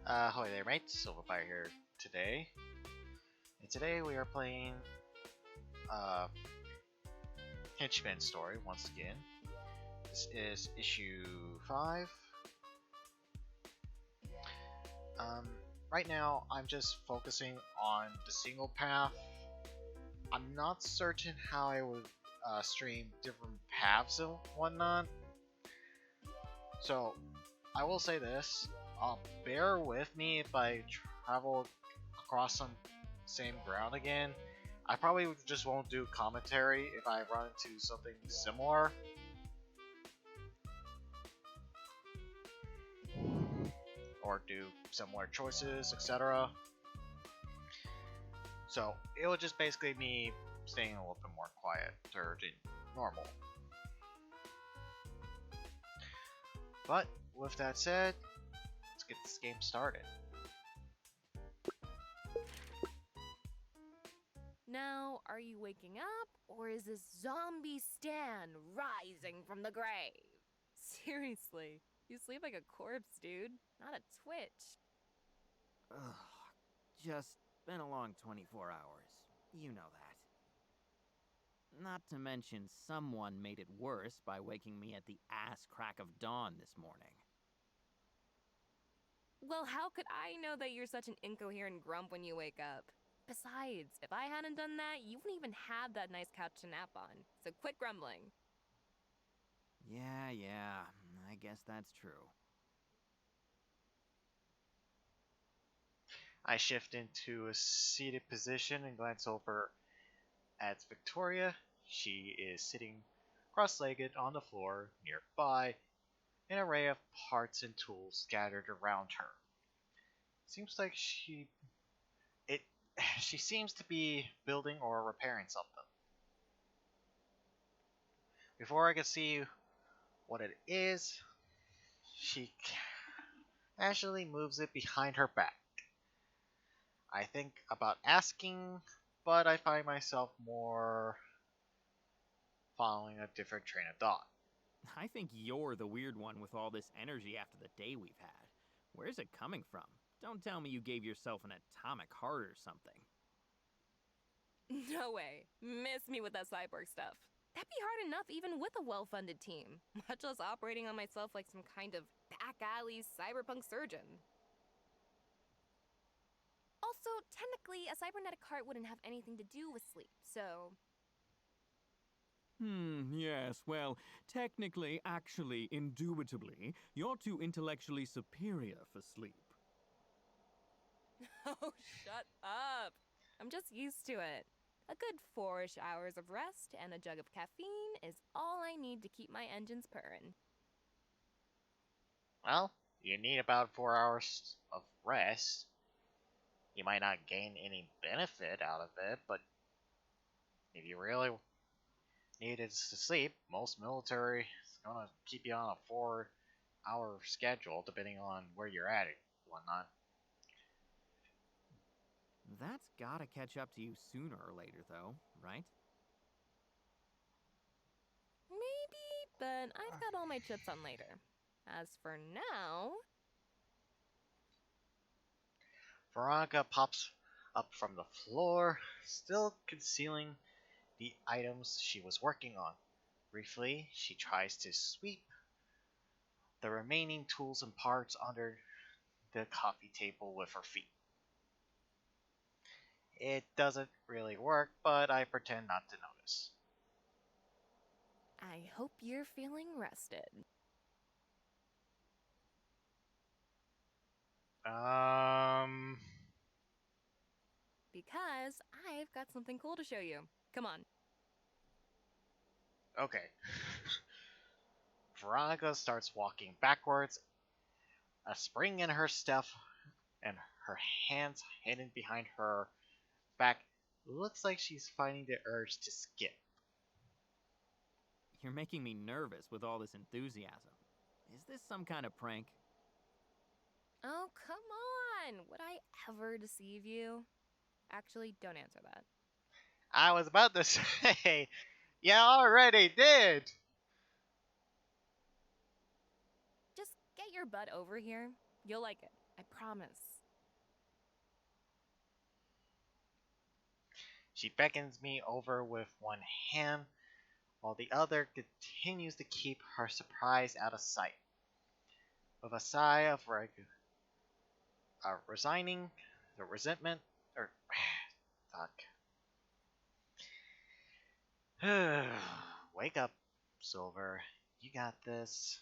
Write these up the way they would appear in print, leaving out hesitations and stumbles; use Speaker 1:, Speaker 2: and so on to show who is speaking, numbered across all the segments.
Speaker 1: Hi there, mates. Silverfire here today, and today we are playing uh, Henchman story once again. This is issue 5. Right now, I'm just focusing on the single path. I'm not certain how I would stream different paths and whatnot, so I will say this: bear with me if I travel across some same ground again. I probably just won't do commentary if I run into something similar. Or do similar choices, etc. So it will just basically me staying a little bit more quiet or normal. But with that said, let's get this game started.
Speaker 2: Now, are you waking up, or is this zombie Stan rising from the grave? Seriously, you sleep like a corpse, dude, not a twitch.
Speaker 3: Ugh, just been a long 24 hours. You know that. Not to mention, someone made it worse by waking me at the ass crack of dawn this morning.
Speaker 2: Well, how could I know that you're such an incoherent grump when you wake up? Besides, if I hadn't done that, you wouldn't even have that nice couch to nap on. So quit grumbling.
Speaker 3: Yeah, I guess that's true.
Speaker 1: I shift into a seated position and glance over at Victoria. She is sitting cross-legged on the floor nearby, an array of parts and tools scattered around her. Seems like it she seems to be building or repairing something. Before I can see what it is, she casually moves it behind her back. I think about asking, but I find myself more following a different train of thought.
Speaker 3: I think you're the weird one with all this energy after the day we've had. Where's it coming from? Don't tell me you gave yourself an atomic heart or something.
Speaker 2: No way. Miss me with that cyborg stuff. That'd be hard enough even with a well-funded team, much less operating on myself like some kind of back alley cyberpunk surgeon. Also, technically, a cybernetic heart wouldn't have anything to do with sleep, so.
Speaker 3: Yes, well, technically, actually, indubitably, you're too intellectually superior for sleep.
Speaker 2: Oh, shut up. I'm just used to it. A good 4-ish hours of rest and a jug of caffeine is all I need to keep my engines purring.
Speaker 1: Well, you need about 4 hours of rest. You might not gain any benefit out of it, but if you really needed to sleep, most military is gonna keep you on a 4-hour schedule, depending on where you're at and whatnot.
Speaker 3: That's gotta catch up to you sooner or later, though, right?
Speaker 2: Maybe, but I've got all my chips on later. As for now.
Speaker 1: Veronica pops up from the floor, still concealing the items she was working on. Briefly, she tries to sweep the remaining tools and parts under the coffee table with her feet. It doesn't really work, but I pretend not to notice.
Speaker 2: I hope you're feeling rested.
Speaker 1: Um.
Speaker 2: Because I've got something cool to show you. Come on.
Speaker 1: Okay. Veronica starts walking backwards, a spring in her step, and her hands hidden behind her back. Looks like she's fighting the urge to skip.
Speaker 3: You're making me nervous with all this enthusiasm. Is this some kind of prank?
Speaker 2: Oh, come on! Would I ever deceive you? Actually, don't answer that.
Speaker 1: I was about to say, you already did!
Speaker 2: Just get your butt over here. You'll like it. I promise.
Speaker 1: She beckons me over with one hand, while the other continues to keep her surprise out of sight. With a sigh of resigning the resentment, or fuck. Wake up, Silver. You got this.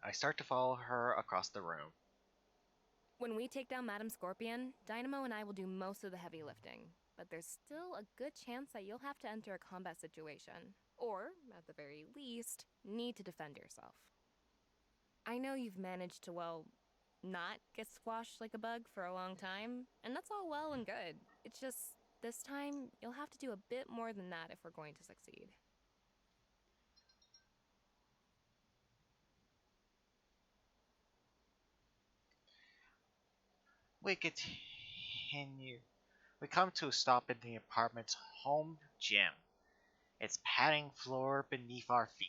Speaker 1: I start to follow her across the room.
Speaker 2: When we take down Madam Scorpion, Dynamo and I will do most of the heavy lifting. But there's still a good chance that you'll have to enter a combat situation. Or, at the very least, need to defend yourself. I know you've managed to, well, not get squashed like a bug for a long time, and that's all well and good. It's just, this time, you'll have to do a bit more than that if we're going to succeed.
Speaker 1: We continue. We come to a stop in the apartment's home gym. Its padding floor beneath our feet.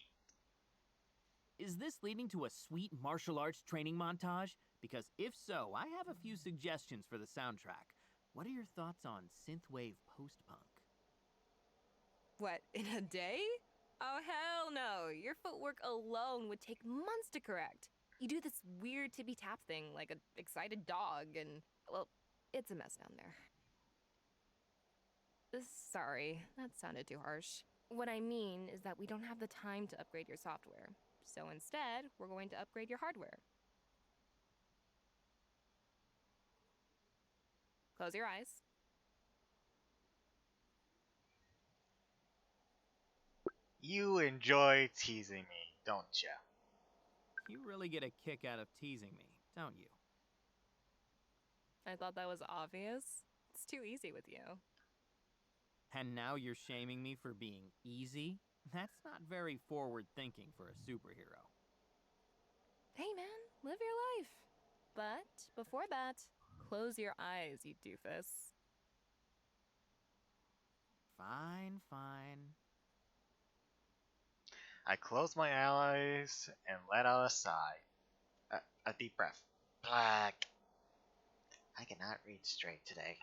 Speaker 3: Is this leading to a sweet martial arts training montage? Because if so, I have a few suggestions for the soundtrack. What are your thoughts on synthwave post-punk?
Speaker 2: What, in a day? Oh, hell no. Your footwork alone would take months to correct. You do this weird tippy-tap thing like an excited dog, and, well, it's a mess down there. Sorry, that sounded too harsh. What I mean is that we don't have the time to upgrade your software. So instead, we're going to upgrade your hardware. Close your eyes.
Speaker 1: You enjoy teasing me, don't ya?
Speaker 3: You really get a kick out of teasing me, don't you?
Speaker 2: I thought that was obvious. It's too easy with you.
Speaker 3: And now you're shaming me for being easy? That's not very forward thinking for a superhero.
Speaker 2: Hey man, live your life. But before that, close your eyes, you doofus.
Speaker 3: Fine, fine.
Speaker 1: I close my eyes and let out a sigh. A deep breath. Black. I cannot read straight today.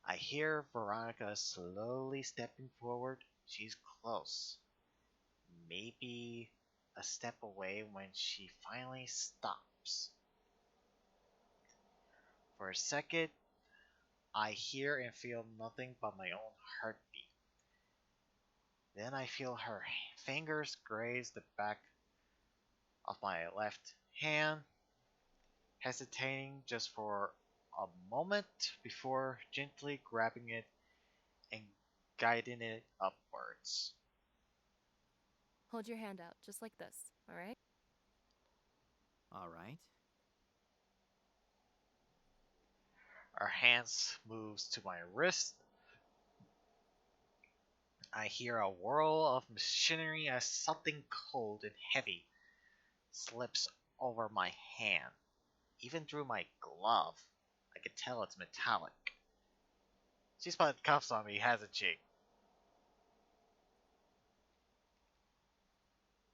Speaker 1: I hear Veronica slowly stepping forward. She's close. Maybe a step away when she finally stops. For a second, I hear and feel nothing but my own heartbeat. Then I feel her fingers graze the back of my left hand, hesitating just for a moment before gently grabbing it and guiding it upwards.
Speaker 2: Hold your hand out, just like this, alright?
Speaker 3: All right.
Speaker 1: Her hands moves to my wrist. I hear a whirl of machinery as something cold and heavy slips over my hand. Even through my glove, I can tell it's metallic. She's put cuffs on me, hasn't she?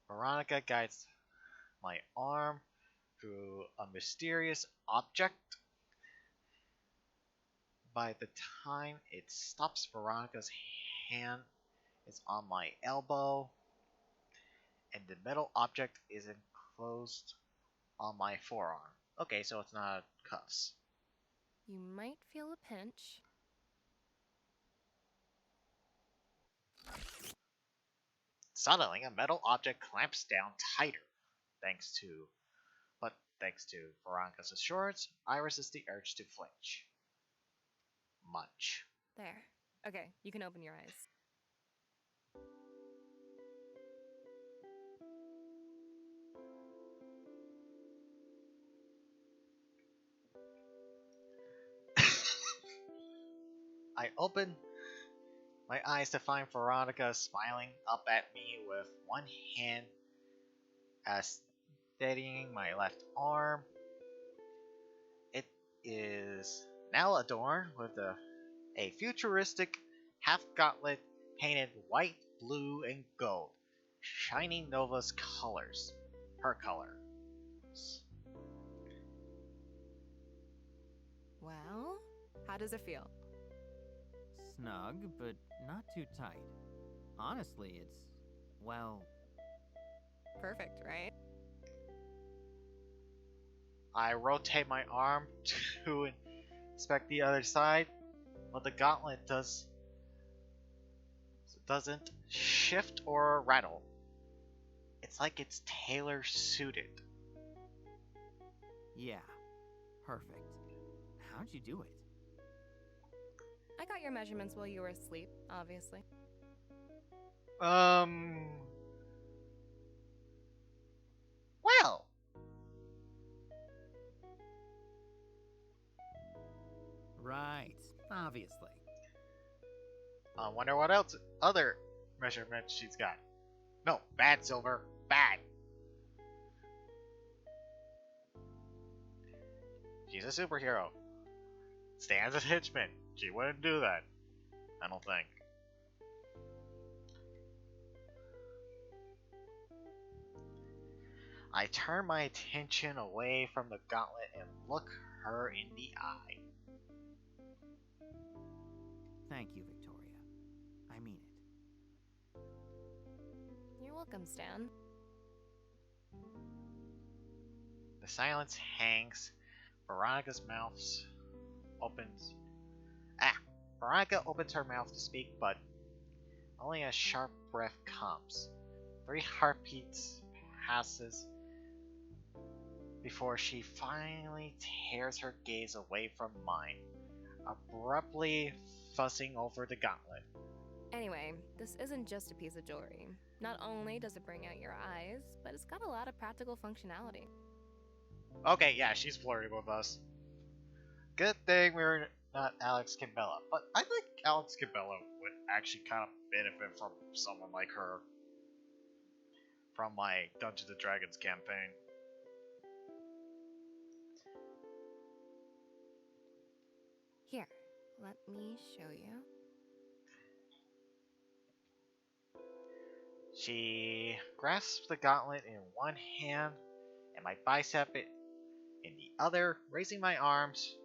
Speaker 1: Veronica guides my arm through a mysterious object. By the time it stops, Veronica's hand is on my elbow, and the metal object is enclosed on my forearm. Okay, so it's not cuffs.
Speaker 2: You might feel a pinch.
Speaker 1: Suddenly, a metal object clamps down tighter. Thanks to Veronica's assurance, I resist the urge to flinch. Much.
Speaker 2: There. Okay, you can open your eyes.
Speaker 1: I open my eyes to find Veronica smiling up at me with one hand as steadying my left arm. It is now adorned with a futuristic half gauntlet painted white, blue, and gold, shining Nova's colors. her color.
Speaker 2: Well, how does it feel?
Speaker 3: Snug, but not too tight. Honestly, it's, well,
Speaker 2: Perfect, right?
Speaker 1: I rotate my arm to inspect the other side, but the gauntlet doesn't shift or rattle. It's like it's tailor suited.
Speaker 3: yeah, perfect. How'd you do it?
Speaker 2: I got your measurements while you were asleep, obviously.
Speaker 1: Well,
Speaker 3: Right, obviously.
Speaker 1: I wonder what else other measurements she's got. No, bad, Silver, bad. She's a superhero. Stands as Henchman. She wouldn't do that. I don't think. I turn my attention away from the gauntlet and look her in the eye.
Speaker 3: Thank you, Victoria. I mean it.
Speaker 2: You're welcome, Stan.
Speaker 1: The silence hangs. Veronica's mouth opens. Veronica opens her mouth to speak, but only a sharp breath comes. 3 heartbeats passes before she finally tears her gaze away from mine, abruptly fussing over the gauntlet.
Speaker 2: Anyway, this isn't just a piece of jewelry. Not only does it bring out your eyes, but it's got a lot of practical functionality.
Speaker 1: Okay, yeah, she's flirting with us. Good thing we're not Alex Kimbella, but I think Alex Kimbella would actually kind of benefit from someone like her from my Dungeons and Dragons campaign.
Speaker 2: Here, let me show you.
Speaker 1: She grasps the gauntlet in one hand and my bicep in the other, raising my arms.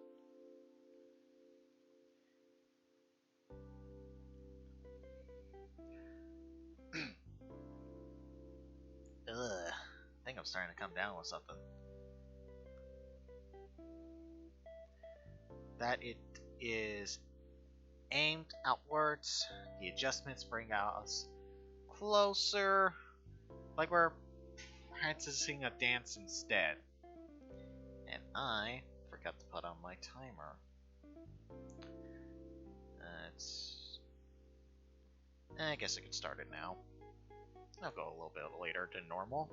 Speaker 1: Ugh, I think I'm starting to come down with something. That it is aimed outwards. The adjustments bring us closer, like we're practicing a dance instead. And I forgot to put on my timer. I guess I can start it now. I'll go a little bit later than normal,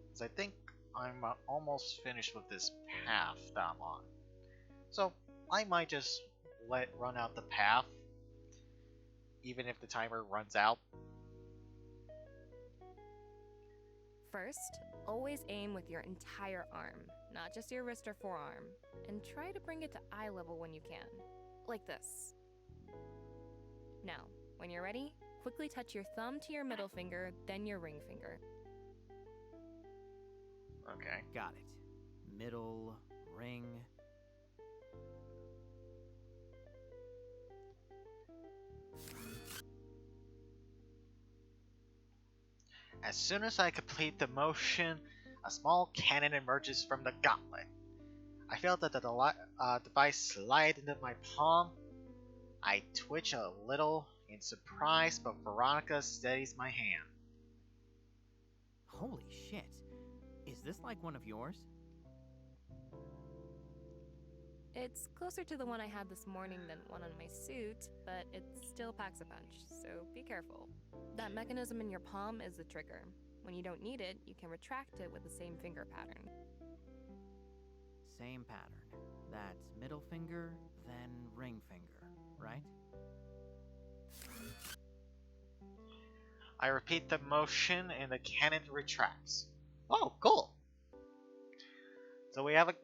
Speaker 1: because I think I'm almost finished with this path that I'm on. So I might just run out the path, even if the timer runs out.
Speaker 2: First, always aim with your entire arm, not just your wrist or forearm, and try to bring it to eye level when you can. Like this. Now, when you're ready, quickly touch your thumb to your middle finger, then your ring finger.
Speaker 1: Okay.
Speaker 3: Got it. Middle, ring.
Speaker 1: As soon as I complete the motion, a small cannon emerges from the gauntlet. I feel that the device slide into my palm. I twitch a little in surprise, but Veronica steadies my hand.
Speaker 3: Holy shit. Is this like one of yours?
Speaker 2: It's closer to the one I had this morning than one on my suit, but it still packs a punch, so be careful. That mechanism in your palm is the trigger. When you don't need it, you can retract it with the same finger pattern.
Speaker 3: Same pattern. That's middle finger, then ring finger, right?
Speaker 1: I repeat the motion and the cannon retracts. Oh, cool! So we have a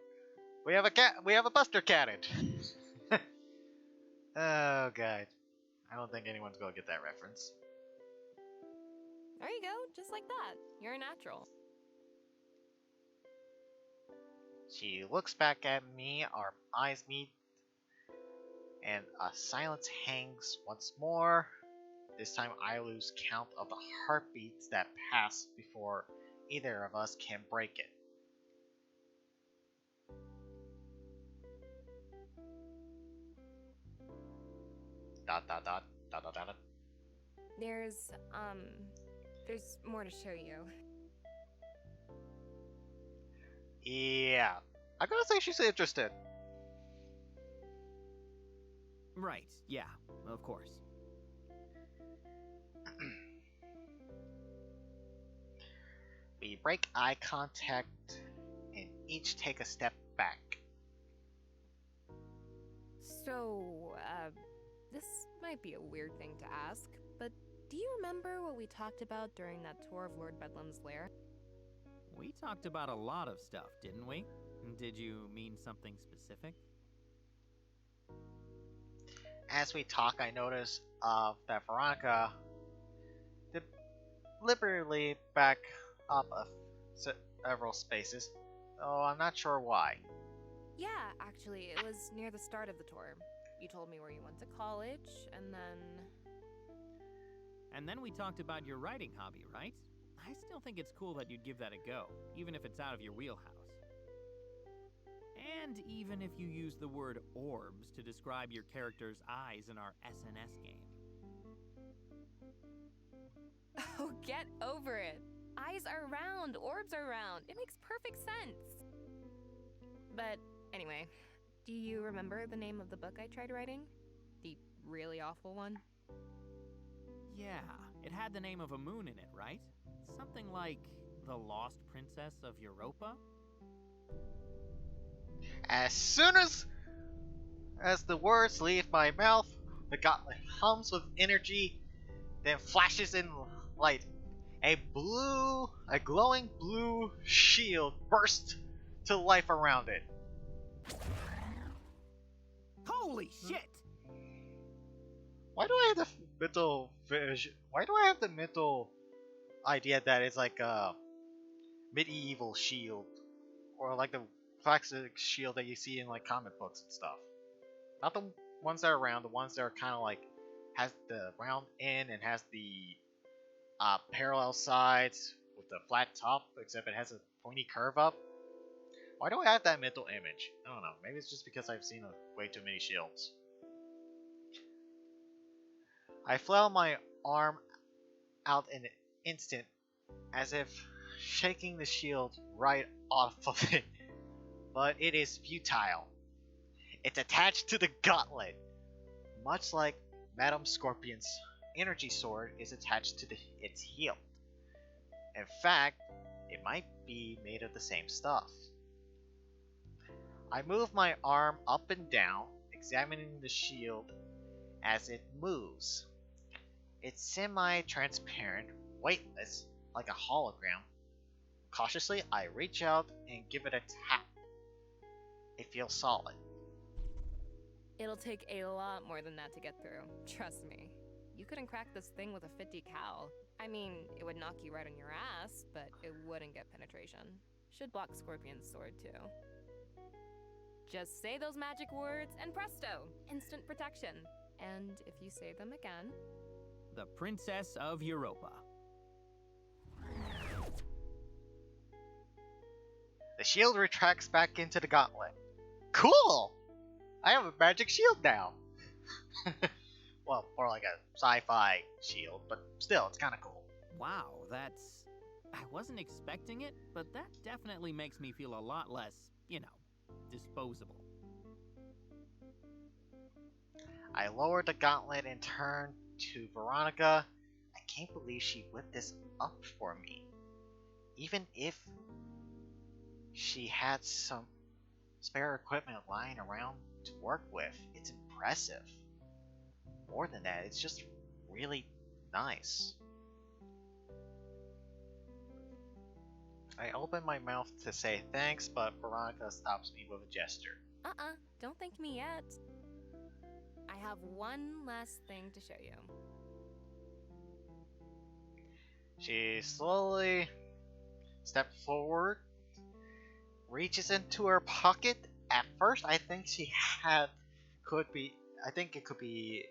Speaker 1: buster cannon. Oh god, I don't think anyone's gonna get that reference.
Speaker 2: There you go, just like that. You're a natural.
Speaker 1: She looks back at me, our eyes meet, and a silence hangs once more. This time I lose count of the heartbeats that pass before either of us can break it. Dot dot dot dot dot dot.
Speaker 2: There's, there's more to show you.
Speaker 1: Yeah. I gotta say she's interested.
Speaker 3: Right, yeah, of course.
Speaker 1: We break eye contact and each take a step back.
Speaker 2: So, this might be a weird thing to ask, but do you remember what we talked about during that tour of Lord Bedlam's lair?
Speaker 3: We talked about a lot of stuff, didn't we? Did you mean something specific?
Speaker 1: As we talk, I notice that Veronica deliberately back up several spaces, though I'm not sure why.
Speaker 2: Yeah, actually, it was near the start of the tour. You told me where you went to college, and then...
Speaker 3: And then we talked about your writing hobby, right? I still think it's cool that you'd give that a go, even if it's out of your wheelhouse. And even if you use the word orbs to describe your character's eyes in our SNS game.
Speaker 2: Oh, get over it. Eyes are round, orbs are round. It makes perfect sense. But anyway, do you remember the name of the book I tried writing? The really awful one?
Speaker 3: Yeah, it had the name of a moon in it, right? Something like The Lost Princess of Europa?
Speaker 1: As soon as the words leave my mouth, the gauntlet hums with energy, then flashes in light. A glowing blue shield bursts to life around it.
Speaker 3: Holy shit!
Speaker 1: Why do I have the mental vision? Why do I have the mental idea that it's like a medieval shield, or like the classic shield that you see in like comic books and stuff? Not the ones that are round, the ones that are kind of like has the round end and has the parallel sides with the flat top, except it has a pointy curve up. Why do I have that mental image? I don't know. Maybe it's just because I've seen way too many shields. I flail my arm out in an instant, as if shaking the shield right off of it. But it is futile. It's attached to the gauntlet, much like Madame Scorpion's energy sword is attached to its heel. In fact, it might be made of the same stuff. I move my arm up and down, examining the shield as it moves. It's semi-transparent, weightless, like a hologram. Cautiously, I reach out and give it a tap. It feels solid.
Speaker 2: It'll take a lot more than that to get through. Trust me. You couldn't crack this thing with a 50 cal. I mean, it would knock you right on your ass, but it wouldn't get penetration. Should block Scorpion's sword, too. Just say those magic words, and presto! Instant protection. And if you say them again...
Speaker 3: The Princess of Europa.
Speaker 1: The shield retracts back into the gauntlet. Cool! I have a magic shield now! Well, more like a sci-fi shield, but still, it's kinda cool.
Speaker 3: Wow, that's... I wasn't expecting it, but that definitely makes me feel a lot less, disposable.
Speaker 1: I lowered the gauntlet and turned to Veronica. I can't believe she whipped this up for me. Even if she had some spare equipment lying around to work with, it's impressive. More than that, it's just really nice. I open my mouth to say thanks, but Veronica stops me with a gesture.
Speaker 2: Don't thank me yet. I have one last thing to show you.
Speaker 1: She slowly stepped forward reaches into her pocket. At first, I think she had could be. I think it could be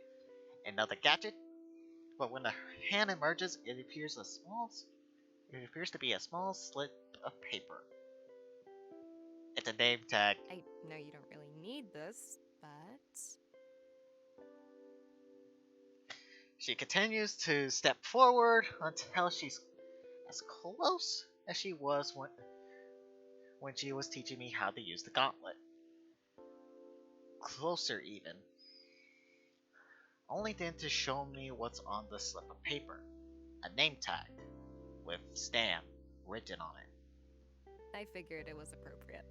Speaker 1: another gadget. But when the hand emerges, It appears to be a small slip of paper. It's a name tag.
Speaker 2: I know you don't really need this, but.
Speaker 1: She continues to step forward until she's as close as she was when she was teaching me how to use the gauntlet. Closer, even. Only then to show me what's on the slip of paper. A name tag with Stan written on it.
Speaker 2: I figured it was appropriate.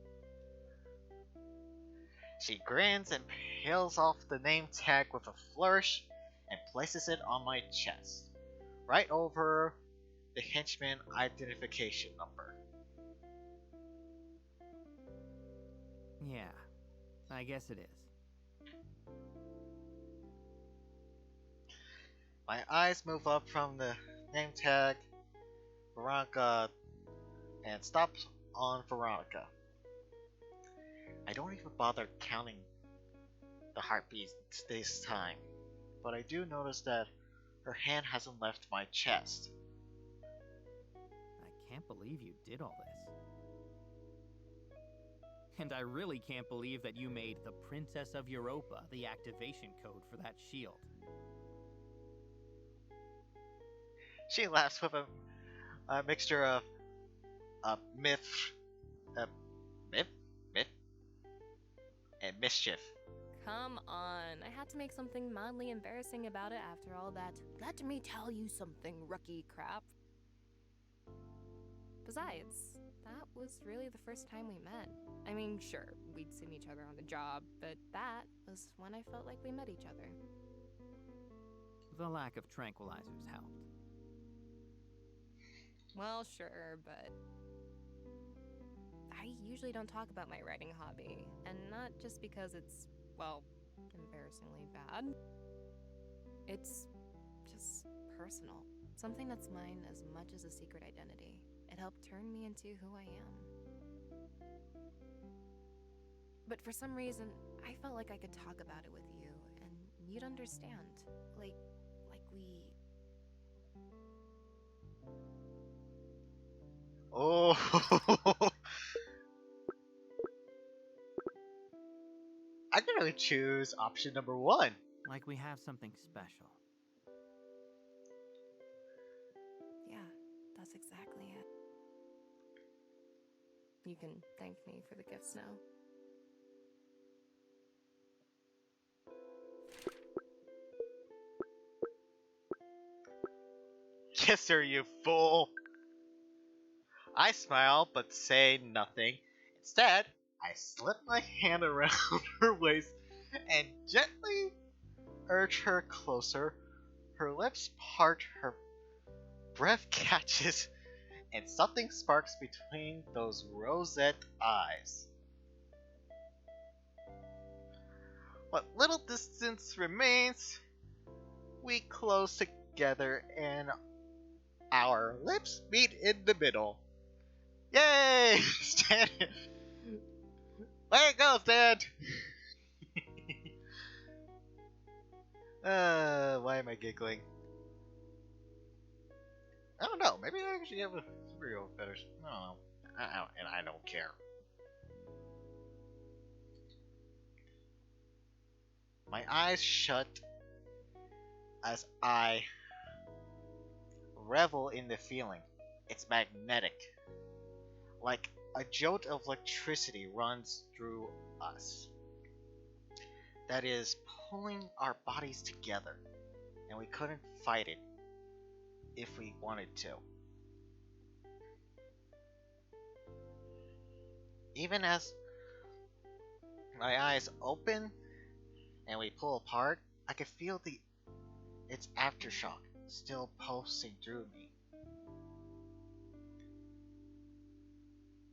Speaker 1: She grins and peels off the name tag with a flourish and places it on my chest, right over the henchman identification number.
Speaker 3: Yeah, I guess it is.
Speaker 1: My eyes move up from the name tag, Veronica, and stop on Veronica. I don't even bother counting the heartbeats this time, but I do notice that her hand hasn't left my chest.
Speaker 3: I can't believe you did all this. And I really can't believe that you made the Princess of Europa the activation code for that shield.
Speaker 1: She laughs with a mixture of myth, uh, myth, and mischief.
Speaker 2: Come on, I had to make something mildly embarrassing about it after all that "let me tell you something" rookie crap. Besides, that was really the first time we met. I mean, sure, we'd seen each other on the job, but that was when I felt like we met each other.
Speaker 3: The lack of tranquilizers helped.
Speaker 2: Well, sure, but I usually don't talk about my writing hobby, and not just because it's, well, embarrassingly bad. It's just personal. Something that's mine as much as a secret identity. It helped turn me into who I am. But for some reason, I felt like I could talk about it with you, and you'd understand. Like we...
Speaker 1: Oh, I'm gonna choose option number 1.
Speaker 3: Like we have something special.
Speaker 2: Yeah, that's exactly it. You can thank me for the gifts now.
Speaker 1: Yes, sir, you fool. I smile but say nothing. Instead, I slip my hand around her waist and gently urge her closer. Her lips part, her breath catches, and something sparks between those rosette eyes. What little distance remains, we close together and our lips meet in the middle. Yay! Stan! Way to go, Stan! Why am I giggling? I don't know. Maybe I actually have a superhero fetish. I don't know. And I don't care. My eyes shut as I revel in the feeling. It's magnetic. Like a jolt of electricity runs through us. That is pulling our bodies together. And we couldn't fight it if we wanted to. Even as my eyes open and we pull apart, I could feel its aftershock still pulsing through me.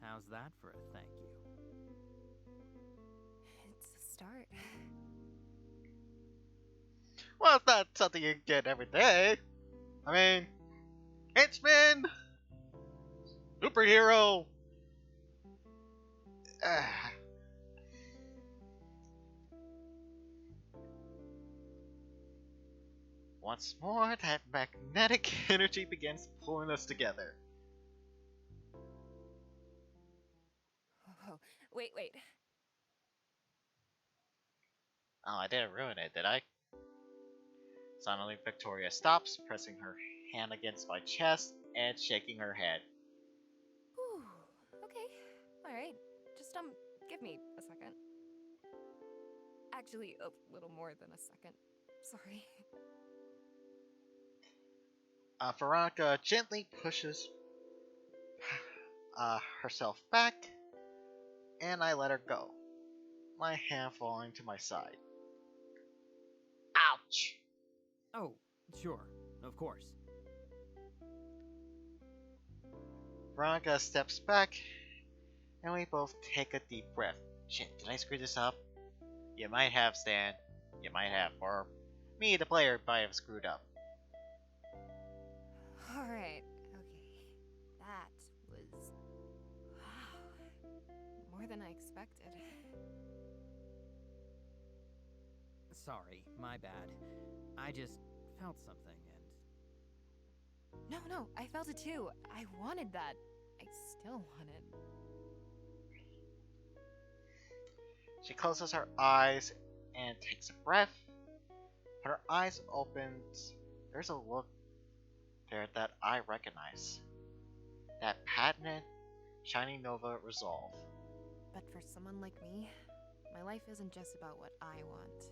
Speaker 3: How's that for a thank you?
Speaker 2: It's a start.
Speaker 1: Well, it's not something you get every day. I mean, Henchman! Superhero! Ugh. Once more, that magnetic energy begins pulling us together.
Speaker 2: Oh, wait, wait.
Speaker 1: Oh, I didn't ruin it, did I? Suddenly, Victoria stops, pressing her hand against my chest and shaking her head.
Speaker 2: Whew. Okay. All right. Just give me a second. Actually, a little more than a second. Sorry.
Speaker 1: Veronica gently pushes herself back, and I let her go, my hand falling to my side. Ouch!
Speaker 3: Oh, sure, of course.
Speaker 1: Veronica steps back, and we both take a deep breath. Shit, did I screw this up? You might have, Stan. You might have, or me, the player, might have screwed up.
Speaker 2: All right. Okay. That was wow, more than I expected.
Speaker 3: Sorry, my bad. I just felt something and...
Speaker 2: No, I felt it too. I wanted that. I still want it.
Speaker 1: She closes her eyes and takes a breath. When her eyes opens, there's a look there that I recognize. That patented, shiny Nova resolve.
Speaker 2: But for someone like me, my life isn't just about what I want.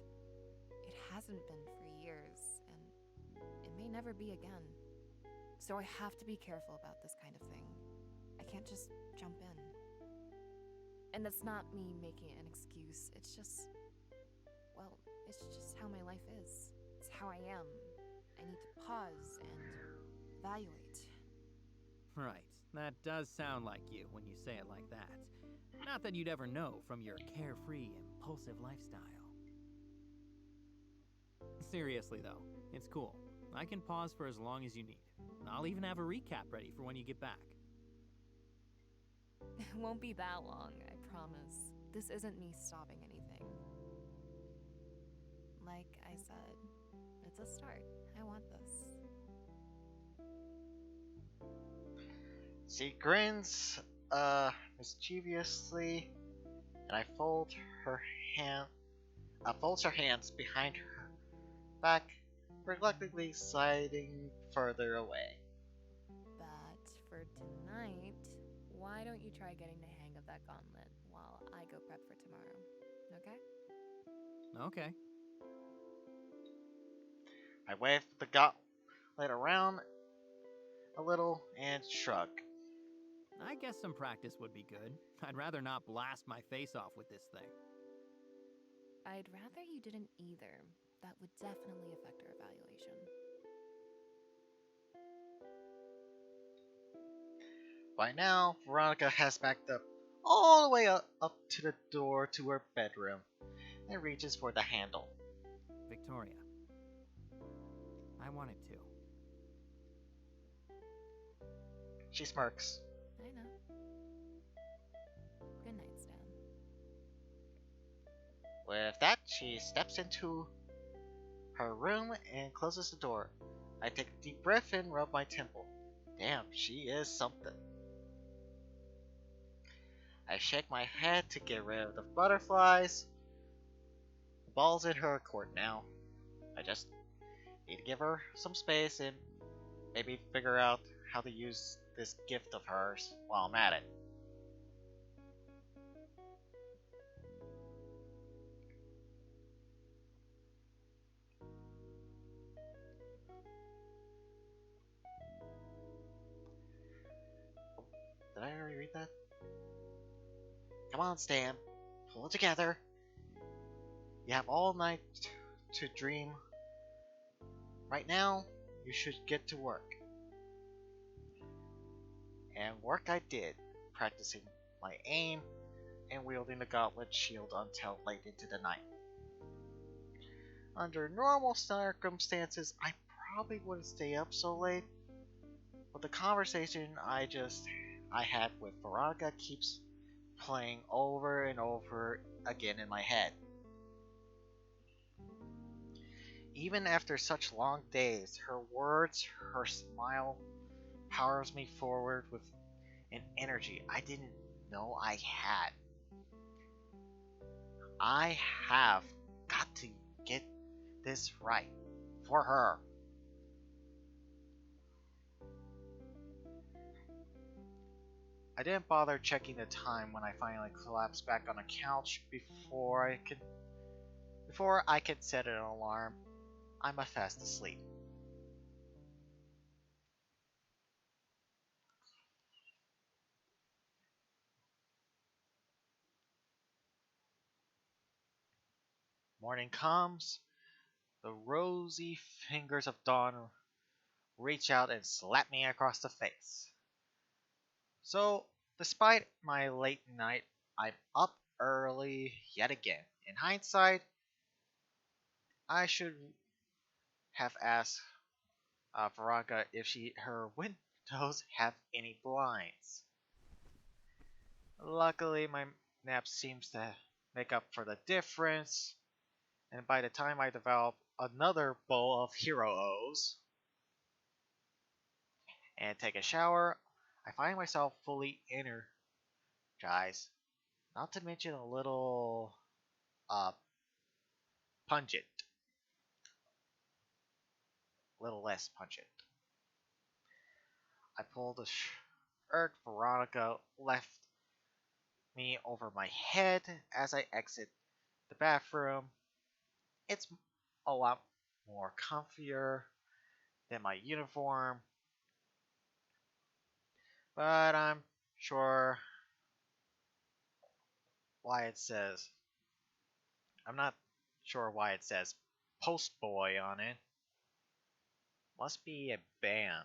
Speaker 2: It hasn't been for years, and it may never be again. So I have to be careful about this kind of thing. I can't just jump in. And that's not me making an excuse. It's just, well, it's just how my life is. It's how I am. I need to pause and evaluate.
Speaker 3: Right, that does sound like you when you say it like that. Not that you'd ever know from your carefree, impulsive lifestyle. Seriously though, it's cool. I can pause for as long as you need. I'll even have a recap ready for when you get back.
Speaker 2: It won't be that long, I promise. This isn't me stopping anything. Like I said, it's a start. I want this.
Speaker 1: She grins, mischievously, and I folds her hands behind her back, reluctantly sliding further away.
Speaker 2: But for tonight, why don't you try getting the hang of that gauntlet while I go prep for tomorrow? Okay?
Speaker 3: Okay.
Speaker 1: I wave the gauntlet around a little and shrug.
Speaker 3: I guess some practice would be good. I'd rather not blast my face off with this thing.
Speaker 2: I'd rather you didn't either. That would definitely affect our evaluation.
Speaker 1: By now, Veronica has backed up all the way up to the door to her bedroom and reaches for the handle.
Speaker 3: Victoria. I wanted to.
Speaker 1: She smirks.
Speaker 2: I know. Good night, Stan.
Speaker 1: With that, she steps into her room and closes the door. I take a deep breath and rub my temple. Damn, she is something. I shake my head to get rid of the butterflies. The ball's in her court now. I just need to give her some space and maybe figure out how to use this gift of hers while I'm at it. Did I already read that? Come on, Stan. Pull it together. You have all night to dream. Right now, you should get to work. And work I did, practicing my aim and wielding the gauntlet shield until late into the night. Under normal circumstances, I probably wouldn't stay up so late, but the conversation I had with Veronica keeps playing over and over again in my head. Even after such long days, her words, her smile powers me forward with an energy I didn't know I had. I have got to get this right for her. I didn't bother checking the time when I finally collapsed back on the couch before I could set an alarm. I'm fast asleep. Morning comes, the rosy fingers of dawn reach out and slap me across the face. So, despite my late night, I'm up early yet again. In hindsight, I should have asked Veronica if her windows have any blinds. Luckily, my nap seems to make up for the difference, and by the time I develop another bowl of hero O's and take a shower, I find myself fully energized. Not to mention a little uh pungent, a little less pungent. I pulled the shirt Veronica left me over my head as I exit the bathroom. It's a lot more comfier than my uniform, but sure why it says I'm not sure why it says Post Boy on it. Must be a band.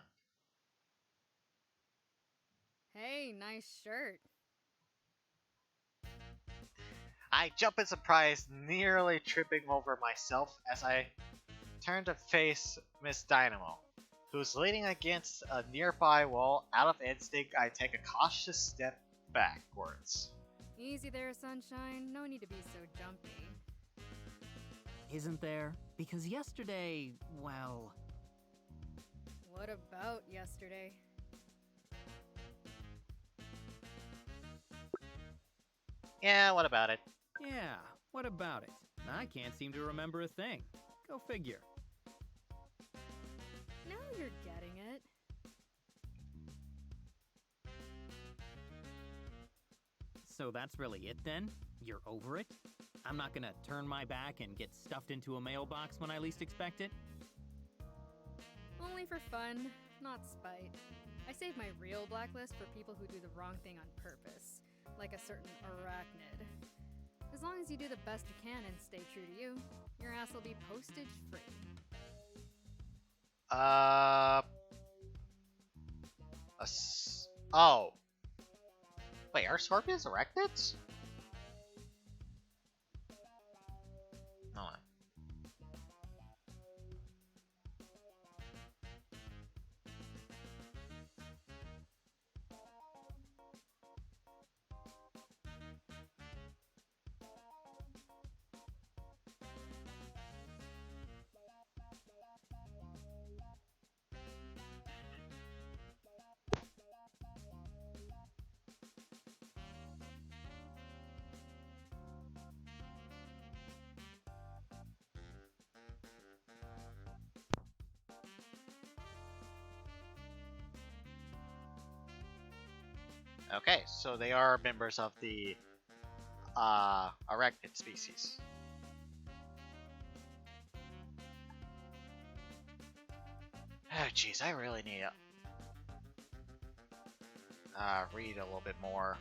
Speaker 2: Hey, nice shirt.
Speaker 1: I jump in surprise, nearly tripping over myself as I turn to face Miss Dynamo, who's leaning against a nearby wall. Out of instinct, I take a cautious step backwards.
Speaker 2: Easy there, sunshine. No need to be so jumpy.
Speaker 3: Isn't there? Because yesterday, well,
Speaker 2: What about yesterday?
Speaker 1: Yeah, what about it?
Speaker 3: yeah, what about it? I can't seem to remember a thing. Go figure.
Speaker 2: Now you're getting it.
Speaker 3: So that's really it then? You're over it? I'm not gonna turn my back and get stuffed into a mailbox when I least expect it?
Speaker 2: Only for fun, not spite. I save my real blacklist for people who do the wrong thing on purpose, like a certain arachnid. As long as you do the best you can and stay true to you, your ass will be postage free.
Speaker 1: Uh, oh. Wait, are scorpions arachnids? No. Okay, so they are members of the arachnid species. Oh, jeez, I really need to read a little bit more.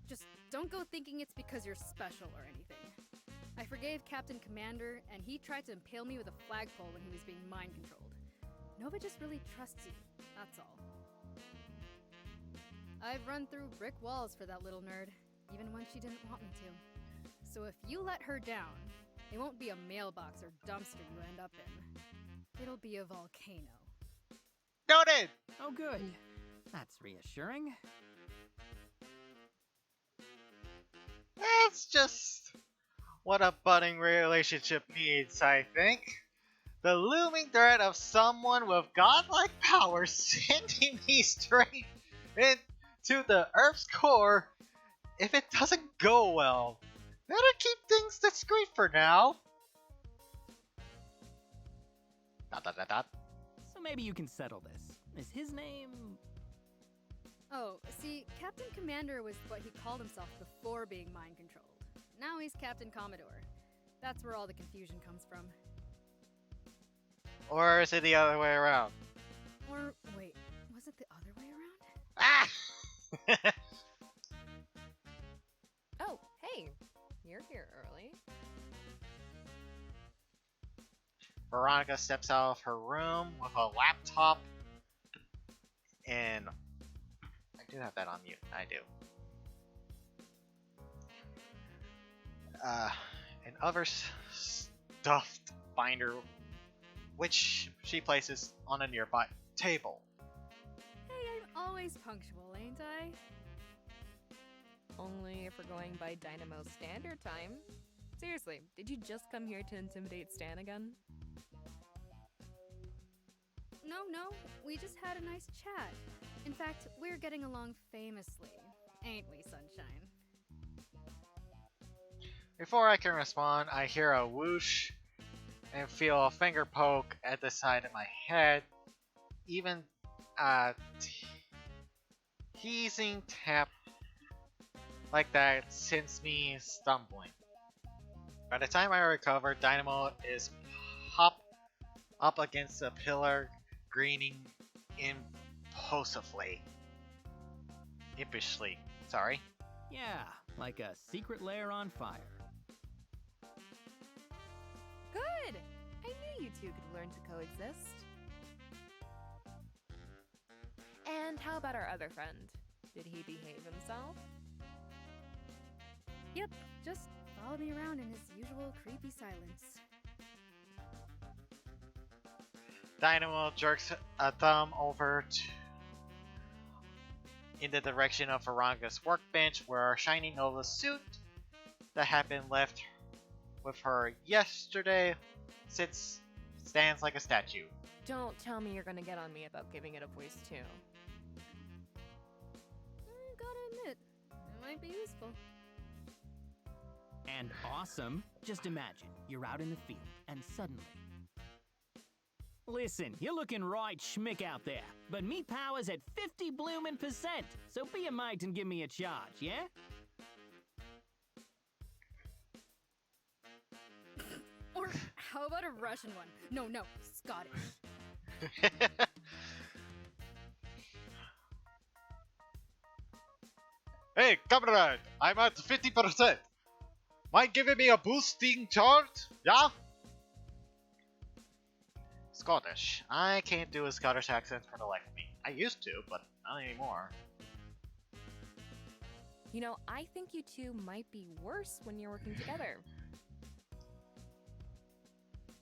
Speaker 2: Just don't go thinking it's because you're special or anything. I forgave Captain Commander, and he tried to impale me with a flagpole when he was being mind controlled. Nova just really trusts you, that's all. I've run through brick walls for that little nerd, even when she didn't want me to. So if you let her down, it won't be a mailbox or dumpster you end up in. It'll be a volcano.
Speaker 1: Noted!
Speaker 3: Oh, good. That's reassuring.
Speaker 1: That's just what a budding relationship needs, I think. The looming threat of someone with godlike powers sending me straight into the Earth's core. If it doesn't go well, better keep things discreet for now. Dot dot dot dot.
Speaker 3: So maybe you can settle this. Is his name...
Speaker 4: Oh, see, Captain Commander was what he called himself before being mind controlled. Now he's Captain Commodore. That's where all the confusion comes from.
Speaker 1: Or is it the other way around?
Speaker 4: Or, wait, was it the other way around?
Speaker 1: Ah!
Speaker 2: Oh, hey, you're here early.
Speaker 1: Veronica steps out of her room with a laptop. And I do have that on mute. I do. An other stuffed binder, which she places on a nearby table.
Speaker 4: Hey, I'm always punctual, ain't I?
Speaker 2: Only if we're going by Dynamo's standard time. Seriously, did you just come here to intimidate Stan again?
Speaker 4: No, we just had a nice chat. In fact, we're getting along famously, ain't we, Sunshine?
Speaker 1: Before I can respond, I hear a whoosh and feel a finger poke at the side of my head. Even a teasing tap like that sends me stumbling. By the time I recover, Dynamo is popped up against a pillar, grinning impishly. Sorry.
Speaker 3: Yeah, like a secret lair on fire.
Speaker 2: Good! I knew you two could learn to coexist. And how about our other friend? Did he behave himself?
Speaker 4: Yep, just followed me around in his usual creepy silence.
Speaker 1: Dynamo jerks a thumb over in the direction of Veranga's workbench, where Shiny Nova's suit that had been left with her yesterday stands like a statue.
Speaker 2: Don't tell me you're gonna get on me about giving it a voice too.
Speaker 4: I gotta admit, it might be useful.
Speaker 3: And awesome. Just imagine, you're out in the field, and suddenly... Listen, you're looking right schmick out there, but me power's at 50 bloomin'%, so be a mite and give me a charge, yeah?
Speaker 4: Or how about a Russian one? No, Scottish.
Speaker 1: Hey, comrade! I'm at 50%! Mind giving me a boosting charge? Yeah? Scottish. I can't do a Scottish accent for the life of me. I used to, but not anymore.
Speaker 2: You know, I think you two might be worse when you're working together.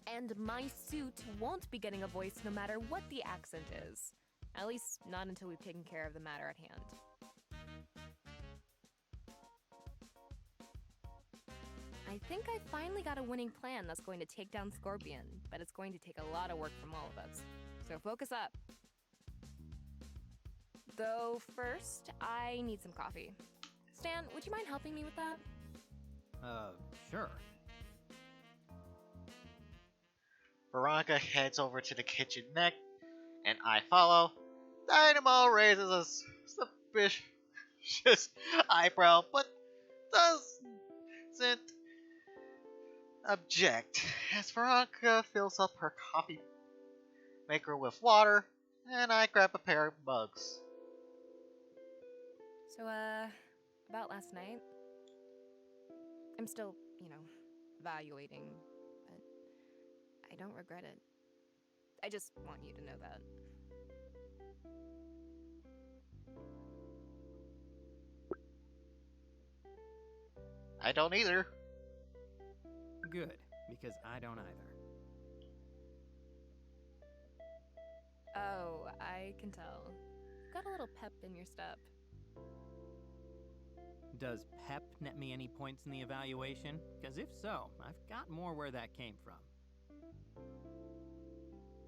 Speaker 2: And my suit won't be getting a voice no matter what the accent is. At least not until we've taken care of the matter at hand. I think I finally got a winning plan that's going to take down Scorpion, but it's going to take a lot of work from all of us. So focus up. Though first, I need some coffee. Stan, would you mind helping me with that?
Speaker 3: Sure.
Speaker 1: Veronica heads over to the kitchen neck, and I follow. Dynamo raises a suspicious eyebrow, but doesn't object as Veronica fills up her coffee maker with water, and I grab a pair of mugs.
Speaker 2: So, about last night? I'm still, evaluating, but I don't regret it. I just want you to know that.
Speaker 1: I don't either.
Speaker 3: Good, because I don't either.
Speaker 2: Oh, I can tell. got a little pep in your step.
Speaker 3: Does PEP net me any points in the evaluation? Because if so, I've got more where that came from.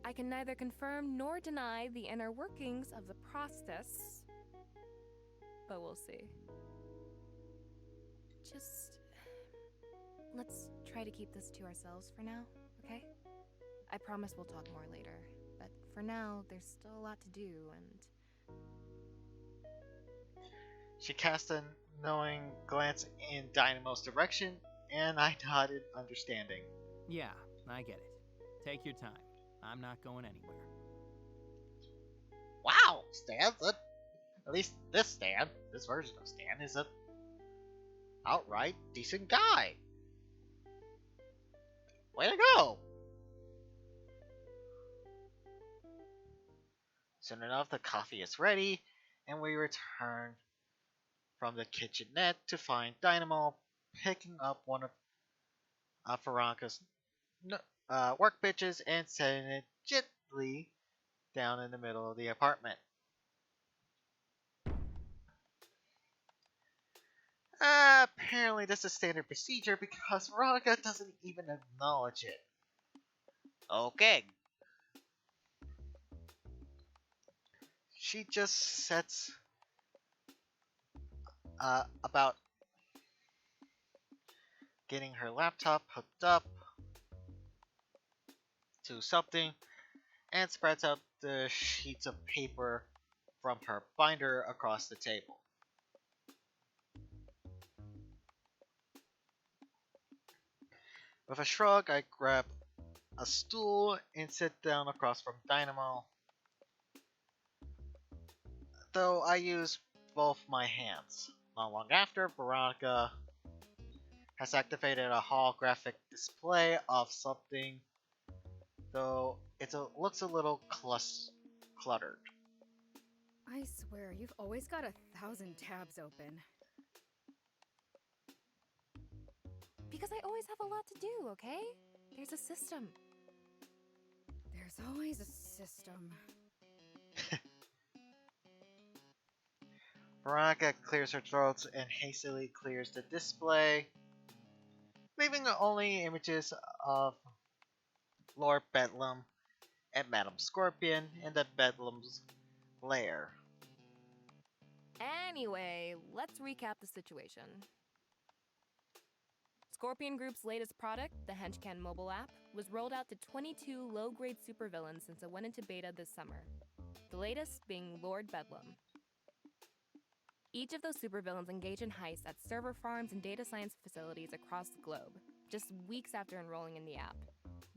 Speaker 2: I can neither confirm nor deny the inner workings of the process, but we'll see. Just let's try to keep this to ourselves for now, okay? I promise we'll talk more later, but for now, there's still a lot to do, and
Speaker 1: She cast a knowing glance in Dynamo's direction, and I nodded understanding.
Speaker 3: Yeah, I get it. Take your time. I'm not going anywhere.
Speaker 1: Wow, Stan's at least this version of Stan, is a outright decent guy. Way to go! Soon enough, the coffee is ready, and we return from the kitchenette to find Dynamo picking up one of Veronika's work bitches and setting it gently down in the middle of the apartment. Apparently, this is standard procedure because Veronica doesn't even acknowledge it. Okay. She just sets about getting her laptop hooked up to something and spreads out the sheets of paper from her binder across the table. With a shrug, I grab a stool and sit down across from Dynamo, though I use both my hands. Not long after, Veronica has activated a holographic display of something, though it looks a little cluttered.
Speaker 4: I swear, you've always got 1,000 tabs open.
Speaker 2: because I always have a lot to do, okay? There's a system.
Speaker 4: There's always a system.
Speaker 1: Veronica clears her throat and hastily clears the display, leaving only images of Lord Bedlam and Madam Scorpion in the Bedlam's lair.
Speaker 2: Anyway, let's recap the situation. Scorpion Group's latest product, the Henchman mobile app, was rolled out to 22 low-grade supervillains since it went into beta this summer. The latest being Lord Bedlam. Each of those supervillains engage in heists at server farms and data science facilities across the globe, just weeks after enrolling in the app.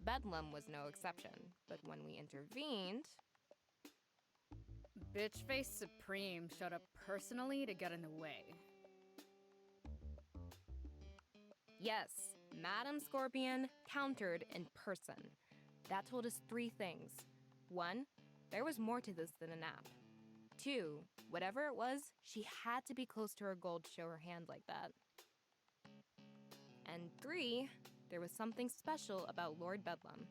Speaker 2: Bedlam was no exception, but when we intervened...
Speaker 4: Bitchface Supreme showed up personally to get in the way.
Speaker 2: Yes, Madam Scorpion countered in person. That told us 3 things. 1, there was more to this than an app. 2, whatever it was, she had to be close to her goal to show her hand like that. And 3, there was something special about Lord Bedlam.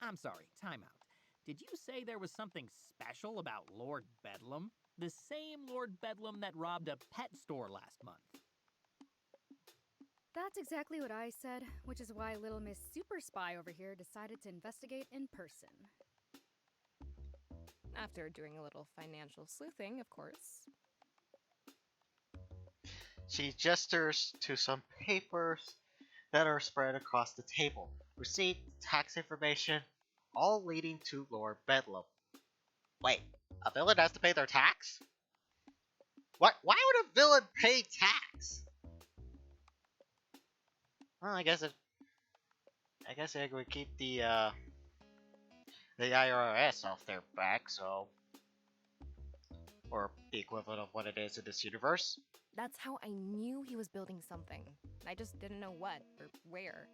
Speaker 3: I'm sorry, time out. Did you say there was something special about Lord Bedlam? The same Lord Bedlam that robbed a pet store last month.
Speaker 4: That's exactly what I said, which is why Little Miss Super Spy over here decided to investigate in person.
Speaker 2: After doing a little financial sleuthing, of course.
Speaker 1: She gestures to some papers that are spread across the table. Receipt, tax information, all leading to Lord Bedlam. Wait, a villain has to pay their tax? What? Why would a villain pay tax? Well, I guess it would keep the IRS off their back, so, or the equivalent of what it is in this universe.
Speaker 2: That's how I knew he was building something. I just didn't know what or where.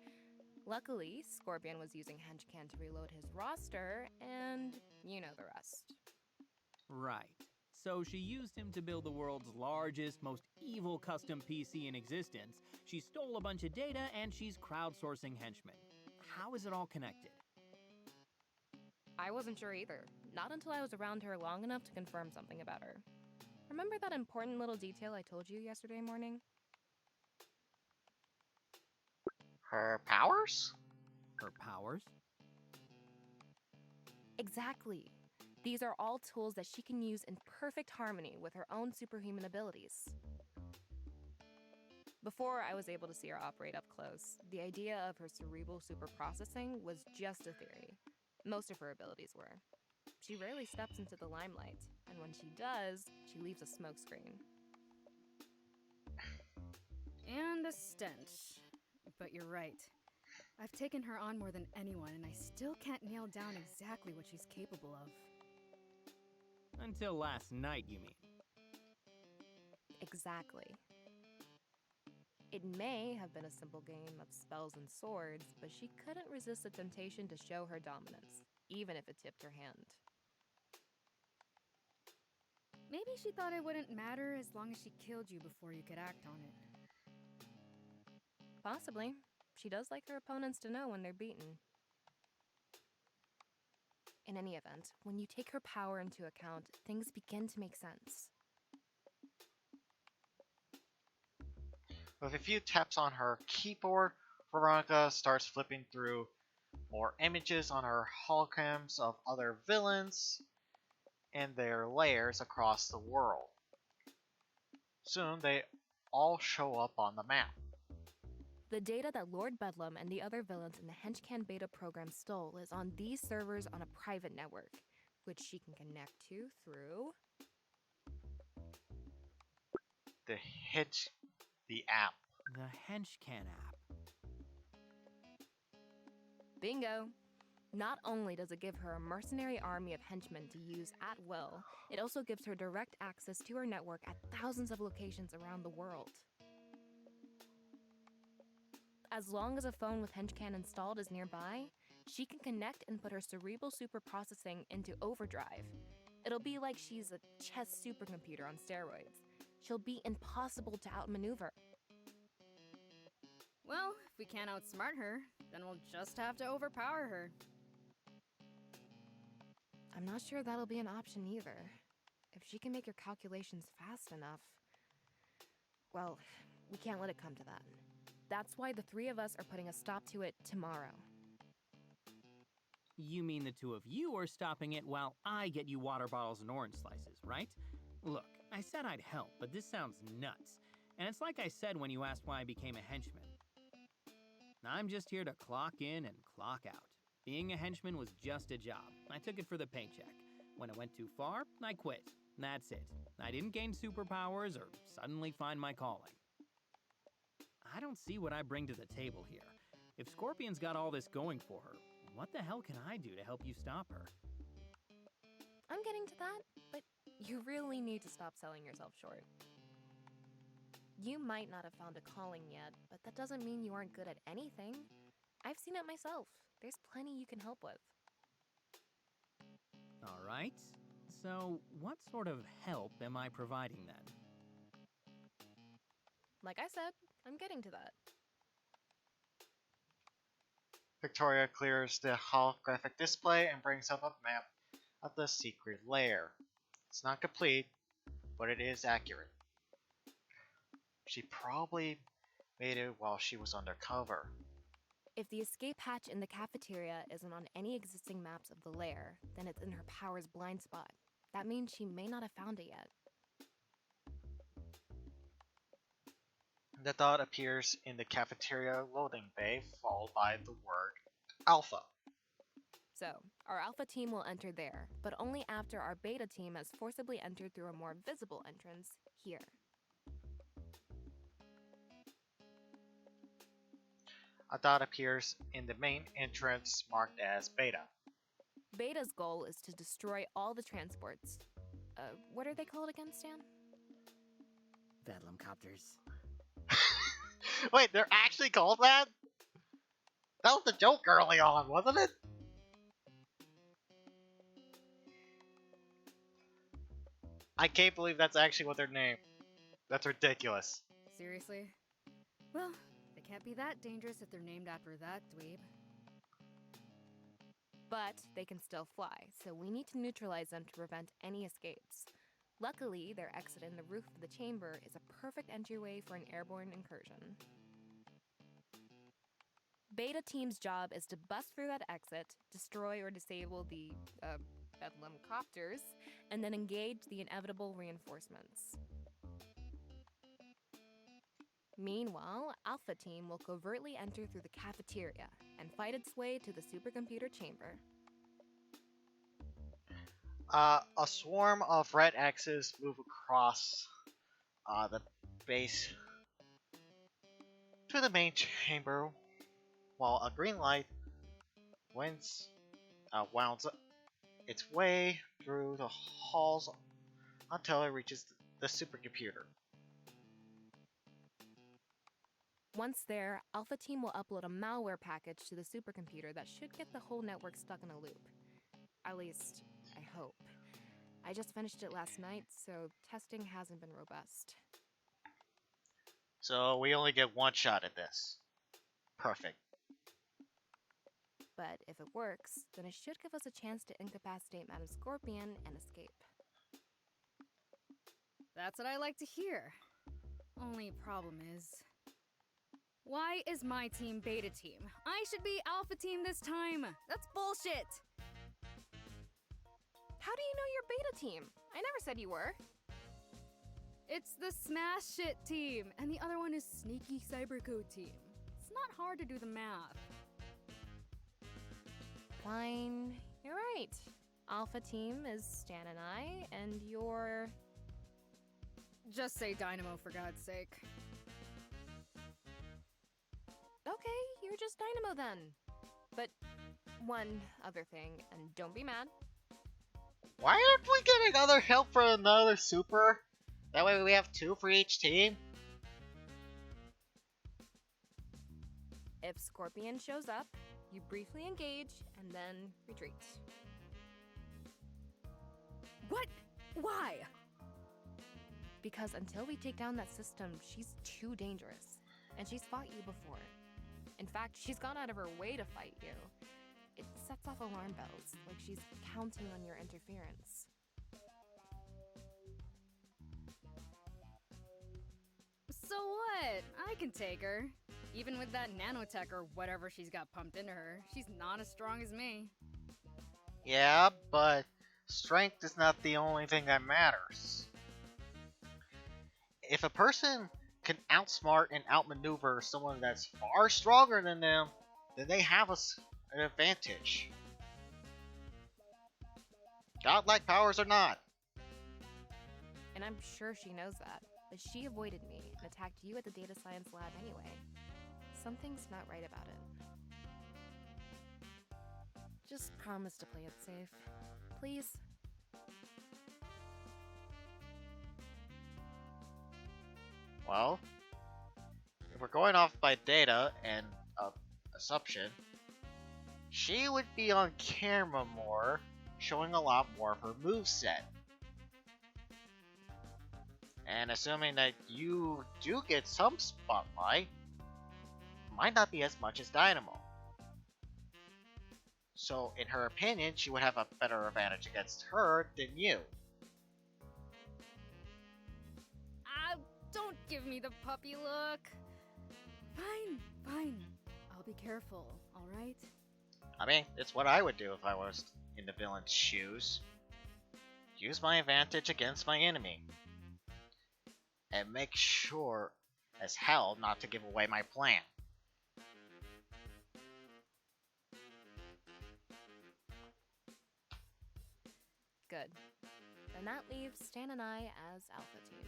Speaker 2: Luckily, Scorpion was using Henchman to reload his roster, and you know the rest.
Speaker 3: Right. So she used him to build the world's largest, most evil custom PC in existence. She stole a bunch of data, and she's crowdsourcing henchmen. How is it all connected?
Speaker 2: I wasn't sure either, not until I was around her long enough to confirm something about her. Remember that important little detail I told you yesterday morning?
Speaker 1: Her powers?
Speaker 3: Her powers?
Speaker 2: Exactly. These are all tools that she can use in perfect harmony with her own superhuman abilities. Before I was able to see her operate up close, the idea of her cerebral superprocessing was just a theory. Most of her abilities were. She rarely steps into the limelight, and when she does, she leaves a smokescreen.
Speaker 4: And a stench. But you're right. I've taken her on more than anyone, and I still can't nail down exactly what she's capable of.
Speaker 3: Until last night, you mean?
Speaker 2: Exactly. It may have been a simple game of spells and swords, but she couldn't resist the temptation to show her dominance, even if it tipped her hand.
Speaker 4: Maybe she thought it wouldn't matter as long as she killed you before you could act on it.
Speaker 2: Possibly. She does like her opponents to know when they're beaten. In any event, when you take her power into account, things begin to make sense.
Speaker 1: With a few taps on her keyboard, Veronica starts flipping through more images on her holograms of other villains and their lairs across the world. Soon they all show up on the map.
Speaker 2: The data that Lord Bedlam and the other villains in the Henchman beta program stole is on these servers on a private network, which she can connect to through...
Speaker 1: The hit the app.
Speaker 3: The Henchman app.
Speaker 2: Bingo! Not only does it give her a mercenary army of henchmen to use at will, it also gives her direct access to her network at thousands of locations around the world. As long as a phone with Henchman installed is nearby, she can connect and put her cerebral superprocessing into overdrive. It'll be like she's a chess supercomputer on steroids. She'll be impossible to outmaneuver.
Speaker 4: Well, if we can't outsmart her, then we'll just have to overpower her.
Speaker 2: I'm not sure that'll be an option either. If she can make her calculations fast enough... Well, we can't let it come to that. That's why the three of us are putting a stop to it tomorrow.
Speaker 3: You mean the two of you are stopping it while I get you water bottles and orange slices, right? Look, I said I'd help, but this sounds nuts. And it's like I said when you asked why I became a henchman. I'm just here to clock in and clock out. Being a henchman was just a job. I took it for the paycheck. When it went too far, I quit. That's it. I didn't gain superpowers or suddenly find my calling. I don't see what I bring to the table here. If Scorpion's got all this going for her, what the hell can I do to help you stop her?
Speaker 2: I'm getting to that, but you really need to stop selling yourself short. You might not have found a calling yet, but that doesn't mean you aren't good at anything. I've seen it myself. There's plenty you can help with.
Speaker 3: All right. So, what sort of help am I providing then?
Speaker 2: Like I said, I'm getting to that.
Speaker 1: Victoria clears the holographic display and brings up a map of the secret lair. It's not complete, but it is accurate. She probably made it while she was undercover.
Speaker 2: If the escape hatch in the cafeteria isn't on any existing maps of the lair, then it's in her power's blind spot. That means she may not have found it yet.
Speaker 1: The dot appears in the cafeteria loading bay, followed by the word Alpha.
Speaker 2: So, our Alpha team will enter there, but only after our Beta team has forcibly entered through a more visible entrance here.
Speaker 1: A dot appears in the main entrance marked as Beta.
Speaker 2: Beta's goal is to destroy all the transports. What are they called again, Stan?
Speaker 3: Bedlam copters.
Speaker 1: Wait, they're actually called that? That was the joke early on, wasn't it? I can't believe that's actually what they're named. That's ridiculous.
Speaker 4: Seriously? Well, they can't be that dangerous if they're named after that dweeb.
Speaker 2: But they can still fly, so we need to neutralize them to prevent any escapes. Luckily, their exit in the roof of the chamber is a perfect entryway for an airborne incursion. Beta Team's job is to bust through that exit, destroy or disable the, Bedlam copters, and then engage the inevitable reinforcements. Meanwhile, Alpha Team will covertly enter through the cafeteria and fight its way to the supercomputer chamber.
Speaker 1: A swarm of red X's move across the base to the main chamber, while a green light wounds its way through the halls until it reaches the supercomputer.
Speaker 2: Once there, Alpha Team will upload a malware package to the supercomputer that should get the whole network stuck in a loop. At least, I hope. I just finished it last night, so testing hasn't been robust.
Speaker 1: So we only get one shot at this. Perfect.
Speaker 2: But if it works, then it should give us a chance to incapacitate Madam Scorpion and escape.
Speaker 4: That's what I like to hear. Only problem is, why is my team Beta Team? I should be Alpha Team this time. That's bullshit.
Speaker 2: How do you know you're Beta Team? I never said you were.
Speaker 4: It's the Smash Shit team, and the other one is Sneaky Cybercode team. It's not hard to do the math.
Speaker 2: Fine, you're right. Alpha Team is Stan and I, and you're...
Speaker 4: Just say Dynamo for God's sake.
Speaker 2: Okay, you're just Dynamo then. But one other thing, and don't be mad.
Speaker 1: Why aren't we getting other help for another super? That way we have two for each team?
Speaker 2: If Scorpion shows up, you briefly engage and then retreat.
Speaker 4: What? Why?
Speaker 2: Because until we take down that system, she's too dangerous. And she's fought you before. In fact, she's gone out of her way to fight you. It sets off alarm bells, like she's counting on your interference.
Speaker 4: So what? I can take her. Even with that nanotech or whatever she's got pumped into her, she's not as strong as me.
Speaker 1: Yeah, but strength is not the only thing that matters. If a person can outsmart and outmaneuver someone that's far stronger than them, then they have an advantage. Godlike powers or not.
Speaker 2: And I'm sure she knows that, but she avoided me and attacked you at the data science lab anyway. Something's not right about it. Just promise to play it safe. Please?
Speaker 1: Well, if we're going off by data and assumption, she would be on camera more, showing a lot more of her moveset. And assuming that you do get some spotlight, might not be as much as Dynamo. So, in her opinion, she would have a better advantage against her than you.
Speaker 4: Don't give me the puppy look. Fine. I'll be careful, alright?
Speaker 1: I mean, it's what I would do if I was in the villain's shoes. Use my advantage against my enemy. And make sure as hell not to give away my plan.
Speaker 2: Good. Then that leaves Stan and I as Alpha Team.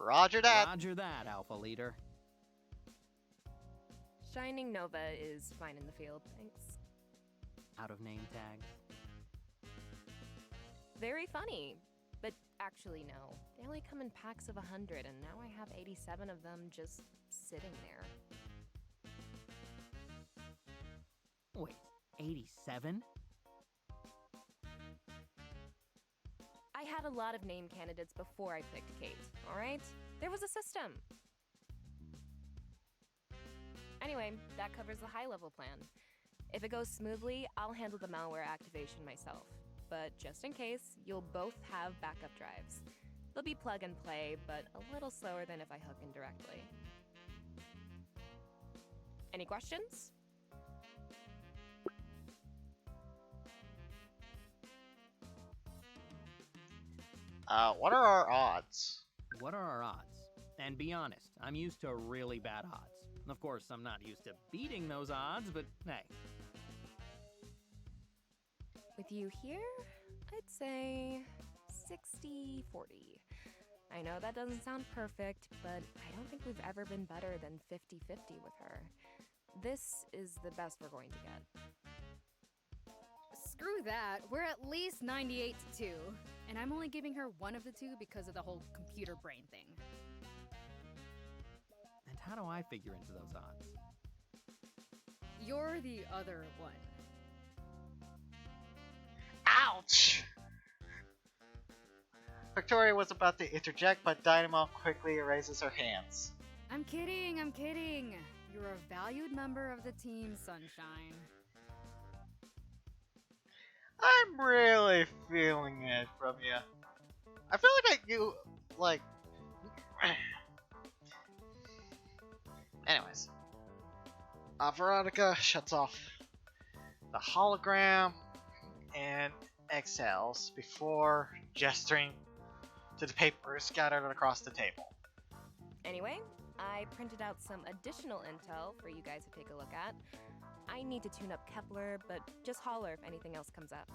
Speaker 1: Roger that!
Speaker 3: Roger that, Alpha Leader.
Speaker 2: Shining Nova is fine in the field, thanks.
Speaker 3: Out of name tags.
Speaker 2: Very funny. But actually, no. They only come in packs of 100, and now I have 87 of them just sitting there.
Speaker 3: Wait, 87?
Speaker 2: I had a lot of name candidates before I picked Kate, alright? There was a system. Anyway, that covers the high-level plan. If it goes smoothly, I'll handle the malware activation myself. But just in case, you'll both have backup drives. They'll be plug and play, but a little slower than if I hook in directly. Any questions?
Speaker 1: What are our odds?
Speaker 3: What are our odds? And be honest, I'm used to really bad odds. Of course, I'm not used to beating those odds, but hey.
Speaker 2: With you here, I'd say 60-40. I know that doesn't sound perfect, but I don't think we've ever been better than 50-50 with her. This is the best we're going to get.
Speaker 4: Screw that. We're at least 98 to 2. And I'm only giving her one of the two because of the whole computer brain thing.
Speaker 3: And how do I figure into those odds?
Speaker 4: You're the other one.
Speaker 1: Ouch! Victoria was about to interject, but Dynamo quickly erases her hands.
Speaker 4: I'm kidding, I'm kidding. You're a valued member of the team, Sunshine.
Speaker 1: I'm really feeling it from you. I feel like Anyways. Veronica shuts off the hologram and exhales before gesturing to the papers scattered across the table.
Speaker 2: Anyway, I printed out some additional intel for you guys to take a look at. I need to tune up Kepler, but just holler if anything else comes up.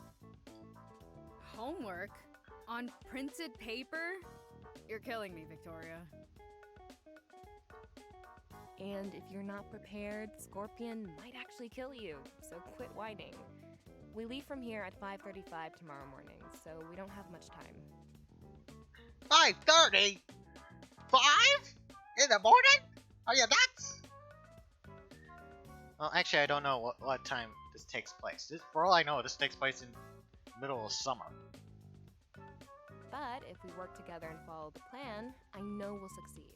Speaker 4: Homework? On printed paper? You're killing me, Victoria.
Speaker 2: And if you're not prepared, Scorpion might actually kill you, so quit whining. We leave from here at 5:35 tomorrow morning, so we don't have much time.
Speaker 1: 5:30? 5? In the morning? Are you nuts? Well, actually, I don't know what time this takes place. For all I know, this takes place in the middle of summer.
Speaker 2: But if we work together and follow the plan, I know we'll succeed.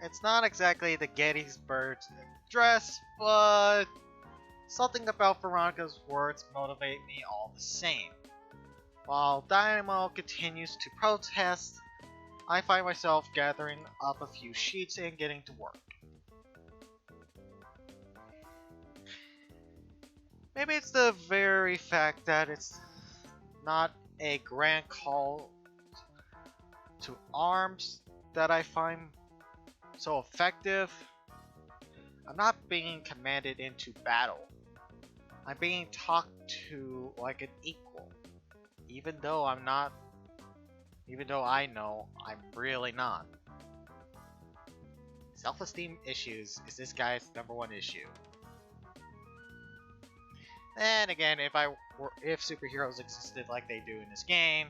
Speaker 1: It's not exactly the Gettysburg dress, but something about Veronica's words motivate me all the same. While Dynamo continues to protest, I find myself gathering up a few sheets and getting to work. Maybe it's the very fact that it's not a grand call to arms that I find so effective. I'm not being commanded into battle. I'm being talked to like an equal. Even though I know I'm really not. Self-esteem issues is this guy's #1 issue. And again, if superheroes existed like they do in this game,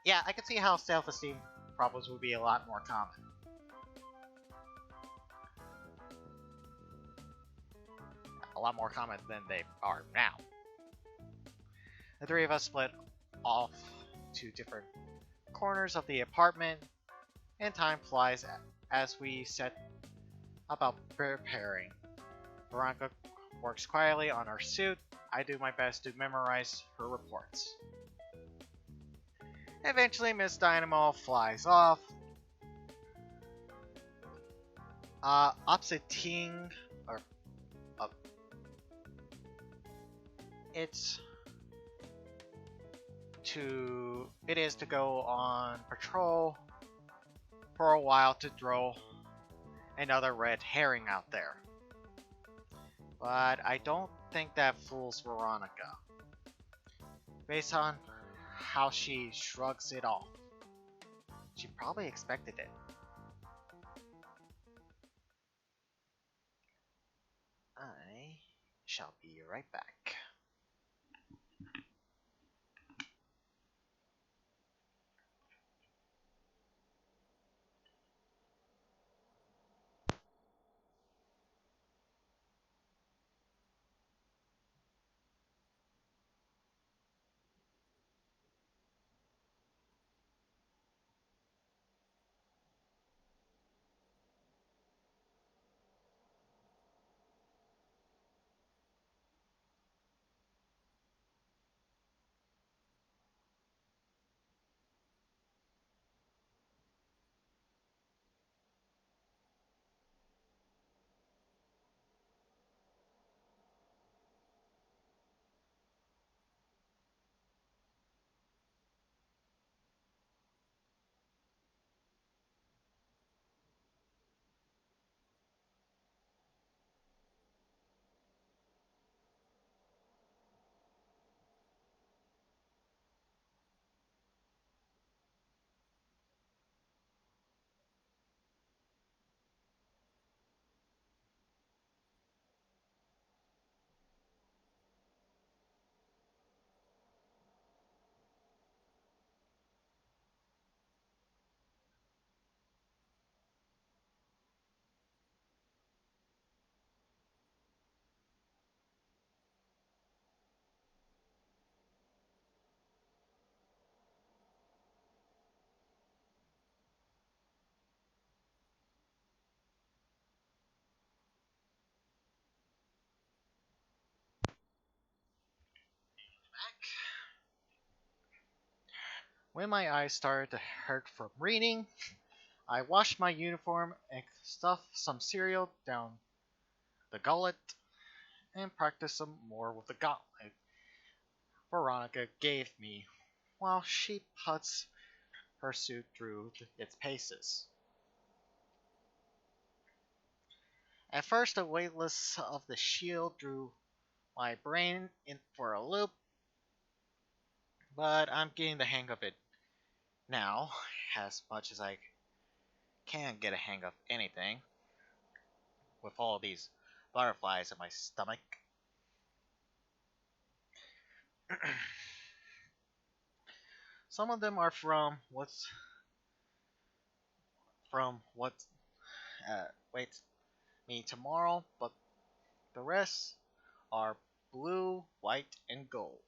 Speaker 1: yeah, I could see how self-esteem problems would be a lot more common. A lot more common than they are now. The three of us split off to different corners of the apartment, and time flies as we set about preparing. Veronica works quietly on her suit. I do my best to memorize her reports. Eventually, Miss Dynamo flies off. Upsetting, or it is to go on patrol for a while to throw another red herring out there. But I don't think that fools Veronica, based on how she shrugs it off. She probably expected it. I shall be right back. When my eyes started to hurt from reading, I washed my uniform and stuffed some cereal down the gullet and practiced some more with the gauntlet Veronica gave me while she puts her suit through its paces. At first, the weightless of the shield drew my brain in for a loop, but I'm getting the hang of it now, as much as I can get a hang of anything with all these butterflies in my stomach. Some of them are what uh, waits me tomorrow, but the rest are blue, white, and gold.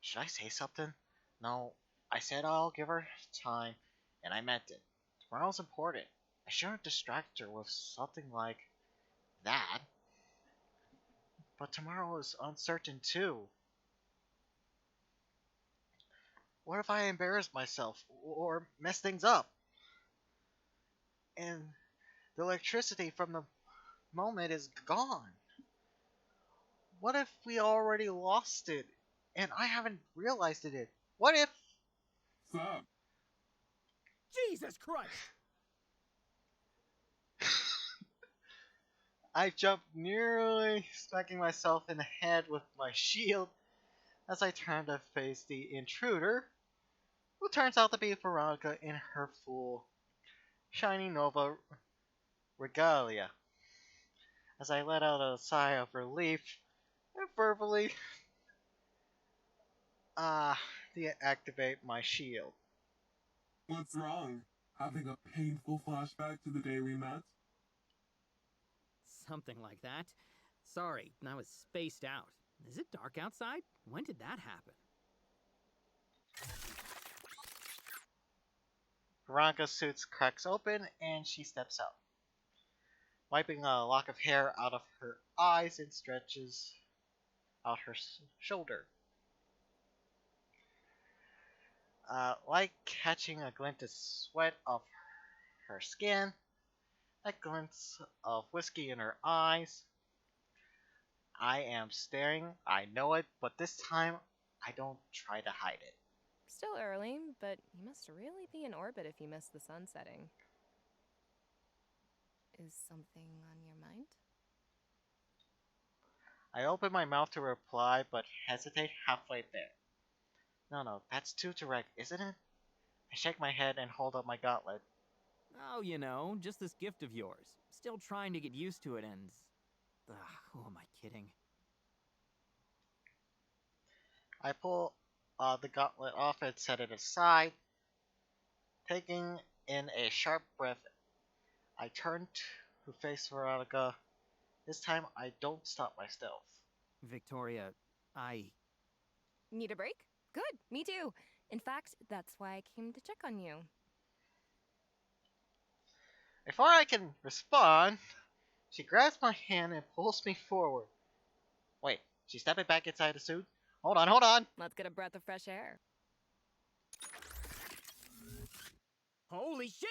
Speaker 1: Should I say something? No, I said I'll give her time, and I meant it. Tomorrow's important. I shouldn't distract her with something like that. But tomorrow is uncertain too. What if I embarrass myself or mess things up? And the electricity from the moment is gone. What if we already lost it and I haven't realized it? What if
Speaker 5: Sup?
Speaker 3: Jesus Christ!
Speaker 1: I jumped, nearly smacking myself in the head with my shield as I turned to face the intruder, who turns out to be Veronica in her full shiny Nova regalia. As I let out a sigh of relief and verbally deactivate my shield.
Speaker 5: What's wrong? Having a painful flashback to the day we met?
Speaker 3: Something like that. Sorry, I was spaced out. Is it dark outside? When did that happen?
Speaker 1: Veronica's suit cracks open and she steps out, wiping a lock of hair out of her eyes and stretches out her shoulder. Like catching a glint of sweat off her skin, a glimpse of whiskey in her eyes. I am staring, I know it, but this time I don't try to hide it.
Speaker 2: Still early, but you must really be in orbit if you missed the sun setting. Is something on your mind?
Speaker 1: I open my mouth to reply, but hesitate halfway there. No, that's too direct, isn't it? I shake my head and hold up my gauntlet.
Speaker 3: Oh, just this gift of yours. Still trying to get used to it and... Ugh, who am I kidding?
Speaker 1: I pull the gauntlet off and set it aside. Taking in a sharp breath, I turn to face Veronica. This time I don't stop my stealth.
Speaker 3: Victoria,
Speaker 2: Need a break? Good, me too. In fact, that's why I came to check on you.
Speaker 1: Before I can respond, she grabs my hand and pulls me forward. Wait, she's stepping back inside the suit? Hold on!
Speaker 2: Let's get a breath of fresh air.
Speaker 3: Holy shit!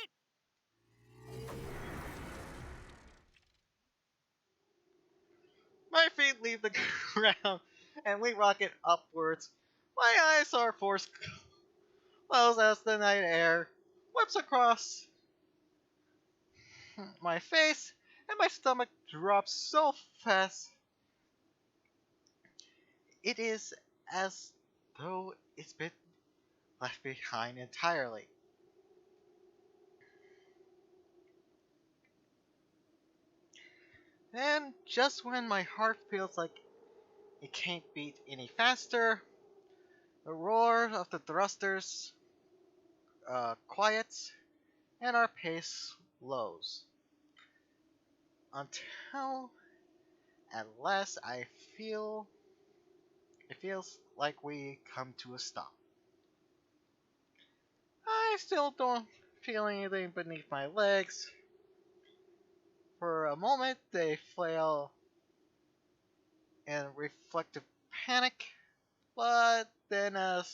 Speaker 1: My feet leave the ground and we rocket upwards. My eyes are forced closed as the night air whips across my face and my stomach drops so fast. It is as though it's been left behind entirely. And just when my heart feels like it can't beat any faster, the roar of the thrusters quiets and our pace lows. Until at last it feels like we come to a stop. I still don't feel anything beneath my legs. For a moment they flail in reflective panic, But then a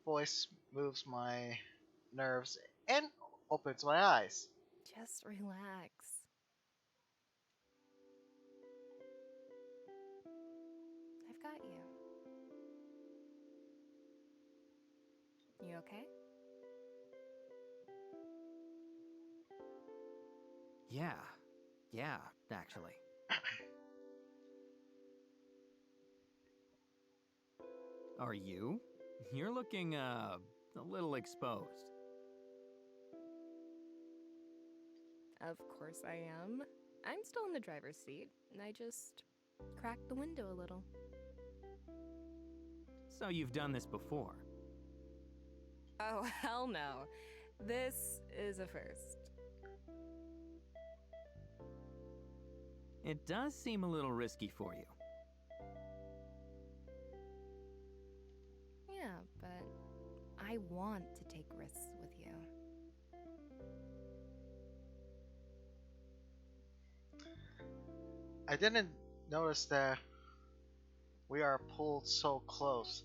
Speaker 1: voice moves my nerves and opens my eyes.
Speaker 2: Just relax. I've got you. You okay?
Speaker 3: Yeah. Yeah, actually. Are you? You're looking, a little exposed.
Speaker 2: Of course I am. I'm still in the driver's seat. I just cracked the window a little.
Speaker 3: So you've done this before.
Speaker 2: Oh, hell no. This is a first.
Speaker 3: It does seem a little risky for you.
Speaker 2: Yeah, but I want to take risks with you.
Speaker 1: I didn't notice that we are pulled so close.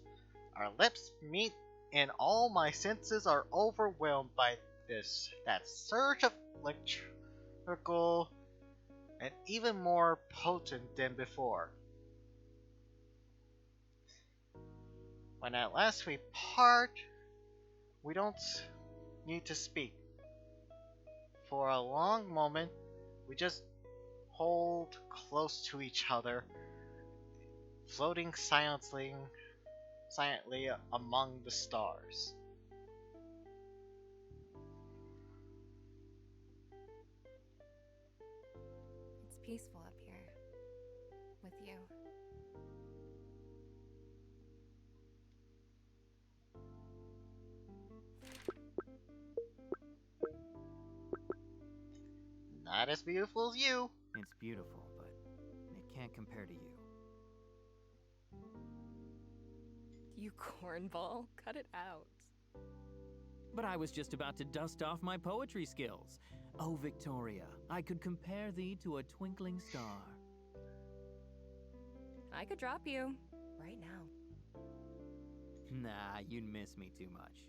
Speaker 1: Our lips meet, and all my senses are overwhelmed by that surge of electrical and even more potent than before. When at last we part, we don't need to speak. For a long moment, we just hold close to each other, floating silently among the stars.
Speaker 2: It's peaceful up here. With you.
Speaker 1: Not as beautiful as you.
Speaker 3: It's beautiful, but it can't compare to you.
Speaker 2: You cornball. Cut it out.
Speaker 3: But I was just about to dust off my poetry skills. Oh, Victoria, I could compare thee to a twinkling star.
Speaker 2: I could drop you. Right now.
Speaker 3: Nah, you'd miss me too much.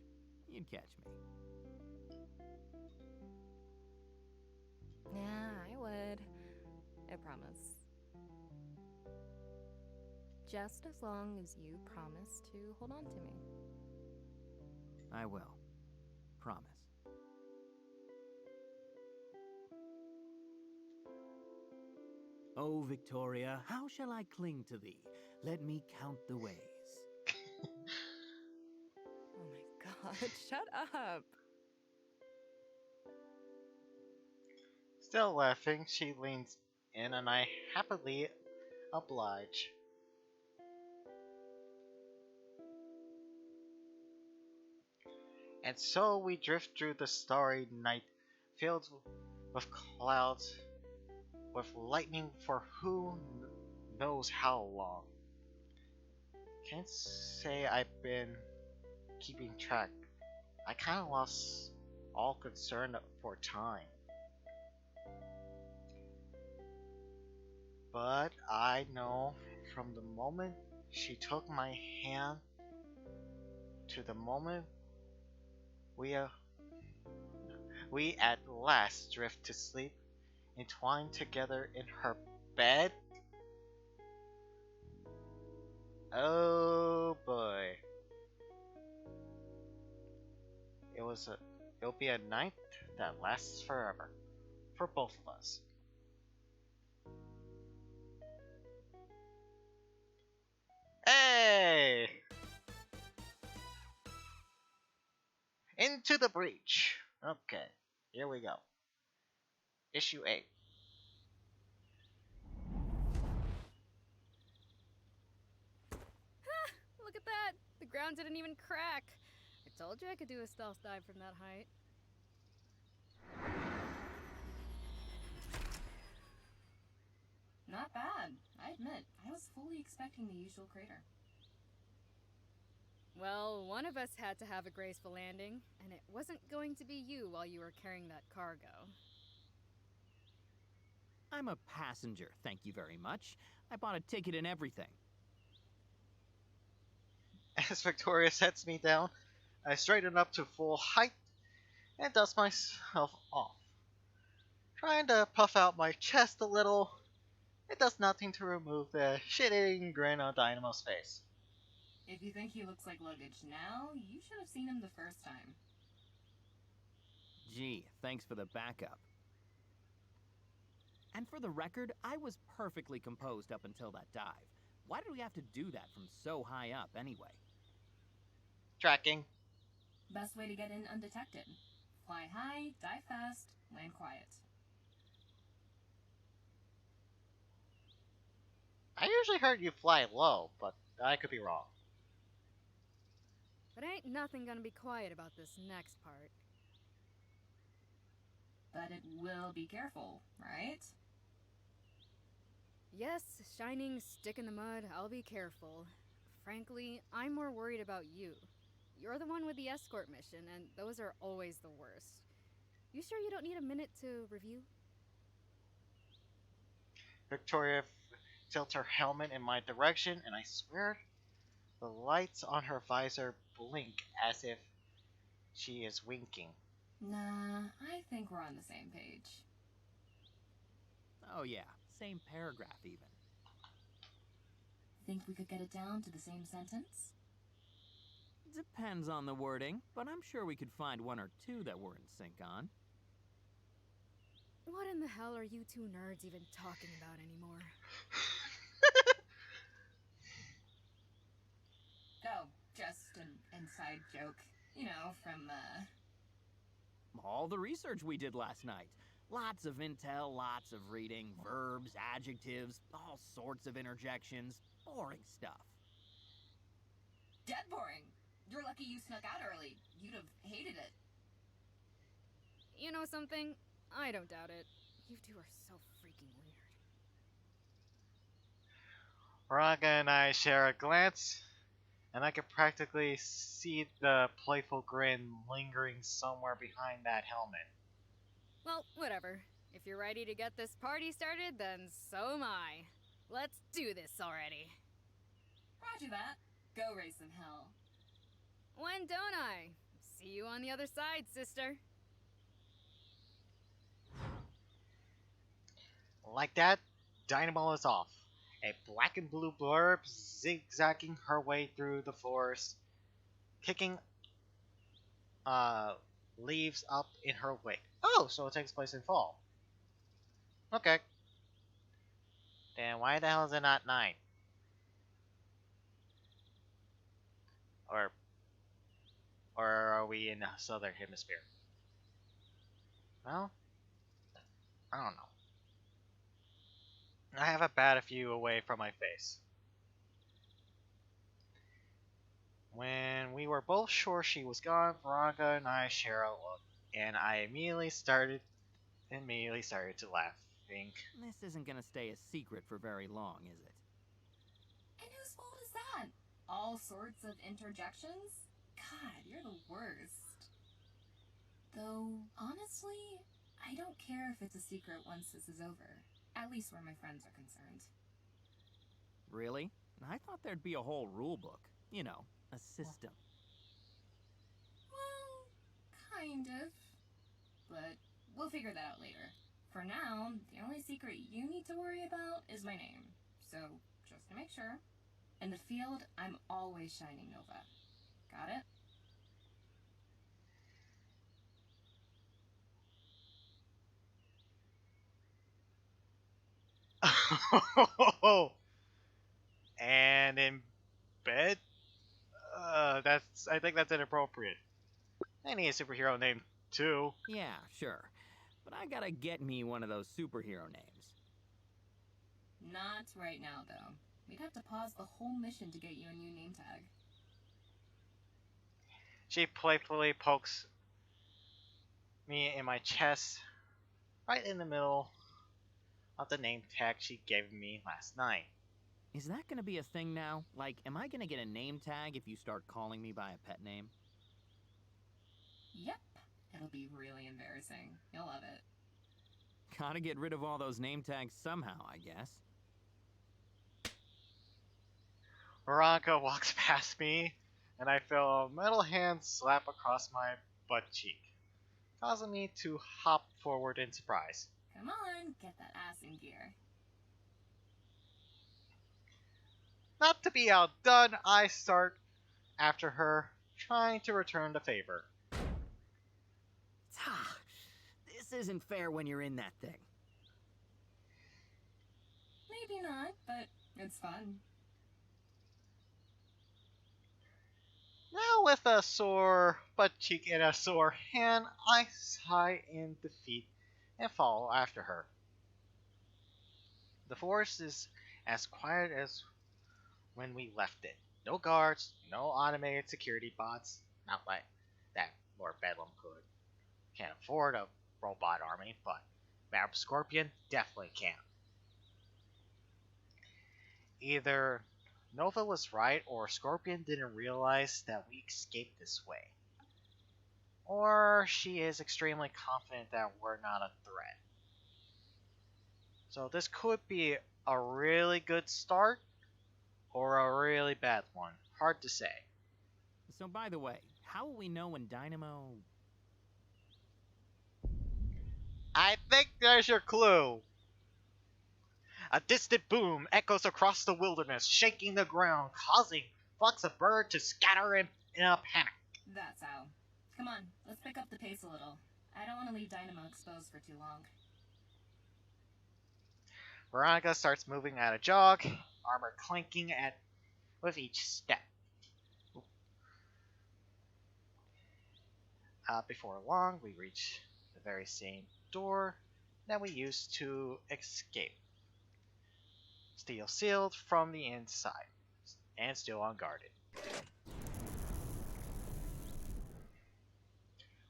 Speaker 3: You'd catch me.
Speaker 2: Yeah, I would. I promise. Just as long as you promise to hold on to me.
Speaker 3: I will. Promise. Oh, Victoria, how shall I cling to thee? Let me count the ways.
Speaker 2: Oh my god, shut up!
Speaker 1: Still laughing, she leans in and I happily oblige. And so we drift through the starry night, filled with clouds, with lightning for who knows how long. Can't say I've been keeping track. I kinda lost all concern for time. But I know from the moment she took my hand to the moment we, uh, we at last drift to sleep, entwined together in her bed. Oh boy. It'll be a night that lasts forever. For both of us. Hey! Into the breach. Okay, here we go. Issue 8.
Speaker 4: Look at that! The ground didn't even crack. I told you I could do a stealth dive from that height.
Speaker 2: Not bad, I admit. I was fully expecting the usual crater.
Speaker 4: Well, one of us had to have a graceful landing, and it wasn't going to be you while you were carrying that cargo.
Speaker 3: I'm a passenger, thank you very much. I bought a ticket and everything.
Speaker 1: As Victoria sets me down, I straighten up to full height and dust myself off. Trying to puff out my chest a little, it does nothing to remove the shit-eating grin on Dynamo's face.
Speaker 6: If you think he looks like luggage now, you should have seen him the first time.
Speaker 3: Gee, thanks for the backup. And for the record, I was perfectly composed up until that dive. Why did we have to do that from so high up anyway?
Speaker 1: Tracking.
Speaker 6: Best way to get in undetected. Fly high, dive fast, land quiet.
Speaker 1: I usually heard you fly low, but I could be wrong.
Speaker 4: But ain't nothing gonna be quiet about this next part.
Speaker 6: But it will be careful, right?
Speaker 4: Yes, shining stick in the mud, I'll be careful. Frankly, I'm more worried about you. You're the one with the escort mission, and those are always the worst. You sure you don't need a minute to review?
Speaker 1: Victoria tilts her helmet in my direction, and I swear the lights on her visor blink as if she is winking.
Speaker 6: Nah, I think we're on the same page.
Speaker 3: Oh yeah, same paragraph even.
Speaker 6: Think we could get it down to the same sentence?
Speaker 3: Depends on the wording, but I'm sure we could find one or two that we're in sync on.
Speaker 4: What in the hell are you two nerds even talking about anymore?
Speaker 6: Oh, just an inside joke. You know, from,
Speaker 3: All the research we did last night. Lots of intel, lots of reading, verbs, adjectives, all sorts of interjections. Boring stuff.
Speaker 6: dead boring. You're lucky you snuck out early. You'd have hated it.
Speaker 4: You know something? I don't doubt it. You two are so freaking weird.
Speaker 1: Raga and I share a glance, and I can practically see the playful grin lingering somewhere behind that helmet.
Speaker 4: Well, whatever. If you're ready to get this party started, then so am I. Let's do this already.
Speaker 6: Roger that. Go raise some hell.
Speaker 4: When don't I? See you on the other side, sister.
Speaker 1: Like that, Dynamo is off. A black and blue blurb zigzagging her way through the forest, kicking leaves up in her wake. Oh, so it takes place in fall. Okay. Then why the hell is it not 9? Or are we in the southern hemisphere? Well, I don't know. I have a bat a few away from my face. When we were both sure she was gone, Veronica and I share a look, and I immediately started to laugh.
Speaker 3: This isn't gonna stay a secret for very long, is it?
Speaker 6: And whose fault is that? All sorts of interjections? God, you're the worst. Though, honestly, I don't care if it's a secret once this is over. At least where my friends are concerned.
Speaker 3: Really? I thought there'd be a whole rule book. You know, a system.
Speaker 6: Well, kind of. But we'll figure that out later. For now, the only secret you need to worry about is my name. So, just to make sure. In the field, I'm always shining Nova. Got it?
Speaker 1: And in bed? I think that's inappropriate. I need a superhero name too.
Speaker 3: Yeah, sure. But I gotta get me one of those superhero names.
Speaker 6: Not right now, though. We'd have to pause the whole mission to get you a new name tag.
Speaker 1: She playfully pokes me in my chest, right in the middle of the name tag she gave me last night.
Speaker 3: Is that gonna be a thing now? Like, am I gonna get a name tag if you start calling me by a pet name?
Speaker 6: Yep. It'll be really embarrassing. You'll love it.
Speaker 3: Gotta get rid of all those name tags somehow, I guess.
Speaker 1: Veronica walks past me, and I feel a metal hand slap across my butt cheek, causing me to hop forward in surprise.
Speaker 6: Come on, get that ass in gear.
Speaker 1: Not to be outdone, I start after her, trying to return the favor.
Speaker 3: This isn't fair when you're in that thing.
Speaker 6: Maybe not, but it's fun.
Speaker 1: Now, with a sore butt cheek and a sore hand, I sigh in defeat and follow after her. The forest is as quiet as when we left it. No guards, no automated security bots, not like that Lord Bedlam could. Can't afford a robot army, but Madam Scorpion definitely can. Either Nova was right or Scorpion didn't realize that we escaped this way. Or she is extremely confident that we're not a threat. So this could be a really good start or a really bad one. Hard to say.
Speaker 3: So, by the way, how will we know when Dynamo...
Speaker 1: I think there's your clue. A distant boom echoes across the wilderness, shaking the ground, causing flocks of birds to scatter in a panic.
Speaker 6: That's how. Come on, let's pick up the pace a little. I don't want to leave Dynamo exposed for too long.
Speaker 1: Veronica starts moving at a jog, armor clinking with each step. Before long, we reach the very same door that we used to escape. Steel sealed from the inside, and still unguarded.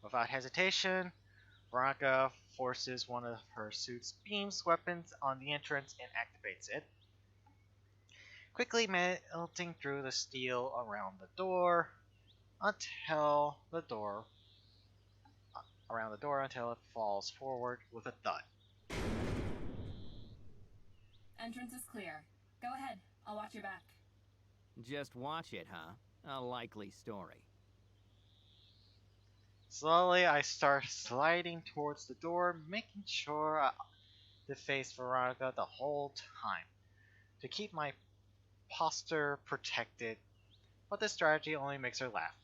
Speaker 1: Without hesitation, Veronica forces one of her suit's beams weapons on the entrance and activates it, quickly melting through the steel around the door until it falls forward with a thud.
Speaker 6: Entrance is clear. Go ahead, I'll watch your back.
Speaker 3: Just watch it, huh? A likely story.
Speaker 1: Slowly, I start sliding towards the door, making sure to face Veronica the whole time, to keep my posture protected, but this strategy only makes her laugh.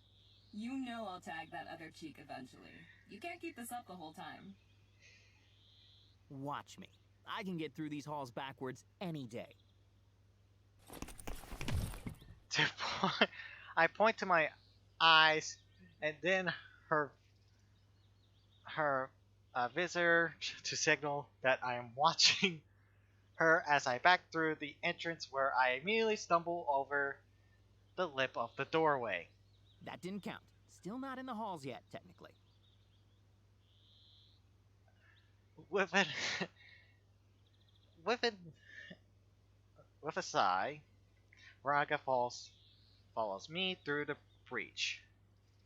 Speaker 6: You know I'll tag that other cheek eventually. You can't keep this up the whole time.
Speaker 3: Watch me. I can get through these halls backwards any day.
Speaker 1: I point to my eyes, and then her visor to signal that I am watching her as I back through the entrance, where I immediately stumble over the lip of the doorway.
Speaker 3: That didn't count. Still not in the halls yet, technically.
Speaker 1: With a sigh, Veronica follows me through the breach,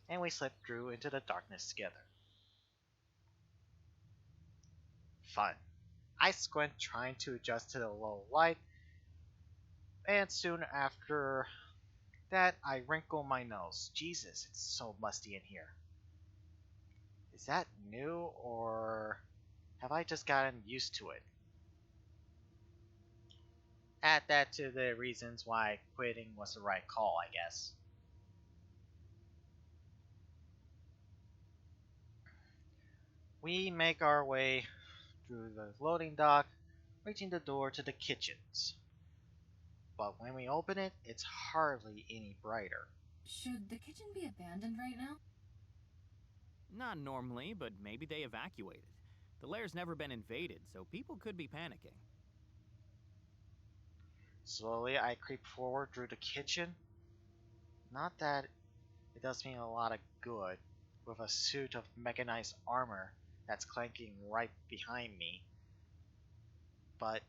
Speaker 1: and we slip through into the darkness together. Fun. I squint, trying to adjust to the low light, and soon after that, I wrinkle my nose. Jesus, it's so musty in here. Is that new, or have I just gotten used to it? Add that to the reasons why quitting was the right call, I guess. We make our way through the loading dock, reaching the door to the kitchens. But when we open it, it's hardly any brighter.
Speaker 6: Should the kitchen be abandoned right now?
Speaker 3: Not normally, but maybe they evacuated. The lair's never been invaded, so people could be panicking.
Speaker 1: Slowly, I creep forward through the kitchen. Not that it does me a lot of good, with a suit of mechanized armor that's clanking right behind me. But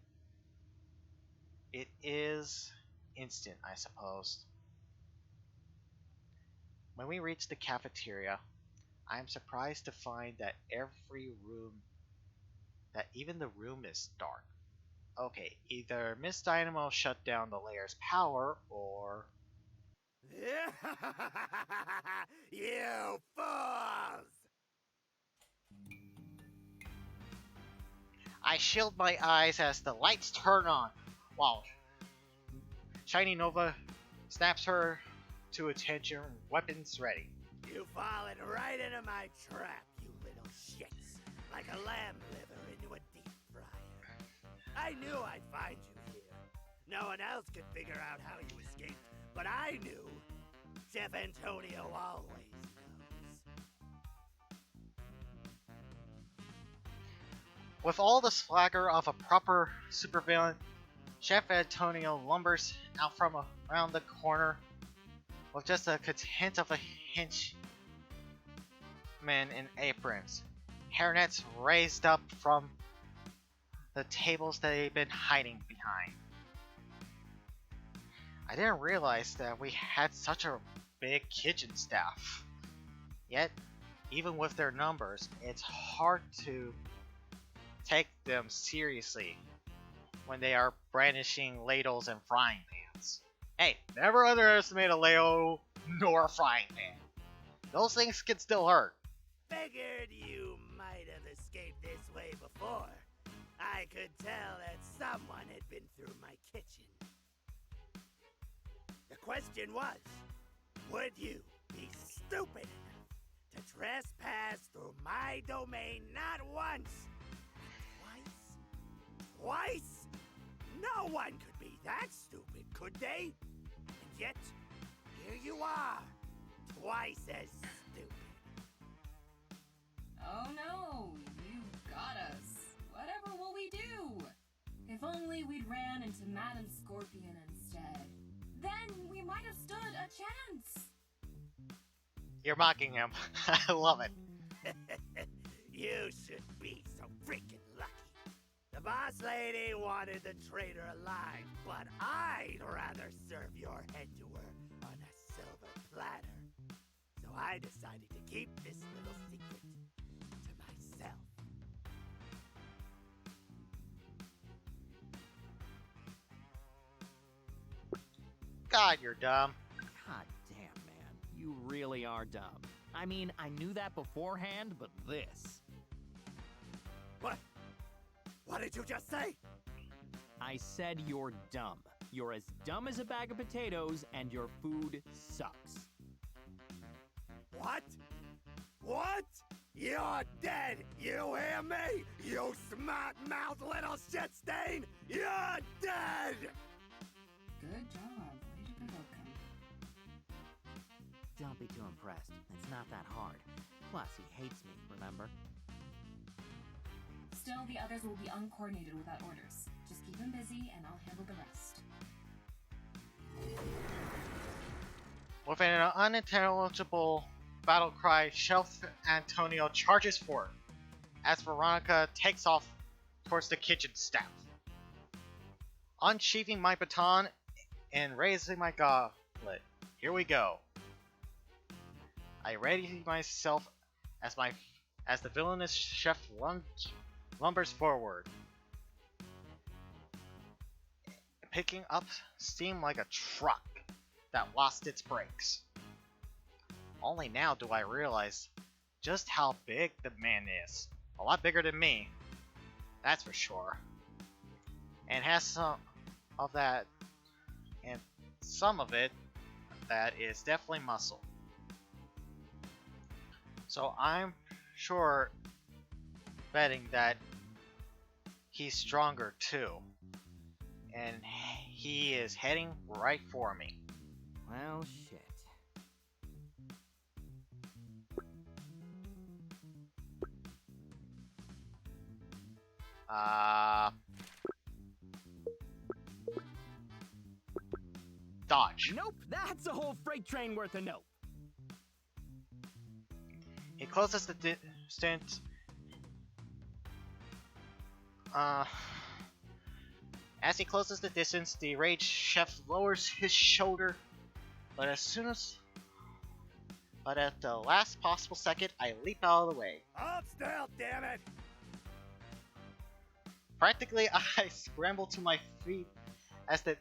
Speaker 1: it is instant, I suppose. When we reach the cafeteria, I am surprised to find that even the room is dark. Okay, either Miss Dynamo shut down the lair's power, or...
Speaker 3: You fools!
Speaker 1: I shield my eyes as the lights turn on, while Shiny Nova snaps her to attention, weapons ready.
Speaker 3: You've fallen right into my trap, you little shits. Like a lamb liver into a deep fryer. I knew I'd find you here. No one else could figure out how you escaped, but I knew. Chef Antonio always knows.
Speaker 1: With all the swagger of a proper supervillain, Chef Antonio lumbers out from around the corner with just a hint of a henchman in aprons, hairnets raised up from the tables they've been hiding behind. I didn't realize that we had such a big kitchen staff. Yet, even with their numbers, it's hard to take them seriously when they are brandishing ladles and frying pans. Hey, never underestimate a ladle nor a frying pan. Those things can still hurt.
Speaker 3: Figured you might have escaped this way before. I could tell that someone had been through my kitchen. The question was, would you be stupid enough to trespass through my domain not once, but twice? No one could be that stupid, could they? And yet, here you are, twice as stupid.
Speaker 6: Oh no, you got us. Whatever will we do? If only we'd ran into Madam Scorpion instead. Then we might have stood a chance.
Speaker 1: You're mocking him. I love it.
Speaker 3: You should be so freaking lucky. The boss lady wanted the traitor alive, but I'd rather serve your head to her on a silver platter. So I decided to keep this little secret to myself.
Speaker 1: God, you're dumb.
Speaker 3: God damn, man. You really are dumb. I mean, I knew that beforehand, but this. What? What did you just say? I said you're dumb. You're as dumb as a bag of potatoes, and your food sucks. What? What? You're dead! You hear me? You smart-mouthed little shit stain! You're dead!
Speaker 6: Good job. Way to go, Come.
Speaker 3: Don't be too impressed. It's not that hard. Plus, he hates me, remember?
Speaker 6: Still, the others will be uncoordinated without orders. Just keep them busy, and I'll handle the rest.
Speaker 1: With an unintelligible battle cry, Chef Antonio charges forward as Veronica takes off towards the kitchen staff. Unsheathing my baton and raising my gauntlet, here we go. I ready myself as the villainous chef lumbers forward, picking up steam like a truck that lost its brakes. Only now do I realize just how big the man is. A lot bigger than me, that's for sure. And has some of that, and some of it that is definitely muscle. So I'm sure betting that he's stronger too. And he is heading right for me.
Speaker 3: Well, shit.
Speaker 1: Dodge.
Speaker 3: Nope, that's a whole freight train worth of nope.
Speaker 1: He closes the distance. As he closes the distance, the enraged chef lowers his shoulder, but at the last possible second, I leap out of the way.
Speaker 3: Hold still, damn it!
Speaker 1: Practically, I scramble to my feet as the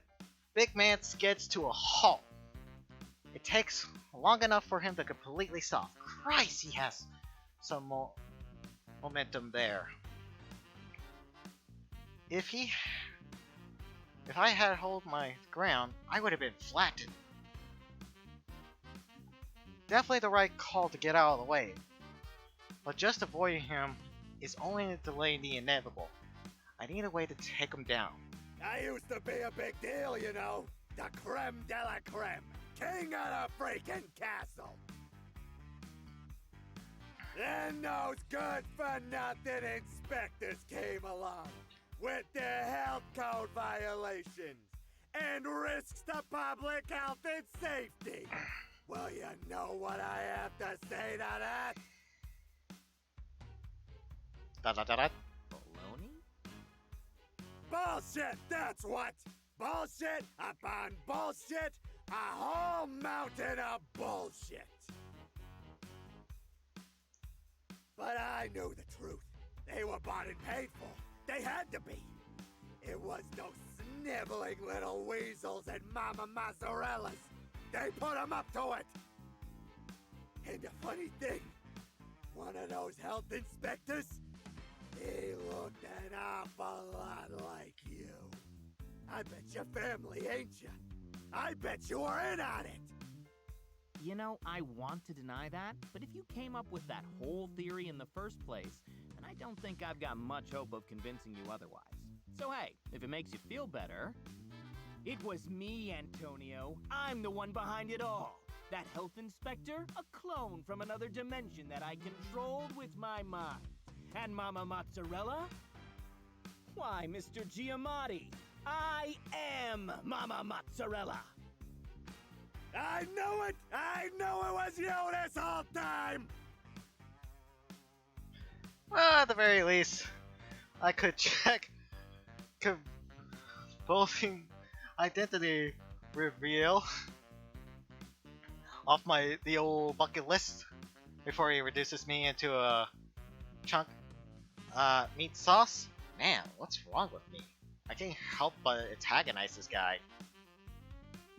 Speaker 1: big man skids to a halt. It takes long enough for him to completely stop. Christ, he has some momentum there. If I had hold my ground, I would have been flattened. Definitely the right call to get out of the way. But just avoiding him is only delaying the inevitable. I need a way to take him down.
Speaker 7: I used to be a big deal, you know. The creme de la creme. King of the freaking castle. Then those good-for-nothing inspectors came along with their health code violations and risks to public health and safety. Well, you know what I have to say to that?
Speaker 1: Da-da-da-da.
Speaker 3: Baloney?
Speaker 7: Bullshit, that's what! Bullshit upon bullshit, a whole mountain of bullshit. But I knew the truth. They were bought and paid for. They had to be. It was those sniveling little weasels and Mama Mozzarellas. They put them up to it. And the funny thing, one of those health inspectors, he looked an awful lot like you. I bet you're family, ain't you? I bet you were in on it.
Speaker 3: You know, I want to deny that, but if you came up with that whole theory in the first place, then I don't think I've got much hope of convincing you otherwise. So hey, if it makes you feel better... It was me, Antonio. I'm the one behind it all. That health inspector, a clone from another dimension that I controlled with my mind. And Mama Mozzarella? Why, Mr. Giamatti, I am Mama Mozzarella.
Speaker 7: I knew it! I knew it was you this whole time!
Speaker 1: Well, at the very least, I could check both identity reveal off the old bucket list before he reduces me into a chunk meat sauce. Man, what's wrong with me? I can't help but antagonize this guy.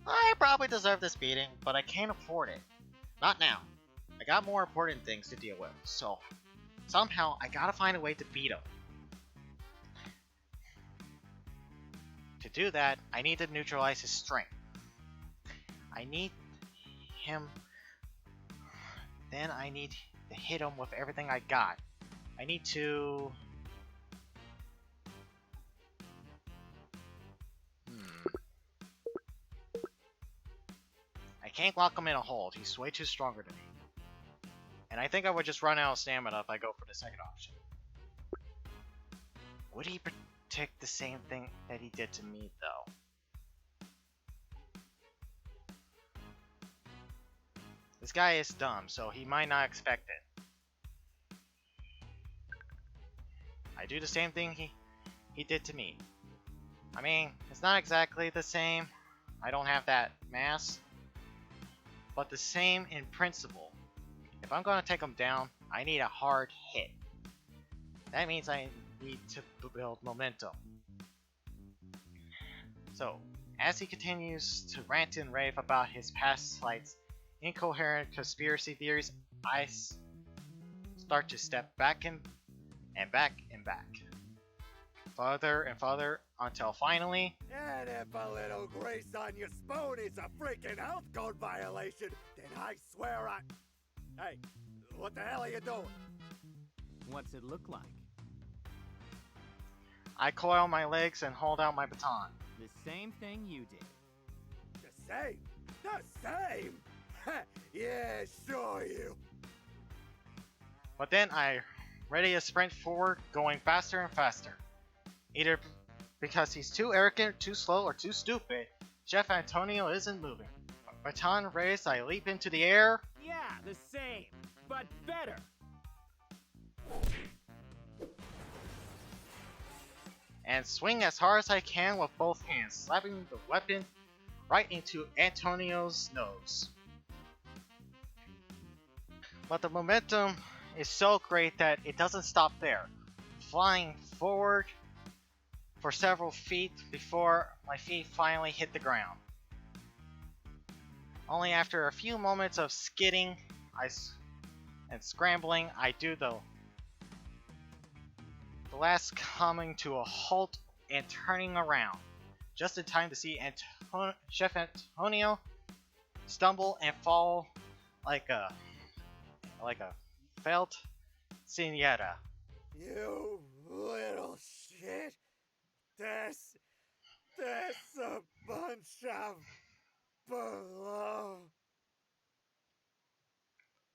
Speaker 1: I probably deserve this beating, but I can't afford it. Not now. I got more important things to deal with, so somehow I gotta find a way to beat him. To do that, I need to neutralize his strength. I need him... Then I need to hit him with everything I got. I need to... I can't lock him in a hold. He's way too stronger than me. And I think I would just run out of stamina if I go for the second option. Would he predict the same thing that he did to me, though? This guy is dumb, so he might not expect it. I do the same thing he did to me. I mean, it's not exactly the same. I don't have that mass. But the same in principle. If I'm going to take him down, I need a hard hit. That means I need to build momentum. So, as he continues to rant and rave about his past slights, incoherent conspiracy theories, I start to step back and back and back. Farther and farther until finally...
Speaker 7: And if a little grease on your spoon is a freaking health code violation, then I swear I... Hey, what the hell are you doing?
Speaker 3: What's it look like?
Speaker 1: I coil my legs and hold out my baton.
Speaker 3: The same thing you did.
Speaker 7: The same? The same? Yeah, sure you.
Speaker 1: But then I ready to sprint forward, going faster and faster. Either because he's too arrogant, too slow, or too stupid, Chef Antonio isn't moving. Baton raised, I leap into the air.
Speaker 3: Yeah, the same, but better.
Speaker 1: And swing as hard as I can with both hands, slapping the weapon right into Antonio's nose. But the momentum is so great that it doesn't stop there, flying forward for several feet before my feet finally hit the ground. Only after a few moments of skidding and scrambling, I do the last coming to a halt and turning around, just in time to see Chef Antonio stumble and fall like a felt Sineta.
Speaker 7: You little shit. This a bunch of below.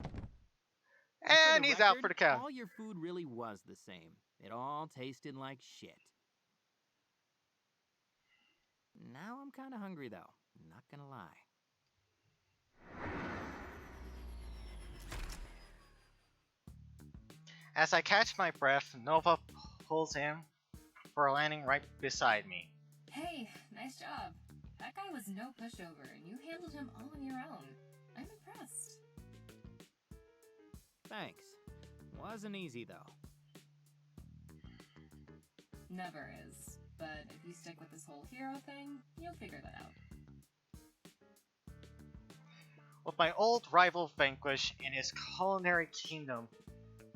Speaker 3: For
Speaker 1: And
Speaker 3: the
Speaker 1: he's out for
Speaker 3: record,
Speaker 1: the count.
Speaker 3: all your food really was the same. It all tasted like shit. Now I'm kinda hungry though, not gonna lie.
Speaker 1: As I catch my breath, Nova pulls in for a landing right beside me.
Speaker 6: Hey, nice job. That guy was no pushover, and you handled him all on your own. I'm impressed.
Speaker 3: Thanks. Wasn't easy though.
Speaker 6: Never is. But if you stick with this whole hero thing, you'll figure that out.
Speaker 1: With my old rival vanquished and his culinary kingdom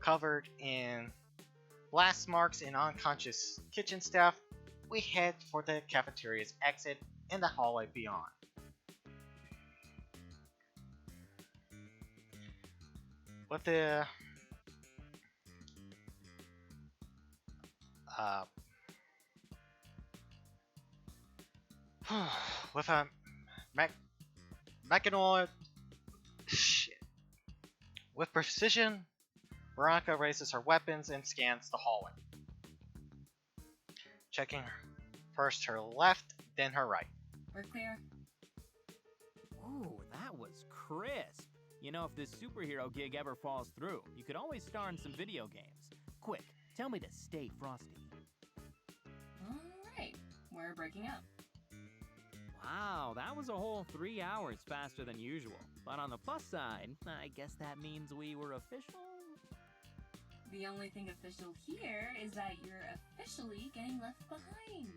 Speaker 1: covered in blast marks and unconscious kitchen staff, we head for the cafeteria's exit and the hallway beyond. With the with a mechanoid shit. With precision, Veronica raises her weapons and scans the hallway, checking first her left, then her right.
Speaker 6: We're clear.
Speaker 3: Ooh, that was crisp. You know, if this superhero gig ever falls through, you could always star in some video games. Quick, tell me to stay frosty.
Speaker 6: Alright, we're breaking up.
Speaker 3: Wow, that was a whole 3 hours faster than usual. But on the plus side, I guess that means we were official?
Speaker 6: The only thing official here is that you're officially getting left behind.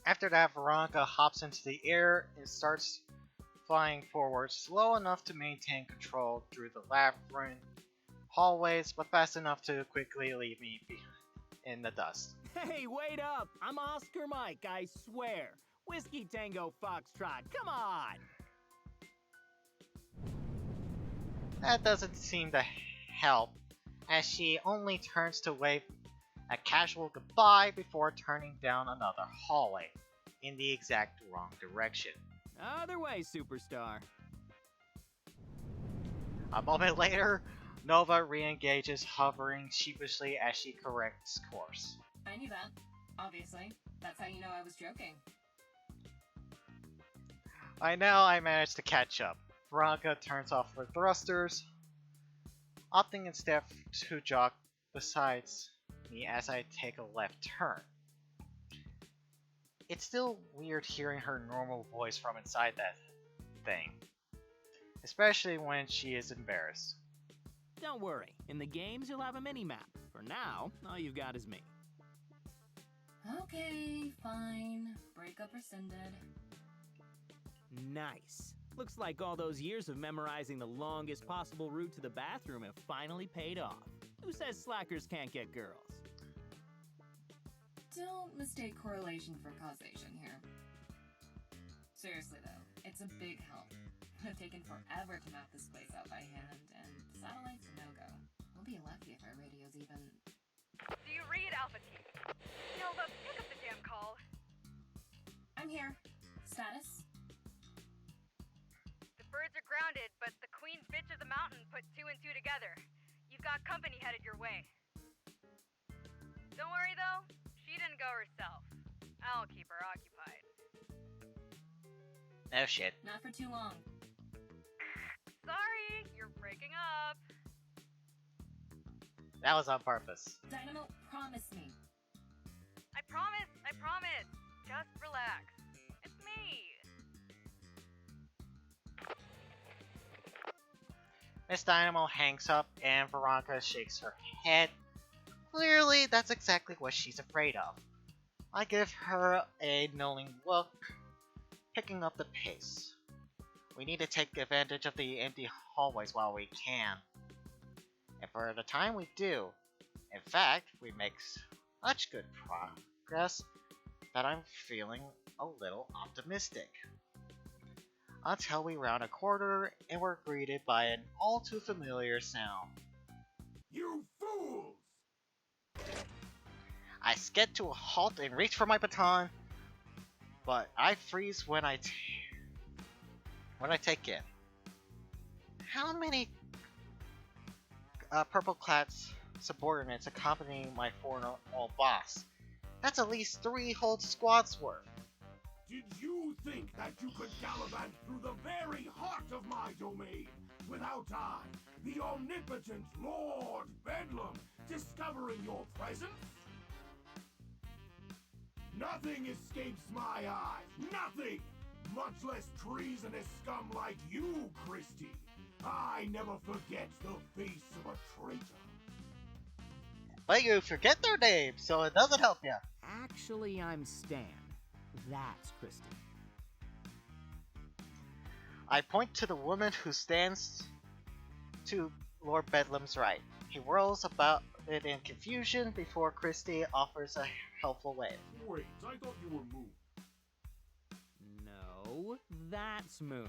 Speaker 1: After that, Veronica hops into the air and starts flying forward, slow enough to maintain control through the labyrinth hallways, but fast enough to quickly leave me in the dust.
Speaker 3: Hey, wait up! I'm Oscar Mike, I swear. Whiskey Tango Foxtrot, come on!
Speaker 1: That doesn't seem to help, as she only turns to wave a casual goodbye before turning down another hallway, in the exact wrong direction.
Speaker 3: Other way, superstar.
Speaker 1: A moment later, Nova re-engages, hovering sheepishly as she corrects course.
Speaker 6: I knew that. Obviously. That's how you know I was joking.
Speaker 1: By now, I managed to catch up. Veronica turns off her thrusters, opting instead to jog beside me as I take a left turn. It's still weird hearing her normal voice from inside that thing, especially when she is embarrassed.
Speaker 3: Don't worry, in the games you'll have a mini-map. For now, all you've got is me.
Speaker 6: Okay, fine. Breakup rescinded.
Speaker 3: Nice. Looks like all those years of memorizing the longest possible route to the bathroom have finally paid off. Who says slackers can't get girls?
Speaker 6: Don't mistake correlation for causation here. Seriously though, it's a big help. It would have taken forever to map this place out by hand, and satellite's a no-go. We'll be lucky if our radio's even...
Speaker 8: Do you read Alpha Team? Nova, pick up the damn call.
Speaker 6: I'm here. Status?
Speaker 8: The birds are grounded, but the queen's bitch of the mountain put 2 and 2 together. You've got company headed your way. Don't worry though, she didn't go herself. I'll keep her occupied.
Speaker 1: Oh shit.
Speaker 6: Not for too long.
Speaker 8: Sorry, you're breaking up.
Speaker 1: That was on purpose.
Speaker 6: Dynamo, promise me.
Speaker 8: I promise, I promise. Just relax. It's me.
Speaker 1: Miss Dynamo hangs up and Veronica shakes her head. Clearly, that's exactly what she's afraid of. I give her a knowing look, picking up the pace. We need to take advantage of the empty hallways while we can. And for the time we do, in fact, we make such good progress that I'm feeling a little optimistic. Until we round a corner and we're greeted by an all too familiar sound.
Speaker 7: You fools!
Speaker 1: I skid to a halt and reach for my baton, but I freeze when I take it. How many purple-clad subordinates accompanying my formal boss? That's at least 3 whole squads worth.
Speaker 7: Did you think that you could gallivant through the very heart of my domain without I, the omnipotent Lord Bedlam, discovering your presence? Nothing escapes my eyes. Nothing! Much less treasonous scum like you, Christy. I never forget the face of a traitor.
Speaker 1: But you forget their names, so it doesn't help you.
Speaker 3: Actually, I'm Stan. That's Christy.
Speaker 1: I point to the woman who stands to Lord Bedlam's right. He whirls about it in confusion before Christy offers a helpful wave.
Speaker 7: Wait, I thought you were moved.
Speaker 3: No, that's Moon.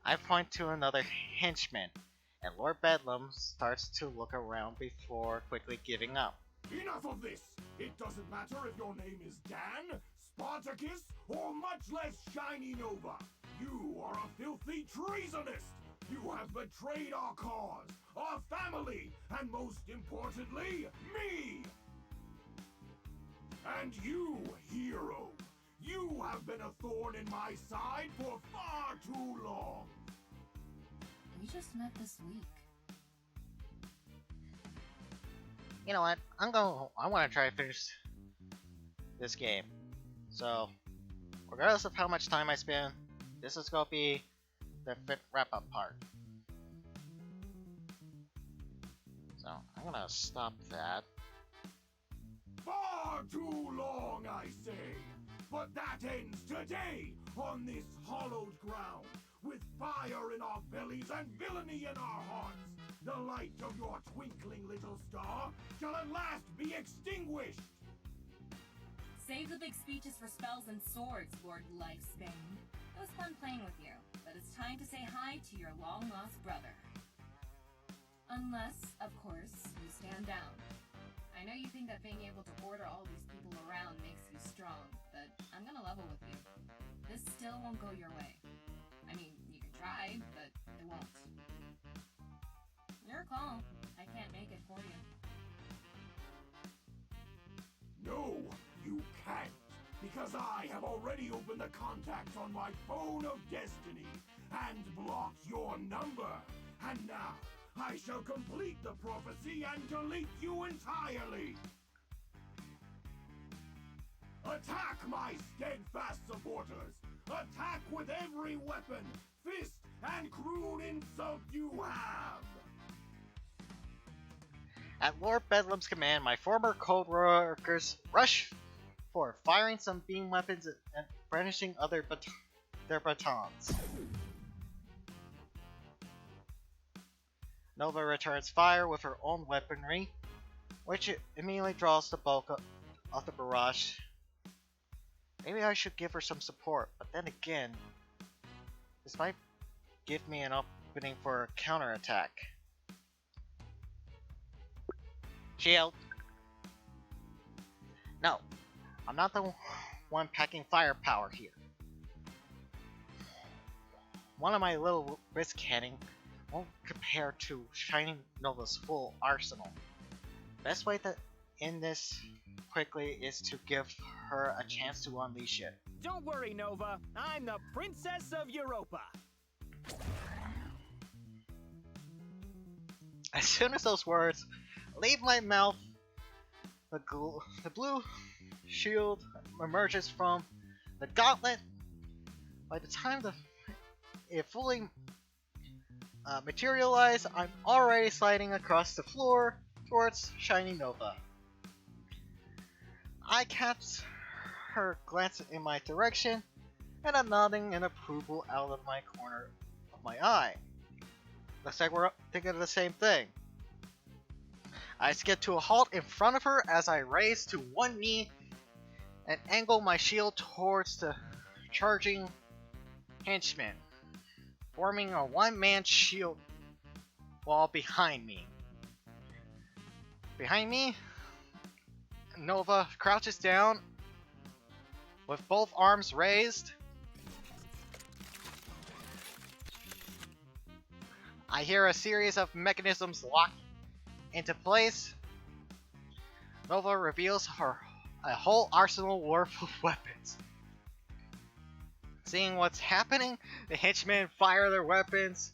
Speaker 1: I point to another henchman, and Lord Bedlam starts to look around before quickly giving up.
Speaker 7: Enough of this! It doesn't matter if your name is Dan, Spartacus, or much less Shiny Nova. You are a filthy treasonist! You have betrayed our cause, our family, and most importantly, me! And you, hero, you have been a thorn in my side for far too long!
Speaker 6: We just met this week.
Speaker 1: You know what? I want to try to finish this game. So, regardless of how much time I spend, this is going to be the wrap-up part. So, I'm going to stop that.
Speaker 7: Far too long, I say! But that ends today, on this hallowed ground, with fire in our bellies and villainy in our hearts. The light of your twinkling little star shall at last be extinguished!
Speaker 6: Save the big speeches for spells and swords, Lord Lifesbane. It was fun playing with you, but it's time to say hi to your long-lost brother. Unless, of course, you stand down. I know you think that being able to order all these people around makes you strong, but I'm gonna level with you. This still won't go your way. I mean, you can try, but it won't. Your call. I can't make it for you.
Speaker 7: No, you can't, because I have already opened the contacts on my phone of destiny and blocked your number. And now, I shall complete the prophecy and delete you entirely. Attack my steadfast supporters! Attack with every weapon, fist, and crude insult you have!
Speaker 1: At Lord Bedlam's command, my former code workers rush for firing some beam weapons and brandishing their batons. Nova returns fire with her own weaponry, which immediately draws the bulk of the barrage. Maybe I should give her some support, but then again, this might give me an opening for a counterattack. Shield! No, I'm not the one packing firepower here. One of my little wrist cannon won't compare to Shining Nova's full arsenal. Best way to end this quickly is to give her a chance to unleash it.
Speaker 3: Don't worry, Nova. I'm the Princess of Europa.
Speaker 1: As soon as those words leave my mouth, the blue shield emerges from the gauntlet. By the time it fully materializes, I'm already sliding across the floor towards Shiny Nova. I catch her glance in my direction, and I'm nodding in approval out of my corner of my eye. Looks like we're thinking of the same thing. I skid to a halt in front of her as I raise to one knee and angle my shield towards the charging henchman, forming a one-man shield wall behind me. Behind me, Nova crouches down with both arms raised. I hear a series of mechanisms lock into place. Nova reveals a whole arsenal worth of weapons. Seeing what's happening, the henchmen fire their weapons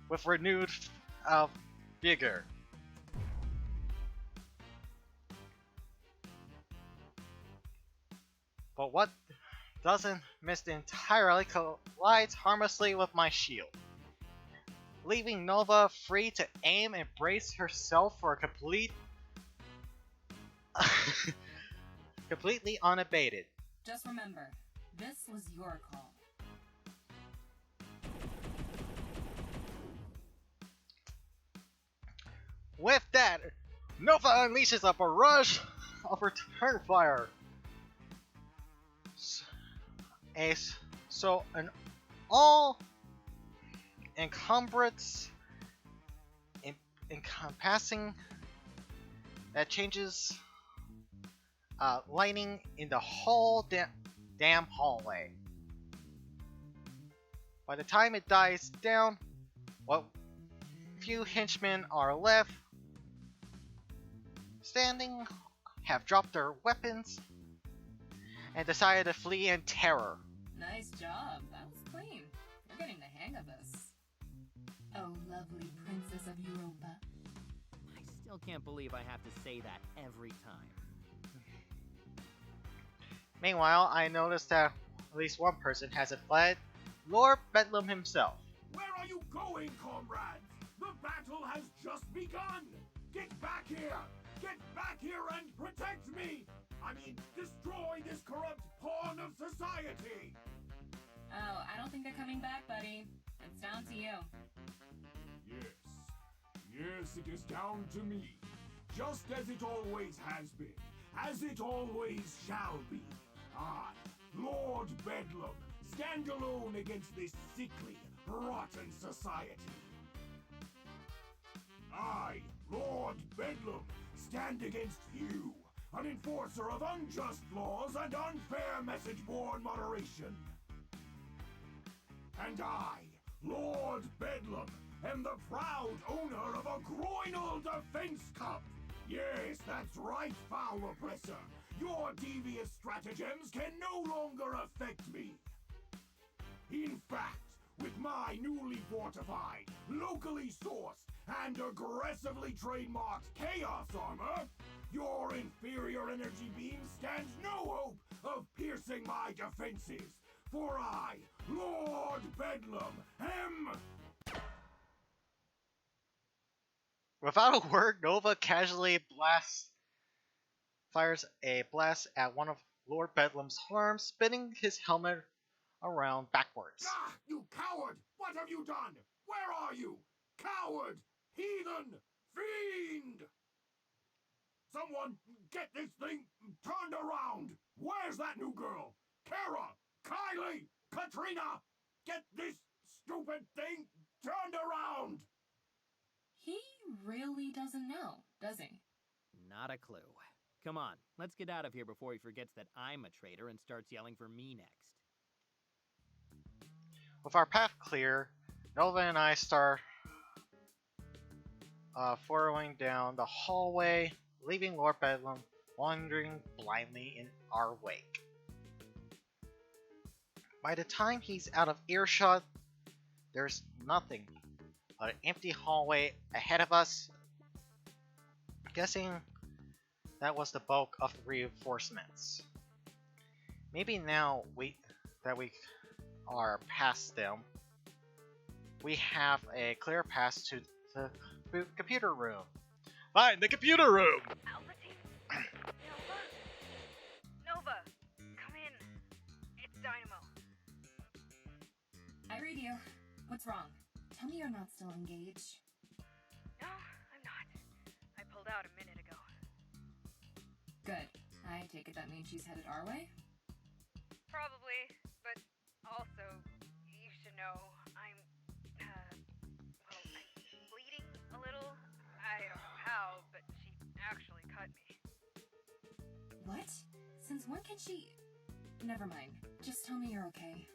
Speaker 1: with renewed vigor. But what doesn't miss entirely collides harmlessly with my shield, leaving Nova free to aim and brace herself for a completely unabated.
Speaker 6: Just remember, this was your call.
Speaker 1: With that, Nova unleashes a barrage of return fire. So an all encumbrance encompassing that changes lighting in the whole damn hallway. By the time it dies down, what few henchmen are left standing have dropped their weapons and decided to flee in terror.
Speaker 6: Nice job. That was clean. You're getting the hang of this. Oh, lovely princess of Europa.
Speaker 3: I still can't believe I have to say that every time.
Speaker 1: Meanwhile, I noticed that at least one person hasn't fled. Lord Bedlam himself.
Speaker 7: Where are you going, comrades? The battle has just begun! Get back here! Get back here and protect me! I mean, destroy this corrupt pawn of society!
Speaker 6: Oh, I don't think they're coming back, buddy. It's down to you.
Speaker 7: Yes. Yes, it is down to me. Just as it always has been. As it always shall be. I, Lord Bedlam, stand alone against this sickly, rotten society. I, Lord Bedlam, stand against you, an enforcer of unjust laws and unfair message-borne moderation. And I, Lord Bedlam, am the proud owner of a groinal defense cup. Yes, that's right, foul oppressor. Your devious stratagems can no longer affect me. In fact, with my newly fortified, locally sourced, and aggressively trademarked Chaos Armor, your inferior energy beam stands no hope of piercing my defenses. For I, Lord Bedlam, am...
Speaker 1: Without a word, Nova casually fires a blast at one of Lord Bedlam's arms, spinning his helmet around backwards.
Speaker 7: Ah, you coward! What have you done? Where are you? Coward! Heathen! Fiend! Someone get this thing turned around! Where's that new girl? Kara! Kylie! Katrina! Get this stupid thing turned around!
Speaker 6: He really doesn't know, does he?
Speaker 3: Not a clue. Come on, let's get out of here before he forgets that I'm a traitor and starts yelling for me next.
Speaker 1: With our path clear, Nova and I start furrowing down the hallway, leaving Lord Bedlam wandering blindly in our wake. By the time he's out of earshot, there's nothing but an empty hallway ahead of us. Guessing that was the bulk of the reinforcements. Maybe now that we are past them, we have a clear path to the computer room. Fine, the computer room!
Speaker 8: Palpatine? Nova? Nova?
Speaker 6: read you. What's wrong? Tell me you're not still engaged.
Speaker 8: No, I'm not. I pulled out a minute ago.
Speaker 6: Good. I take it that means she's headed our way?
Speaker 8: Probably, but also, you should know I'm bleeding a little. I don't know how, but she actually cut me.
Speaker 6: What? Since when can she... Never mind. Just tell me you're okay.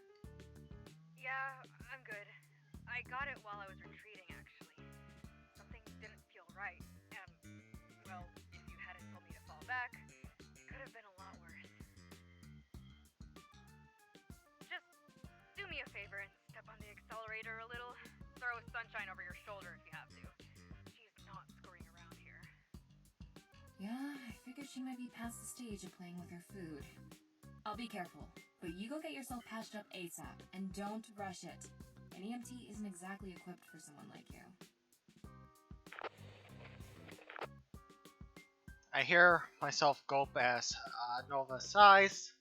Speaker 8: Yeah, I'm good. I got it while I was retreating, actually. Something didn't feel right, and, well, if you hadn't told me to fall back, it could have been a lot worse. Just do me a favor and step on the accelerator a little. Throw Sunshine over your shoulder if you have to. She's not screwing around here.
Speaker 6: Yeah, I figured she might be past the stage of playing with her food. I'll be careful, but you go get yourself patched up ASAP, and don't rush it. An EMT isn't exactly equipped for someone like you.
Speaker 1: I hear myself gulp as Nova sighs.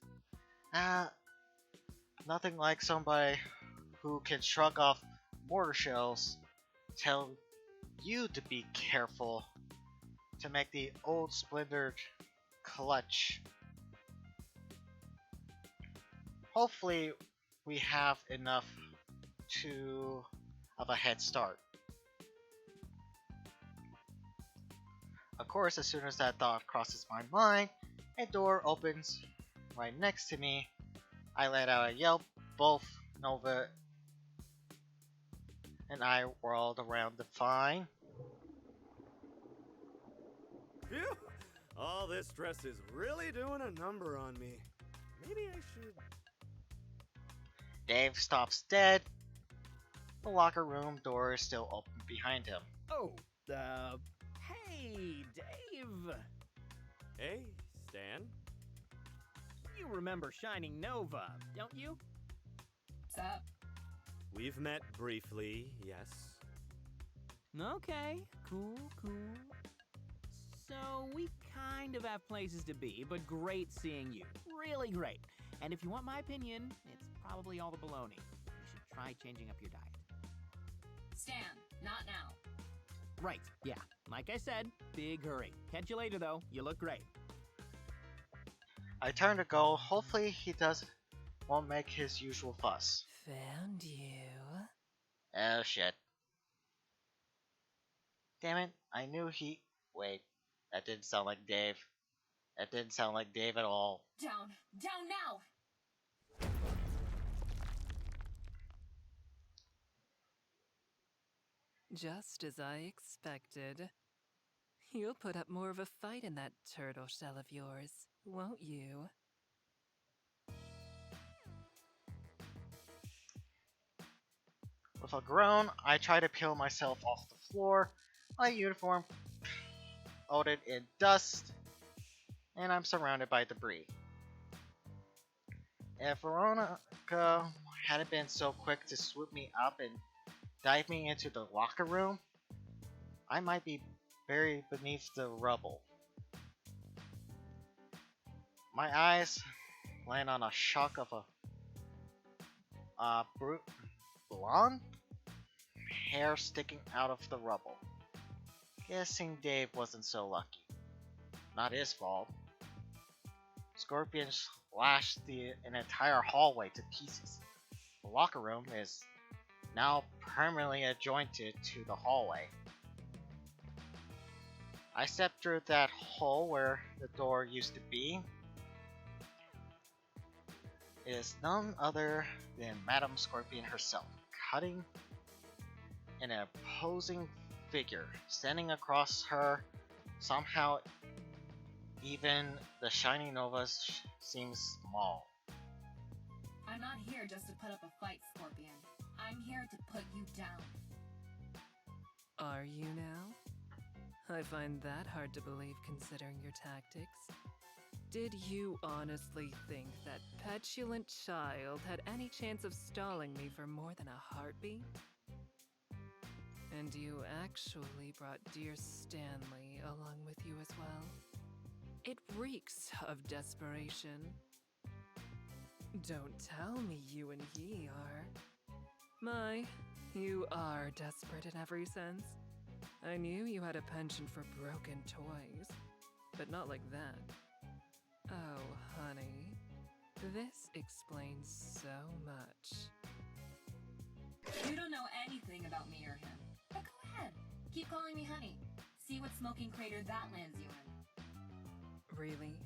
Speaker 1: Nothing like somebody who can shrug off mortar shells, tell you to be careful, to make the old splintered clutch. Hopefully, we have enough of a head start. Of course, as soon as that thought crosses my mind, a door opens right next to me. I let out a yelp. Both Nova and I whirled around to find.
Speaker 7: Phew! All this stress is really doing a number on me. Maybe I should...
Speaker 1: Dave stops dead. The locker room door is still open behind him.
Speaker 3: Oh, hey, Dave!
Speaker 7: Hey, Stan?
Speaker 3: You remember Shining Nova, don't you?
Speaker 6: Sup?
Speaker 7: We've met briefly, yes.
Speaker 3: Okay, cool. So, we kind of have places to be, but great seeing you. Really great. And if you want my opinion, it's probably all the baloney. You should try changing up your diet.
Speaker 6: Stan, not now.
Speaker 3: Right, yeah. Like I said, big hurry. Catch you later, though. You look great.
Speaker 1: I turn to go. Hopefully he won't make his usual fuss.
Speaker 9: Found you.
Speaker 1: Oh shit. Damn it, I knew he... Wait, that didn't sound like Dave. That didn't sound like Dave at all.
Speaker 6: Down now!
Speaker 9: Just as I expected. You'll put up more of a fight in that turtle shell of yours, won't you?
Speaker 1: With a groan, I try to peel myself off the floor. My uniform coated in dust, and I'm surrounded by debris. If Veronica hadn't been so quick to swoop me up and dive me into the locker room, I might be buried beneath the rubble. My eyes land on a shock of a blonde hair sticking out of the rubble. Guessing Dave wasn't so lucky. Not his fault. Scorpion slashed an entire hallway to pieces. The locker room is now permanently adjointed to the hallway. I stepped through that hole where the door used to be. It is none other than Madame Scorpion herself, cutting an imposing figure. Standing across her, somehow even the Shining Nova seems small.
Speaker 6: I'm not here just to put up a fight, Scorpion. I'm here to put you down.
Speaker 9: Are you now? I find that hard to believe considering your tactics. Did you honestly think that petulant child had any chance of stalling me for more than a heartbeat? And you actually brought dear Stanley along with you as well? It reeks of desperation. Don't tell me you and he are. My, you are desperate in every sense. I knew you had a penchant for broken toys, but not like that. Oh, honey, this explains so much.
Speaker 6: You don't know anything about me or him. But go ahead. Keep calling me honey. See what smoking crater that lands you in.
Speaker 9: Really?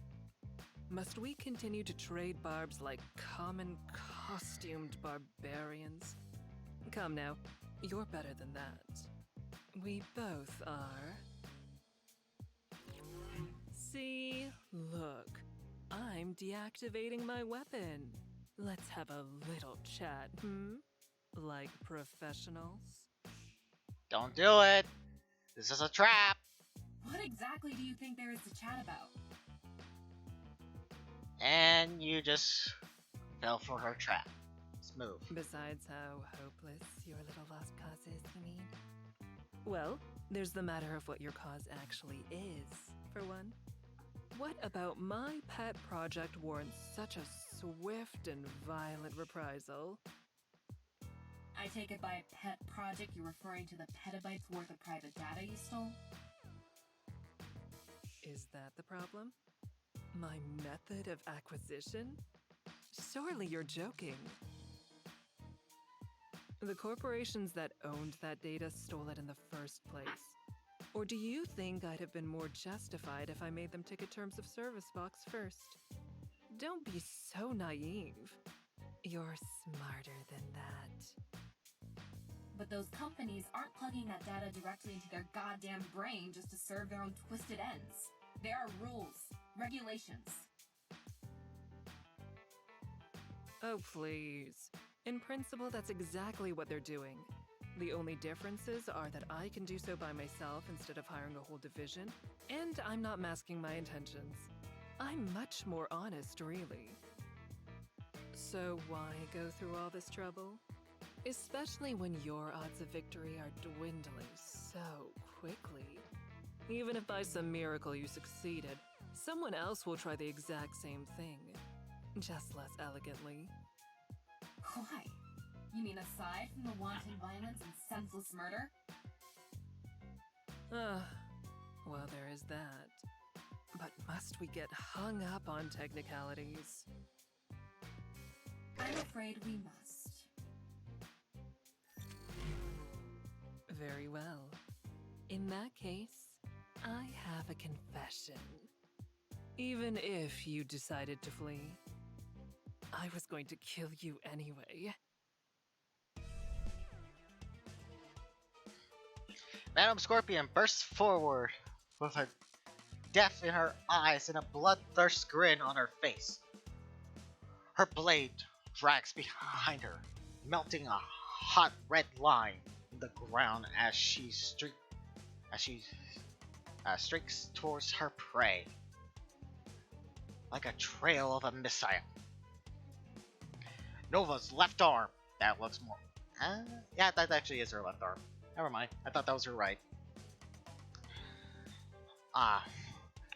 Speaker 9: Must we continue to trade barbs like common costumed barbarians? Come now, you're better than that. We both are. See? Look. I'm deactivating my weapon. Let's have a little chat, Like professionals?
Speaker 1: Don't do it! This is a trap!
Speaker 6: What exactly do you think there is to chat about?
Speaker 1: And you just fell for her trap. Smooth.
Speaker 9: Besides how hopeless your little lost cause is, you mean? Well, there's the matter of what your cause actually is, for one. What about my pet project warrants such a swift and violent reprisal?
Speaker 6: I take it by pet project you're referring to the petabytes worth of private data you stole?
Speaker 9: Is that the problem? My method of acquisition? Surely you're joking. The corporations that owned that data stole it in the first place. Or do you think I'd have been more justified if I made them tick a terms of service box first? Don't be so naive. You're smarter than that.
Speaker 6: But those companies aren't plugging that data directly into their goddamn brain just to serve their own twisted ends. There are rules, regulations.
Speaker 9: Oh, please. In principle, that's exactly what they're doing. The only differences are that I can do so by myself instead of hiring a whole division, and I'm not masking my intentions. I'm much more honest, really. So why go through all this trouble? Especially when your odds of victory are dwindling so quickly. Even if by some miracle you succeeded, someone else will try the exact same thing, just less elegantly.
Speaker 6: Why? You mean aside from the wanton violence and senseless murder?
Speaker 9: Well, there is that. But must we get hung up on technicalities?
Speaker 6: I'm afraid we must.
Speaker 9: Very well. In that case, I have a confession. Even if you decided to flee, I was going to kill you anyway.
Speaker 1: Madam Scorpion bursts forward with a death in her eyes and a bloodthirst grin on her face. Her blade drags behind her, melting a hot red line in the ground as she streaks towards her prey, like a trail of a missile. Nova's left arm. That looks more. Yeah, that actually is her left arm. Never mind. I thought that was her right.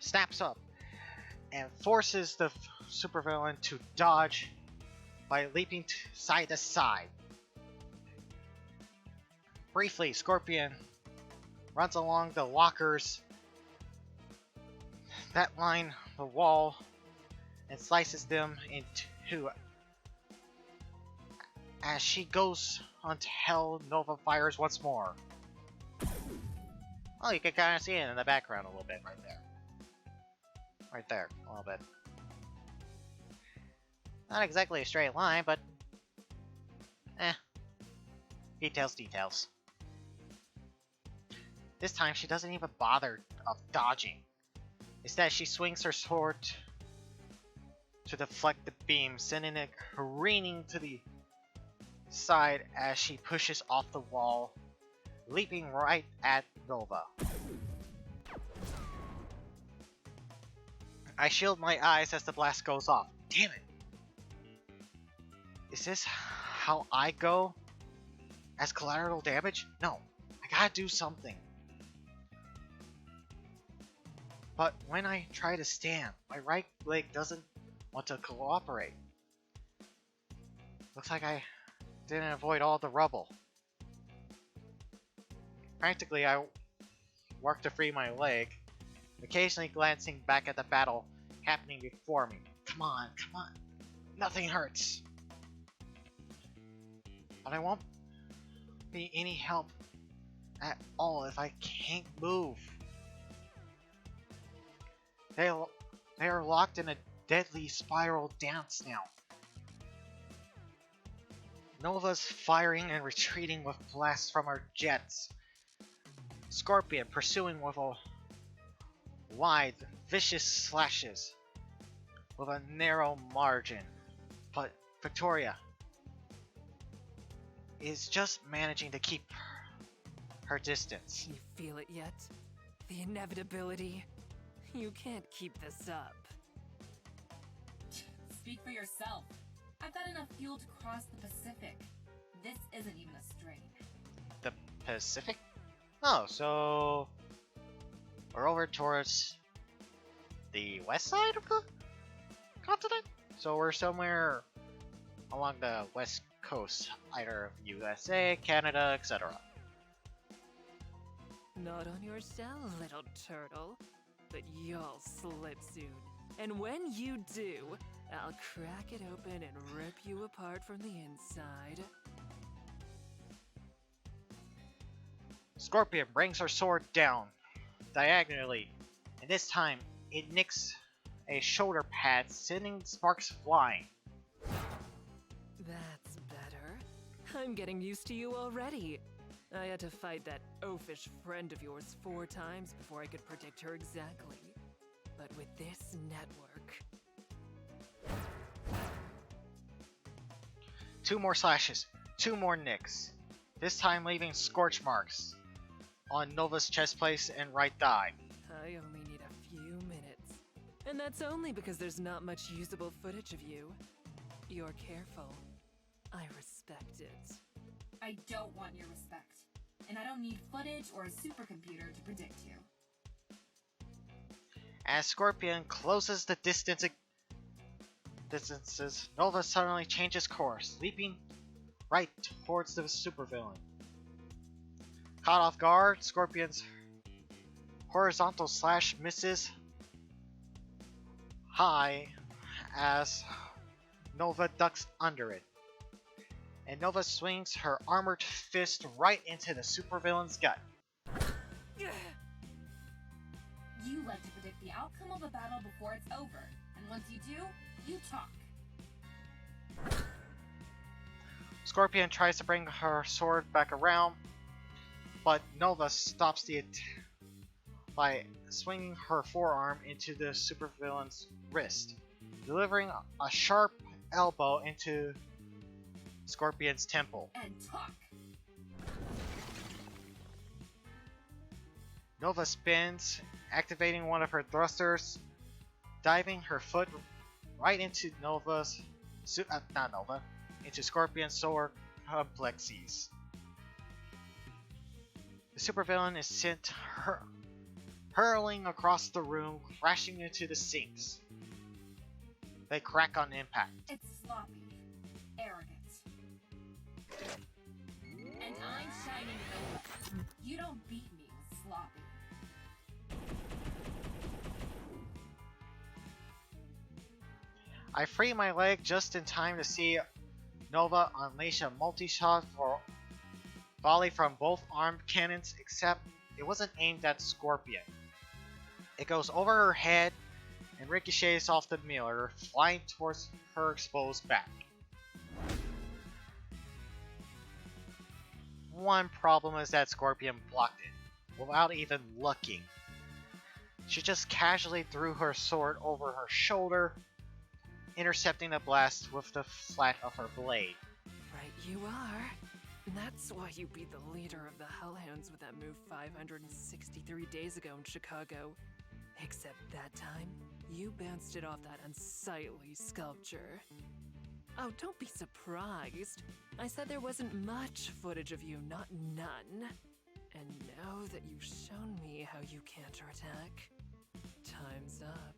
Speaker 1: Snaps up and forces the supervillain to dodge by leaping side to side. Briefly, Scorpion runs along the lockers that line the wall and slices them in two. As she goes on to hell, Nova fires once more. Oh, you can kind of see it in the background a little bit right there. Right there, a little bit. Not exactly a straight line, but details, details. This time she doesn't even bother of dodging. Instead, she swings her sword to deflect the beam, sending it careening to the side as she pushes off the wall, leaping right at Nova. I shield my eyes as the blast goes off. Damn it! Is this how I go? As collateral damage? No, I gotta do something. But when I try to stand, my right leg doesn't want to cooperate. Looks like I didn't avoid all the rubble. Practically, I worked to free my leg, occasionally glancing back at the battle happening before me. Come on, come on. Nothing hurts. But I won't be any help at all if I can't move. They are locked in a deadly spiral dance now. Nova's firing and retreating with blasts from her jets. Scorpion pursuing with a wide, vicious slashes with a narrow margin. But Victoria is just managing to keep her distance.
Speaker 9: You feel it yet? The inevitability? You can't keep this up.
Speaker 6: Speak for yourself. I've got enough fuel to cross the Pacific. This isn't even a strain.
Speaker 1: The Pacific? Oh, so we're over towards the west side of the continent? So we're somewhere along the west coast, either of USA, Canada, etc.
Speaker 9: Not on your shell, little turtle. But you'll slip soon. And when you do, I'll crack it open and rip you apart from the inside.
Speaker 1: Scorpion brings her sword down diagonally, and this time it nicks a shoulder pad, sending sparks flying.
Speaker 9: That's better. I'm getting used to you already. I had to fight that oafish friend of yours 4 times before I could predict her exactly. But with this network...
Speaker 1: 2 more slashes, 2 more nicks, this time leaving scorch marks on Nova's chest plate and right thigh.
Speaker 9: I only need a few minutes. And that's only because there's not much usable footage of you. You're careful. I respect it.
Speaker 6: I don't want your respect. And I don't need footage or a supercomputer to predict you.
Speaker 1: As Scorpion closes the distances, Nova suddenly changes course, leaping right towards the supervillain. Caught off guard, Scorpion's horizontal slash misses high as Nova ducks under it. And Nova swings her armored fist right into the supervillain's gut.
Speaker 6: You like to predict the outcome of a battle before it's over, and once you do, you talk.
Speaker 1: Scorpion tries to bring her sword back around, but Nova stops the attack by swinging her forearm into the supervillain's wrist, delivering a sharp elbow into Scorpion's temple.
Speaker 6: And talk.
Speaker 1: Nova spins, activating one of her thrusters, diving her foot right into into Scorpion's solar plexus. The supervillain is sent hurling across the room, crashing into the sinks. They crack on impact.
Speaker 6: It's sloppy, arrogant. And I'm shining Nova. You don't beat me with sloppy.
Speaker 1: I free my leg just in time to see Nova unleash a multi-shot volley from both armed cannons, except it wasn't aimed at Scorpion. It goes over her head and ricochets off the mirror, flying towards her exposed back. One problem is that Scorpion blocked it, without even looking. She just casually threw her sword over her shoulder, intercepting the blast with the flat of her blade.
Speaker 9: Right you are. That's why you beat the leader of the Hellhounds with that move 563 days ago in Chicago. Except that time, you bounced it off that unsightly sculpture. Oh, don't be surprised. I said there wasn't much footage of you, not none. And now that you've shown me how you counterattack, time's up.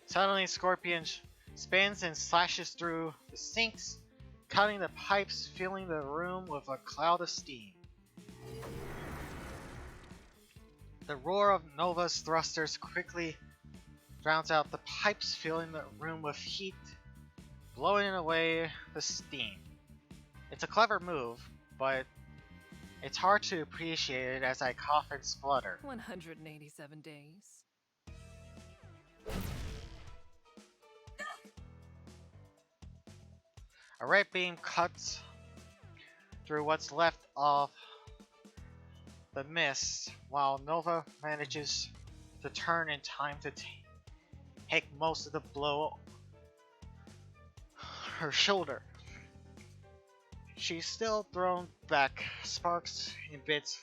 Speaker 1: Suddenly, Scorpion spins and slashes through the sinks, cutting the pipes, filling the room with a cloud of steam. The roar of Nova's thrusters quickly drowns out the pipes, filling the room with heat, blowing away the steam. It's a clever move, but it's hard to appreciate it as I cough and splutter.
Speaker 9: 187 days.
Speaker 1: A red beam cuts through what's left of the mist, while Nova manages to turn in time to take most of the blow her shoulder. She's still thrown back, sparks and bits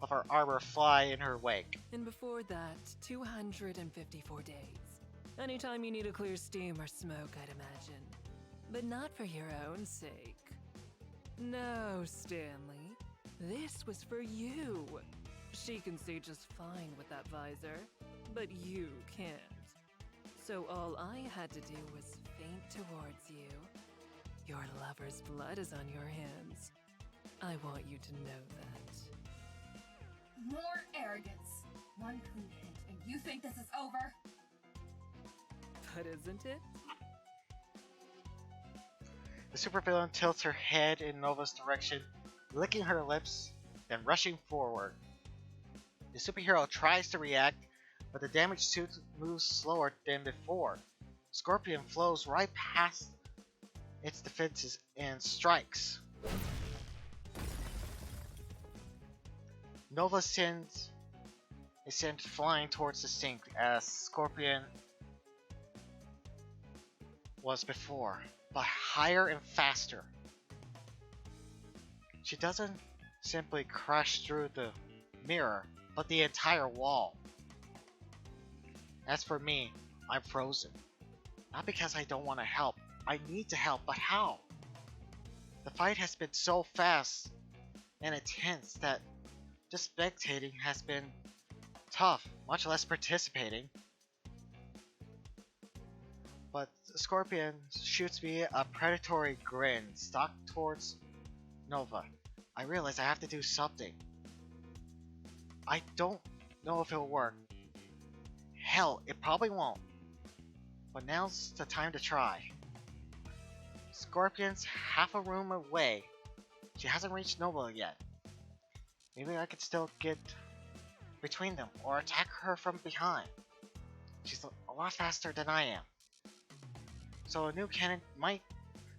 Speaker 1: of her armor fly in her wake.
Speaker 9: And before that, 254 days. Anytime you need to clear steam or smoke, I'd imagine. But not for your own sake. No, Stanley. This was for you. She can see just fine with that visor, but you can't. So all I had to do was faint towards you. Your lover's blood is on your hands. I want you to know that.
Speaker 6: More arrogance. One clean hit, and you think this is over?
Speaker 9: But isn't it?
Speaker 1: The supervillain tilts her head in Nova's direction, licking her lips, then rushing forward. The superhero tries to react, but the damaged suit moves slower than before. Scorpion flows right past its defenses and strikes. Nova is sent flying towards the sink as Scorpion was before, but higher and faster. She doesn't simply crash through the mirror, but the entire wall. As for me, I'm frozen. Not because I don't want to help. I need to help, but how? The fight has been so fast and intense that just spectating has been tough, much less participating. But Scorpion shoots me a predatory grin, stalked towards Nova. I realize I have to do something. I don't know if it'll work. Hell, it probably won't. But now's the time to try. Scorpion's half a room away. She hasn't reached Nova yet. Maybe I could still get between them or attack her from behind. She's a lot faster than I am. So a new cannon might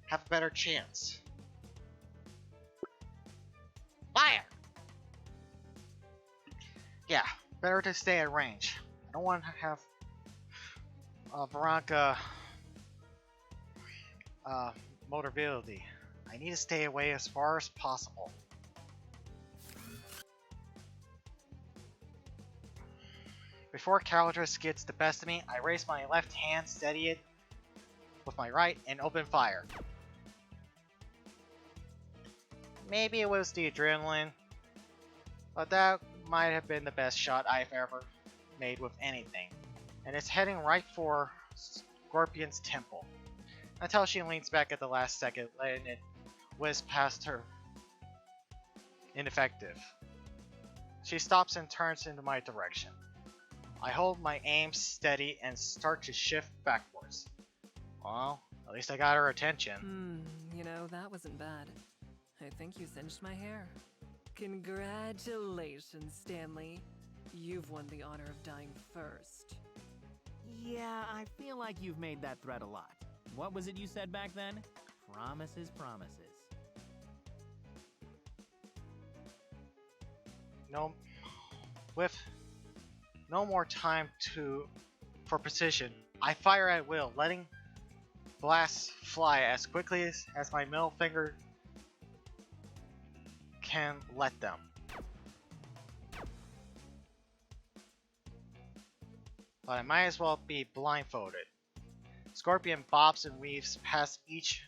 Speaker 1: have a better chance. Fire! Yeah, better to stay at range. I don't want to have Veronica motorability. I need to stay away as far as possible. Before Caldrus gets the best of me, I raise my left hand, steady it with my right, and open fire. Maybe it was the adrenaline, but that might have been the best shot I've ever made with anything. And it's heading right for Scorpion's temple, until she leans back at the last second, letting it whiz past her. Ineffective. She stops and turns into my direction. I hold my aim steady and start to shift backwards. Well, at least I got her attention.
Speaker 9: You know, that wasn't bad. I think you cinched my hair. Congratulations, Stanley. You've won the honor of dying first.
Speaker 3: Yeah, I feel like you've made that threat a lot. What was it you said back then? Promises, promises.
Speaker 1: No, with no more time for precision, I fire at will, letting blasts fly as quickly as my middle finger can let them. But I might as well be blindfolded. Scorpion bobs and weaves past each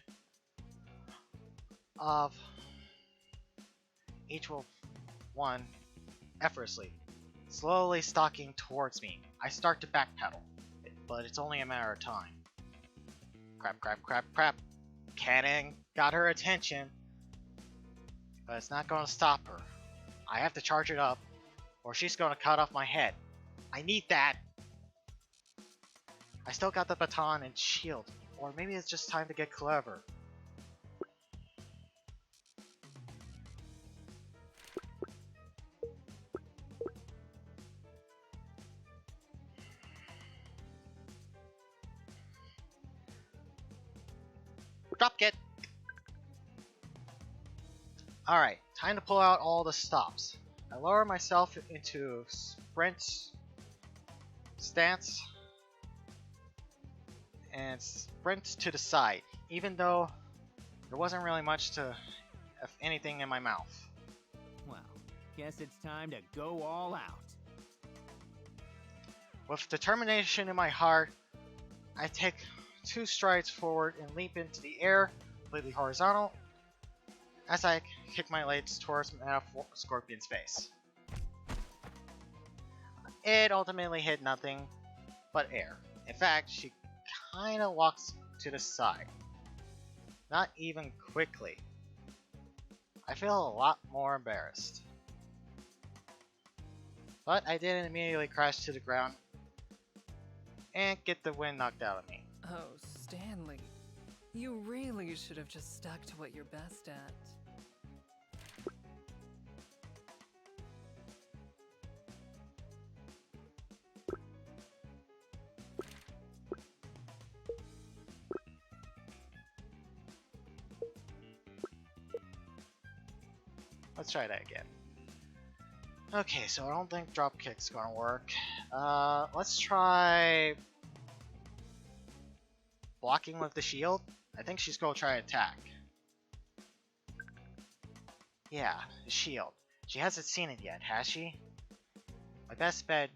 Speaker 1: one effortlessly, slowly stalking towards me. I start to backpedal. but it's only a matter of time. Crap, crap, crap, crap. Cannon got her attention, but it's not going to stop her. I have to charge it up, or she's going to cut off my head. I need that! I still got the baton and shield, or maybe it's just time to get clever. Dropkick! Alright, time to pull out all the stops. I lower myself into sprint stance and sprint to the side, even though there wasn't really much to, if anything, in my mouth.
Speaker 3: Well, guess it's time to go all out.
Speaker 1: With determination in my heart, I take 2 strides forward and leap into the air, completely horizontal, as I kick my legs towards Scorpion's face. It ultimately hit nothing but air. In fact, she kinda walks to the side. Not even quickly. I feel a lot more embarrassed. But I didn't immediately crash to the ground and get the wind knocked out of me.
Speaker 9: Oh, Stanley. You really should have just stuck to what you're best at.
Speaker 1: Let's try that again. Okay, so I don't think dropkick's gonna work. Let's try blocking with the shield. I think she's gonna try attack. Yeah, the shield. She hasn't seen it yet, has she? My best bet,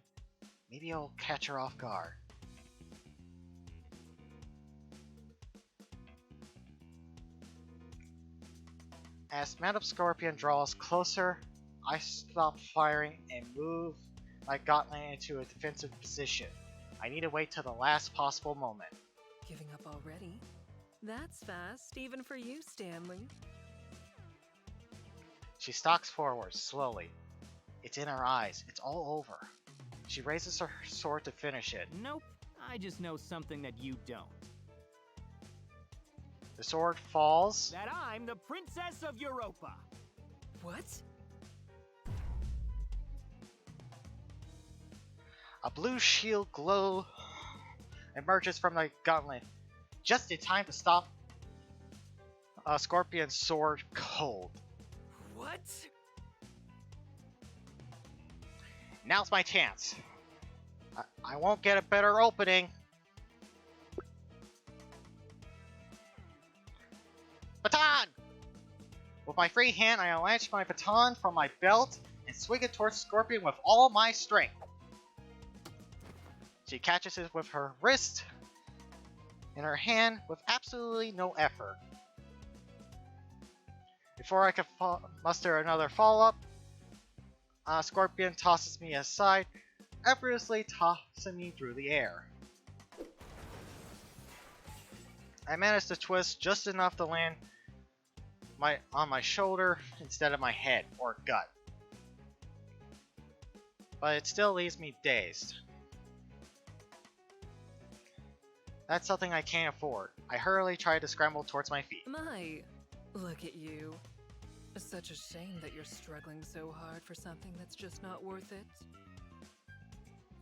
Speaker 1: maybe I'll catch her off guard. As Madam Scorpion draws closer, I stop firing and move my gauntlet into a defensive position. I need to wait till the last possible moment.
Speaker 9: Giving up already? That's fast, even for you, Stanley.
Speaker 1: She stalks forward, slowly. It's in her eyes. It's all over. She raises her sword to finish it.
Speaker 3: Nope, I just know something that you don't.
Speaker 1: The sword falls.
Speaker 3: That I'm the Princess of Europa!
Speaker 9: What?
Speaker 1: A blue shield glow emerges from the gauntlet, just in time to stop Scorpion's sword cold.
Speaker 9: What?
Speaker 1: Now's my chance. I won't get a better opening. Baton! With my free hand, I launch my baton from my belt and swing it towards Scorpion with all my strength. She catches it with her wrist in her hand with absolutely no effort. Before I can muster another follow-up, Scorpion tosses me aside, effortlessly tossing me through the air. I managed to twist just enough to land on my shoulder instead of my head or gut. But it still leaves me dazed. That's something I can't afford. I hurriedly try to scramble towards my feet.
Speaker 9: My, look at you. Such a shame that you're struggling so hard for something that's just not worth it.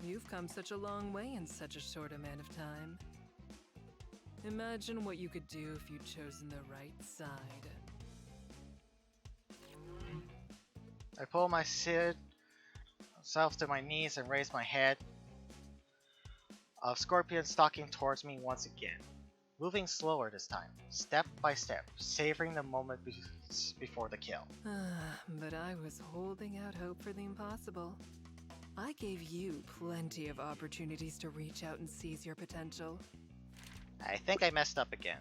Speaker 9: You've come such a long way in such a short amount of time. Imagine what you could do if you'd chosen the right side.
Speaker 1: I pull myself to my knees and raise my head. Scorpion stalking towards me once again, moving slower this time, step by step, savoring the moment before the kill.
Speaker 9: But I was holding out hope for the impossible. I gave you plenty of opportunities to reach out and seize your potential.
Speaker 1: I think I messed up again.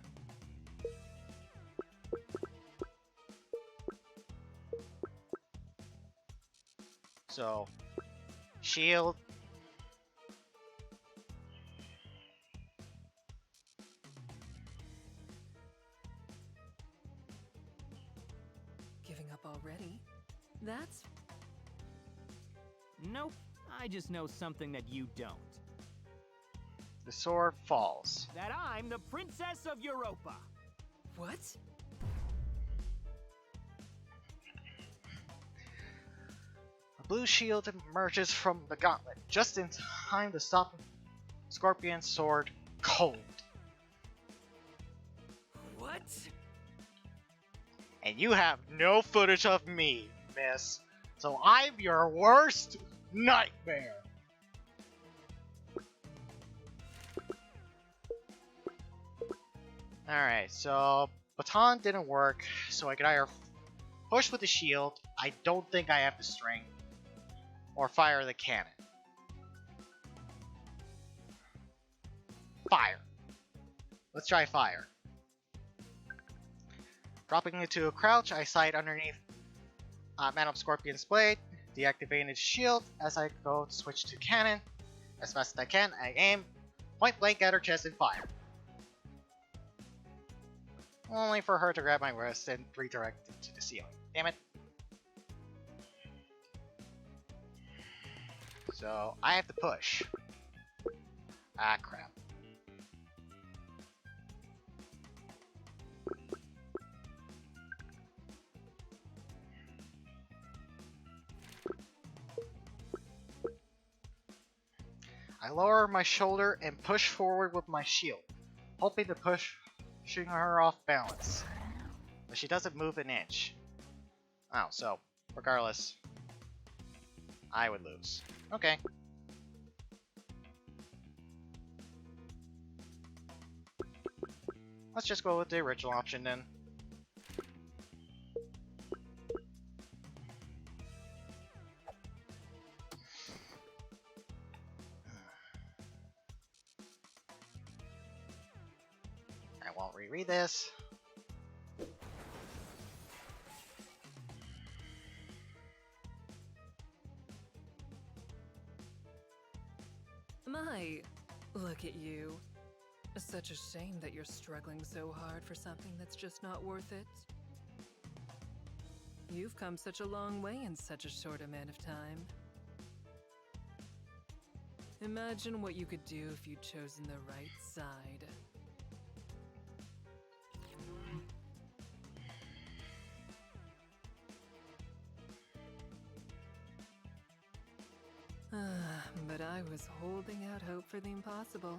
Speaker 1: So, shield.
Speaker 3: Nope, I just know something that you don't.
Speaker 1: The sword falls.
Speaker 3: That I'm the Princess of Europa.
Speaker 9: What?
Speaker 1: A blue shield emerges from the gauntlet, just in time to stop Scorpion's sword cold.
Speaker 9: What?
Speaker 1: And you have no footage of me, miss. So I'm your worst nightmare. Alright, so baton didn't work, so I could either push with the shield, I don't think I have the strength, or fire the cannon. Fire. Let's try fire. Dropping into a crouch, I sight underneath Madam Scorpion's blade, deactivated shield as I go to switch to cannon. As fast as I can, I aim, point blank at her chest and fire. Only for her to grab my wrist and redirect it to the ceiling. Damn it. So, I have to push. Ah, crap. I lower my shoulder and push forward with my shield, hoping to pushing her off balance. But she doesn't move an inch. Oh, so, regardless, I would lose. Okay. Let's just go with the original option then. I won't reread this.
Speaker 9: My, look at you. Such a shame that you're struggling so hard for something that's just not worth it. You've come such a long way in such a short amount of time. Imagine what you could do if you'd chosen the right side. But I was holding out hope for the impossible.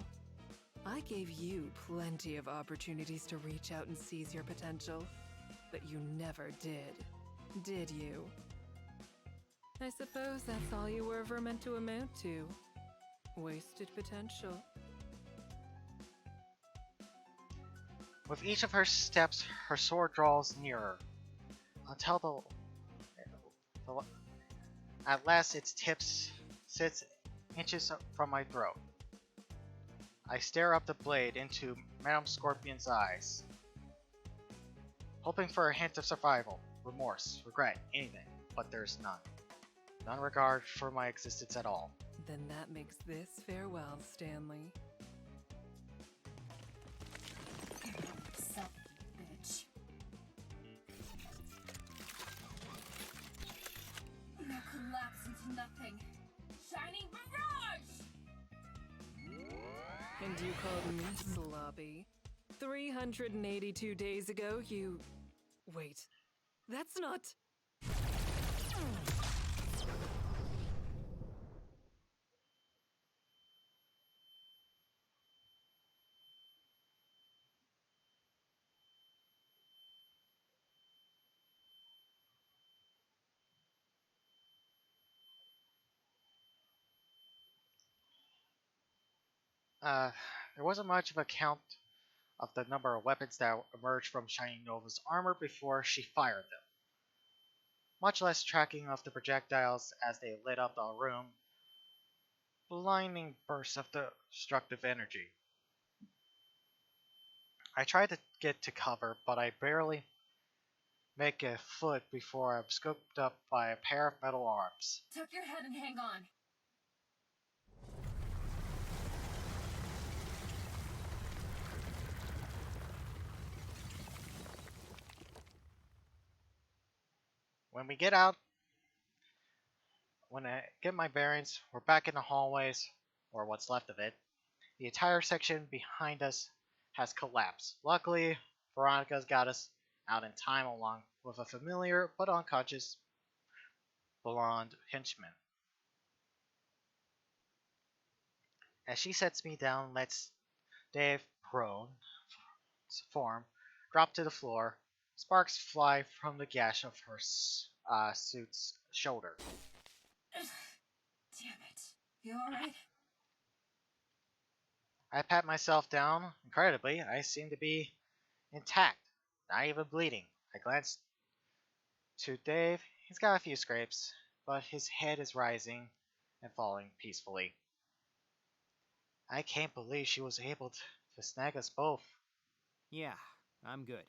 Speaker 9: I gave you plenty of opportunities to reach out and seize your potential, but you never did you? I suppose that's all you were ever meant to amount to. Wasted potential.
Speaker 1: With each of her steps, her sword draws nearer, until at last its tip sits inches from my throat. I stare up the blade into Madame Scorpion's eyes, hoping for a hint of survival, remorse, regret, anything, but there's none. None regard for my existence at all.
Speaker 9: Then that makes this farewell, Stanley.
Speaker 6: Suck, bitch. Now collapse into nothing. Shining mirage!
Speaker 9: And you called me sloppy. 382 days ago, you... Wait. That's not...
Speaker 1: There wasn't much of a count of the number of weapons that emerged from Shining Nova's armor before she fired them. Much less tracking of the projectiles as they lit up the room. Blinding bursts of destructive energy. I tried to get to cover, but I barely make a foot before I'm scooped up by a pair of metal arms.
Speaker 6: Tuck your head and hang on.
Speaker 1: When we get out When I get my bearings, we're back in the hallways, or what's left of it. The entire section behind us has collapsed. Luckily, Veronica's got us out in time along with a familiar but unconscious blonde henchman. As she sets me down, lets Dave prone form drop to the floor. Sparks fly from the gash of her suit's shoulder.
Speaker 6: Damn it. You alright?
Speaker 1: I pat myself down. Incredibly, I seem to be intact, not even bleeding. I glance to Dave. He's got a few scrapes, but his head is rising and falling peacefully. I can't believe she was able to snag us both.
Speaker 3: Yeah, I'm good.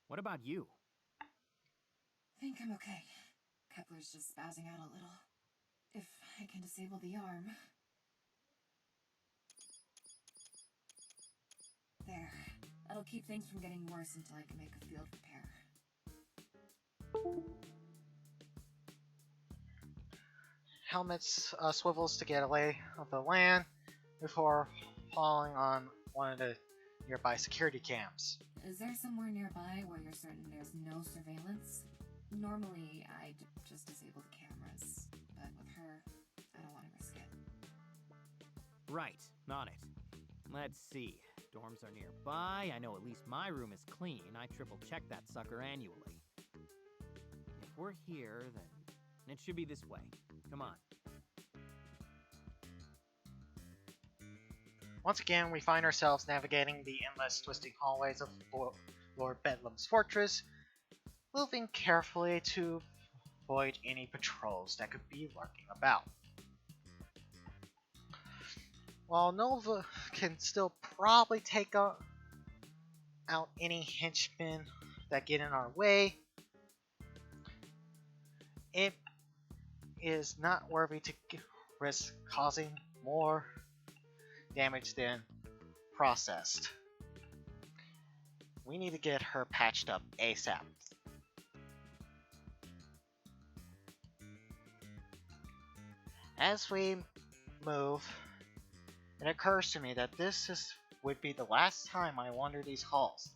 Speaker 3: What about you?
Speaker 6: Think I'm okay. Kepler's just spazzing out a little. If I can disable the arm. There. That'll keep things from getting worse until I can make a field repair.
Speaker 1: Helmets swivels to get away of the land before falling on one of the nearby security cams.
Speaker 6: Is there somewhere nearby where you're certain there's no surveillance? Normally, I'd just disable the cameras, but with her, I don't want to risk it.
Speaker 3: Right, on it. Let's see. Dorms are nearby. I know at least my room is clean. I triple check that sucker annually. If we're here, then it should be this way. Come on.
Speaker 1: Once again, we find ourselves navigating the endless twisting hallways of Lord Bedlam's fortress, moving carefully to avoid any patrols that could be lurking about. While Nova can still probably take out any henchmen that get in our way, it is not worthy to risk causing more damage than processed. We need to get her patched up ASAP. As we move, it occurs to me that would be the last time I wander these halls.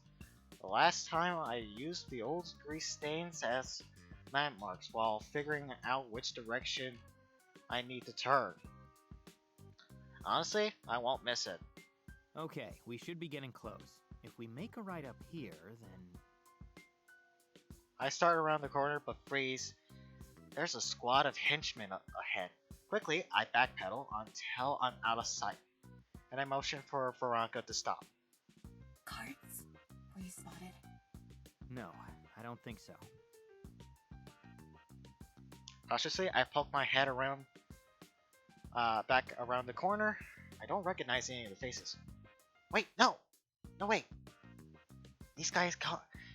Speaker 1: The last time I used the old grease stains as landmarks while figuring out which direction I need to turn. Honestly, I won't miss it.
Speaker 3: Okay, we should be getting close. If we make a right up here, then...
Speaker 1: I start around the corner but freeze. There's a squad of henchmen ahead. Quickly, I backpedal until I'm out of sight, and I motion for Veronica to stop.
Speaker 6: Carts? Were you spotted?
Speaker 3: No, I don't think so.
Speaker 1: Cautiously, I poke my head around, back around the corner. I don't recognize any of the faces. Wait, no! No, wait! These guys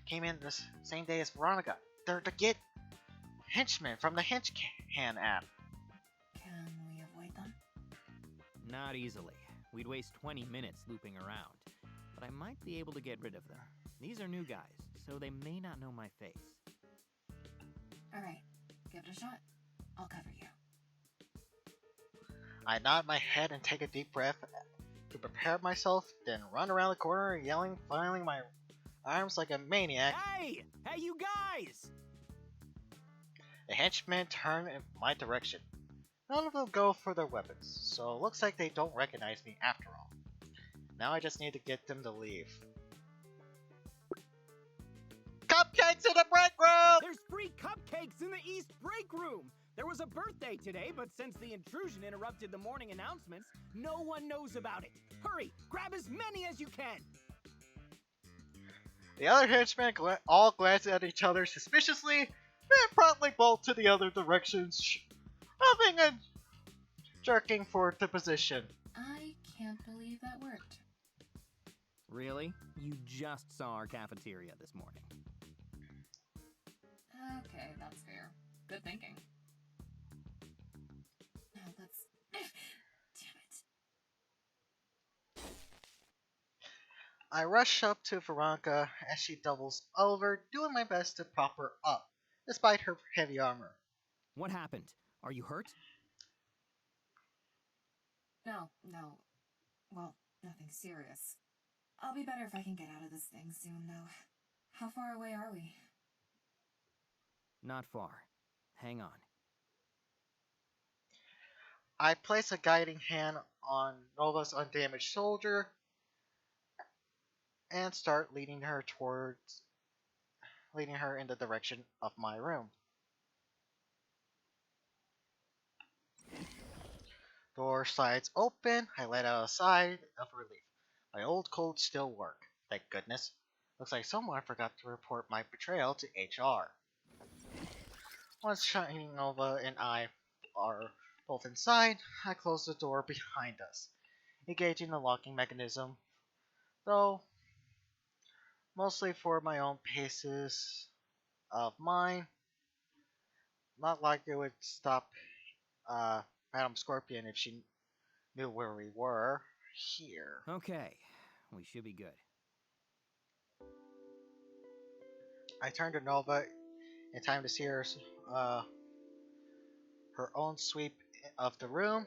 Speaker 1: came in the same day as Veronica. They're the Git henchmen from the Henchman app.
Speaker 6: Can we avoid them?
Speaker 3: Not easily. We'd waste 20 minutes looping around. But I might be able to get rid of them. These are new guys, so they may not know my face.
Speaker 6: Alright, give it a shot. I'll cover you.
Speaker 1: I nod my head and take a deep breath to prepare myself, then run around the corner yelling, flailing my arms like a maniac.
Speaker 3: Hey! Hey, you guys!
Speaker 1: The henchmen turn in my direction. None of them go for their weapons, so it looks like they don't recognize me after all. Now I just need to get them to leave. Cupcakes in the break room!
Speaker 3: There's free cupcakes in the East break room! There was a birthday today, but since the intrusion interrupted the morning announcements, no one knows about it. Hurry, grab as many as you can!
Speaker 1: The other henchmen all glance at each other suspiciously, then promptly bolt to the other directions, huffing and jerking for the position.
Speaker 6: I can't believe that worked.
Speaker 3: Really? You just saw our cafeteria this morning.
Speaker 6: Okay, that's fair. Good thinking. Now let's... Damn it.
Speaker 1: I rush up to Veronica as she doubles over, doing my best to prop her up, despite her heavy armor.
Speaker 3: What happened? Are you hurt?
Speaker 6: No, no. Well, nothing serious. I'll be better if I can get out of this thing soon, though. How far away are we?
Speaker 3: Not far. Hang on.
Speaker 1: I place a guiding hand on Nova's undamaged shoulder and start leading her in the direction of my room. Door slides open. I let out a sigh of relief. My old codes still work. Thank goodness. Looks like someone forgot to report my betrayal to HR. Once Shining Nova and I are both inside, I close the door behind us, engaging the locking mechanism, though mostly for my own paces of mind. Not like it would stop uh, Madame Scorpion if she knew where we were. Here.
Speaker 3: Okay, we should be good.
Speaker 1: I turn to Nova in time to see uh, her own sweep of the room,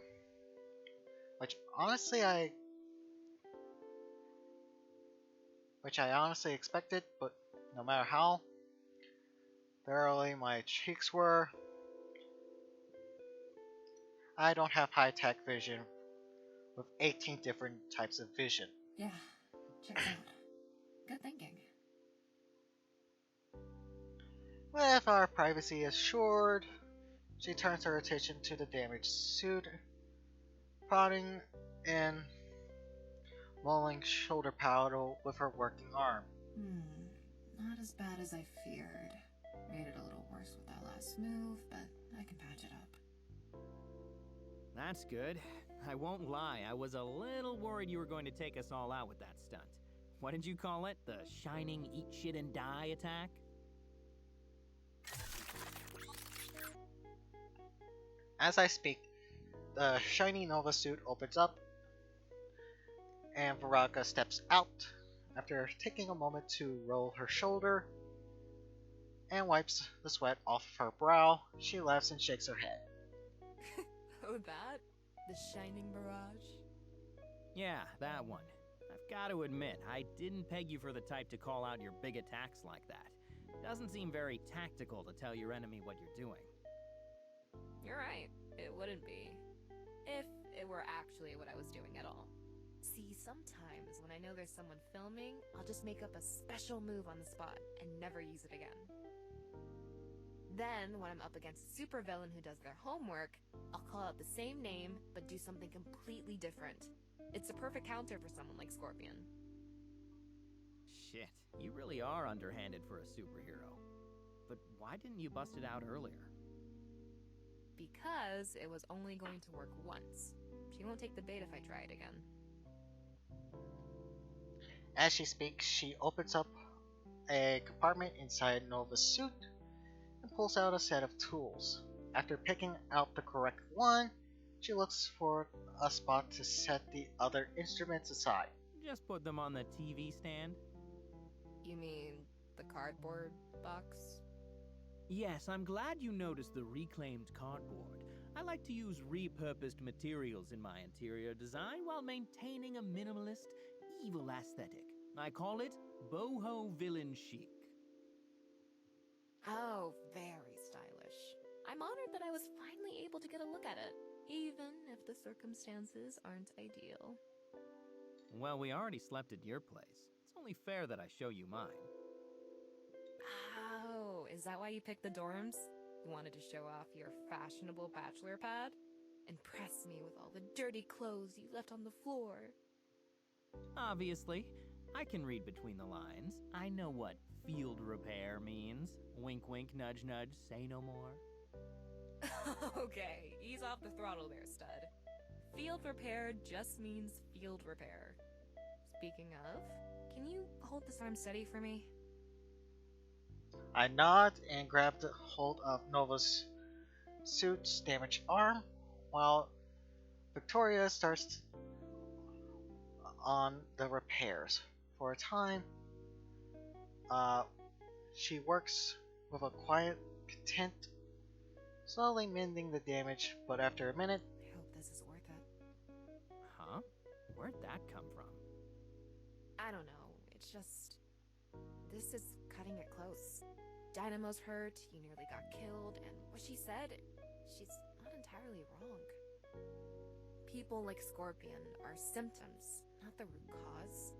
Speaker 1: which I honestly expected, but no matter how thoroughly my cheeks were, I don't have high-tech vision with 18 different types of vision.
Speaker 6: Yeah, checks out. Good thinking.
Speaker 1: With our privacy assured, she turns her attention to the damaged suit, prodding and mulling shoulder paddle with her working arm.
Speaker 6: Not as bad as I feared. Made it a little worse with that last move, but I can patch it up.
Speaker 3: That's good. I won't lie, I was a little worried you were going to take us all out with that stunt. What did you call it? The shining eat shit and die attack?
Speaker 1: As I speak, the shiny Nova suit opens up, and Baraka steps out. After taking a moment to roll her shoulder and wipes the sweat off her brow, she laughs and shakes her head.
Speaker 2: Oh, that? The shining barrage?
Speaker 3: Yeah, that one. I've got to admit, I didn't peg you for the type to call out your big attacks like that. Doesn't seem very tactical to tell your enemy what you're doing.
Speaker 2: You're right. It wouldn't be. If it were actually what I was doing at all. See, sometimes when I know there's someone filming, I'll just make up a special move on the spot and never use it again. Then, when I'm up against a supervillain who does their homework, I'll call out the same name, but do something completely different. It's a perfect counter for someone like Scorpion.
Speaker 3: Shit, you really are underhanded for a superhero. But why didn't you bust it out earlier?
Speaker 2: Because it was only going to work once. She won't take the bait if I try it again.
Speaker 1: As she speaks, she opens up a compartment inside Nova's suit and pulls out a set of tools. After picking out the correct one, she looks for a spot to set the other instruments aside.
Speaker 3: Just put them on the TV stand?
Speaker 2: You mean the cardboard box?
Speaker 3: Yes, I'm glad you noticed the reclaimed cardboard. I like to use repurposed materials in my interior design while maintaining a minimalist, evil aesthetic. I call it boho villain chic.
Speaker 2: Oh, very stylish. I'm honored that I was finally able to get a look at it, even if the circumstances aren't ideal.
Speaker 3: Well, we already slept at your place. It's only fair that I show you mine.
Speaker 2: Oh, is that why you picked the dorms? You wanted to show off your fashionable bachelor pad? Impress me with all the dirty clothes you left on the floor.
Speaker 3: Obviously, I can read between the lines. I know what field repair means. Wink wink, nudge nudge, say no more.
Speaker 2: Okay, ease off the throttle there, stud. Field repair just means field repair. Speaking of, can you hold this arm steady for me?
Speaker 1: I nod and grab the hold of Nova's suit's damaged arm, while Victoria starts on the repairs. For a time, she works with a quiet, content slowly mending the damage, but after a minute,
Speaker 2: I hope this is worth it.
Speaker 3: Huh? Where'd that come from?
Speaker 2: I don't know. It's just. This is cutting it close. Dynamo's hurt, you nearly got killed, and what she said, she's not entirely wrong. People like Scorpion are symptoms, not the root cause.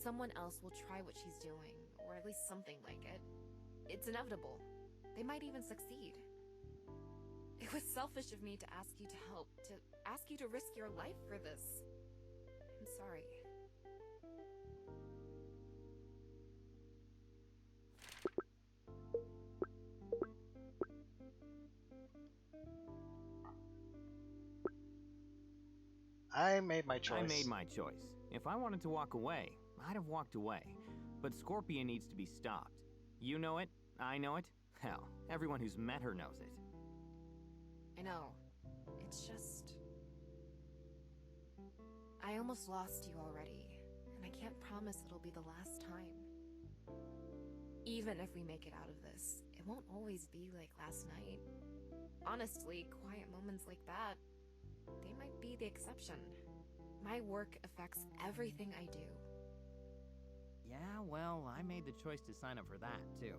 Speaker 2: Someone else will try what she's doing, or at least something like it. It's inevitable. They might even succeed. It was selfish of me to ask you to help, to ask you to risk your life for this. I'm sorry.
Speaker 1: I made my choice.
Speaker 3: I made my choice. If I wanted to walk away, I'd have walked away. But Scorpion needs to be stopped. You know it, I know it. Hell, everyone who's met her knows it.
Speaker 2: I know. It's just. I almost lost you already, and I can't promise it'll be the last time. Even if we make it out of this, it won't always be like last night. Honestly, quiet moments like that, they might be the exception. My work affects everything I do.
Speaker 3: Yeah, well, I made the choice to sign up for that, too.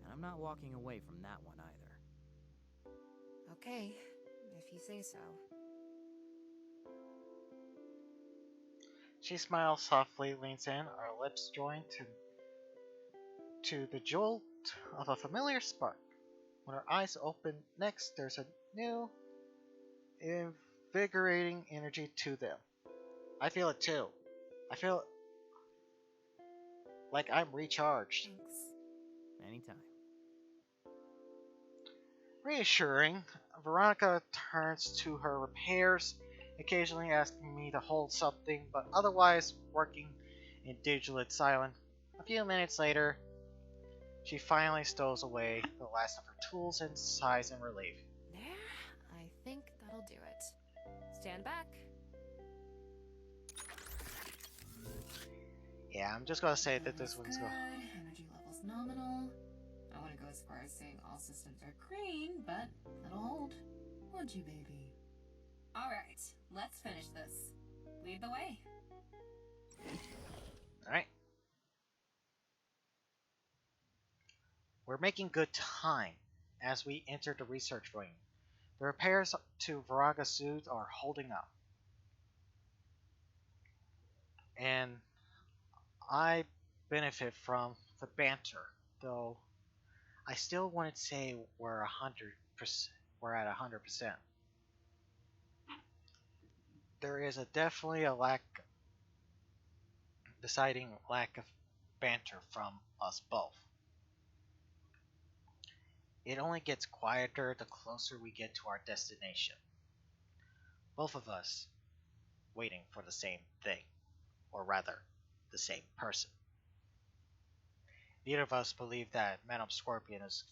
Speaker 3: And I'm not walking away from that one either.
Speaker 2: Okay, if you say so.
Speaker 1: She smiles softly, leans in, our lips join to the jolt of a familiar spark. When her eyes open next, there's a new, invigorating energy to them. I feel it too. I feel like I'm recharged.
Speaker 2: Thanks.
Speaker 3: Anytime.
Speaker 1: Reassuring, Veronica turns to her repairs, occasionally asking me to hold something, but otherwise working in digital silence. A few minutes later, she finally stows away the last of her tools and sighs in relief.
Speaker 2: There, I think that'll do it. Stand back.
Speaker 1: Yeah, I'm just gonna say that
Speaker 6: Looks
Speaker 1: this one's
Speaker 6: good.
Speaker 1: going.
Speaker 6: Energy levels nominal. I want to go as far as saying all systems are green, but it'll hold. Would you, baby? Alright, let's finish this. Lead the way.
Speaker 1: Alright. We're making good time as we enter the research wing. The repairs to Veraga's suit are holding up. And I benefit from the banter, though I still wouldn't say we're 100%. We're at 100%. There is definitely a deciding lack of banter from us both. It only gets quieter the closer we get to our destination. Both of us waiting for the same thing, or rather, the same person. Neither of us believe that Madame Scorpion is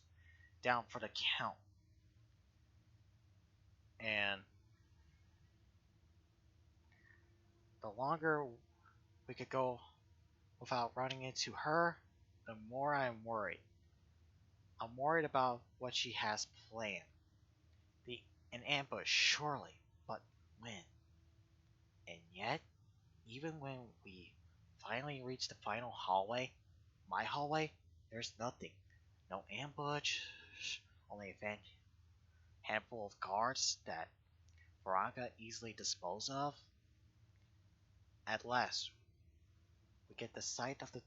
Speaker 1: down for the count. And the longer we could go without running into her, the more I'm worried. I'm worried about what she has planned. An ambush, surely, but when? And yet, even when we finally reach the final hallway, my hallway, there's nothing. No ambush, only a handful of guards that Veronica easily disposed of. At last, we get the sight of the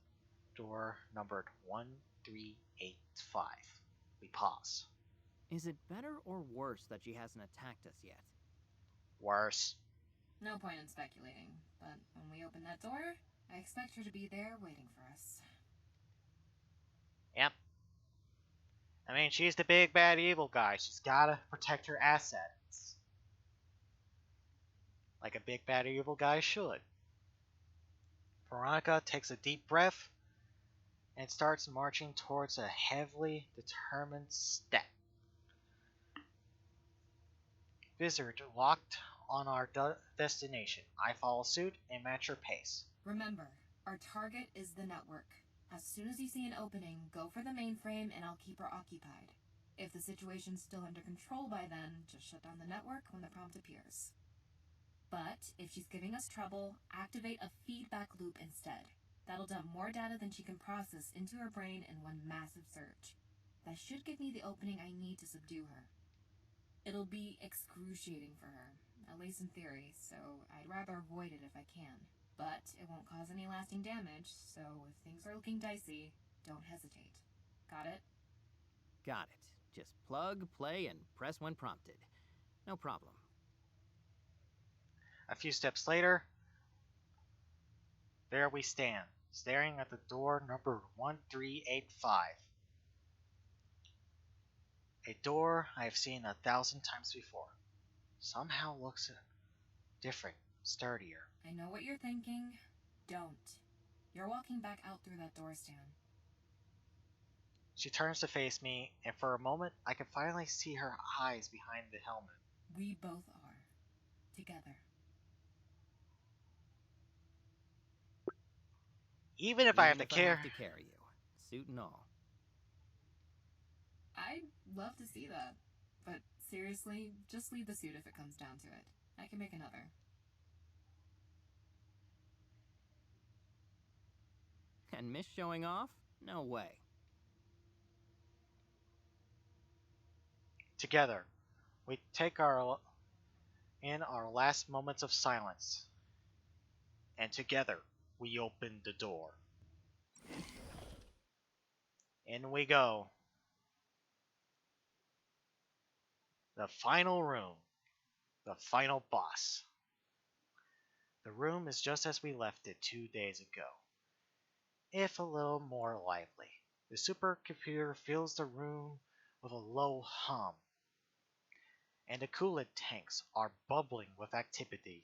Speaker 1: door numbered 1385. We pause.
Speaker 3: Is it better or worse that she hasn't attacked us yet?
Speaker 1: Worse.
Speaker 6: No point in speculating, but when we open that door, I expect her to be there waiting for us.
Speaker 1: Yep. I mean, she's the big bad evil guy. She's gotta protect her assets. Like a big bad evil guy should. Veronica takes a deep breath and starts marching towards a heavily determined step. Visitor locked on our destination. I follow suit and match her pace.
Speaker 6: Remember, our target is the network. As soon as you see an opening, go for the mainframe and I'll keep her occupied. If the situation's still under control by then, just shut down the network when the prompt appears. But if she's giving us trouble, activate a feedback loop instead. That'll dump more data than she can process into her brain in one massive surge. That should give me the opening I need to subdue her. It'll be excruciating for her, at least in theory, so I'd rather avoid it if I can. But it won't cause any lasting damage, so if things are looking dicey, don't hesitate. Got it?
Speaker 3: Got it. Just plug, play, and press when prompted. No problem.
Speaker 1: A few steps later, there we stand, staring at the door number 1385. A door I've seen 1,000 times before. Somehow looks different, sturdier.
Speaker 6: I know what you're thinking. Don't. You're walking back out through that door, Stan.
Speaker 1: She turns to face me, and for a moment I can finally see her eyes behind the helmet.
Speaker 6: We both are. Together.
Speaker 1: Even if I have to
Speaker 3: I have
Speaker 1: carry...
Speaker 3: to carry you, suit and all.
Speaker 6: I'd love to see that. But seriously, just leave the suit if it comes down to it. I can make another.
Speaker 3: And miss showing off? No way.
Speaker 1: Together, we take our last moments of silence. And together, we open the door. In we go. The final room. The final boss. The room is just as we left it 2 days ago, if a little more lively. The supercomputer fills the room with a low hum, and the coolant tanks are bubbling with activity.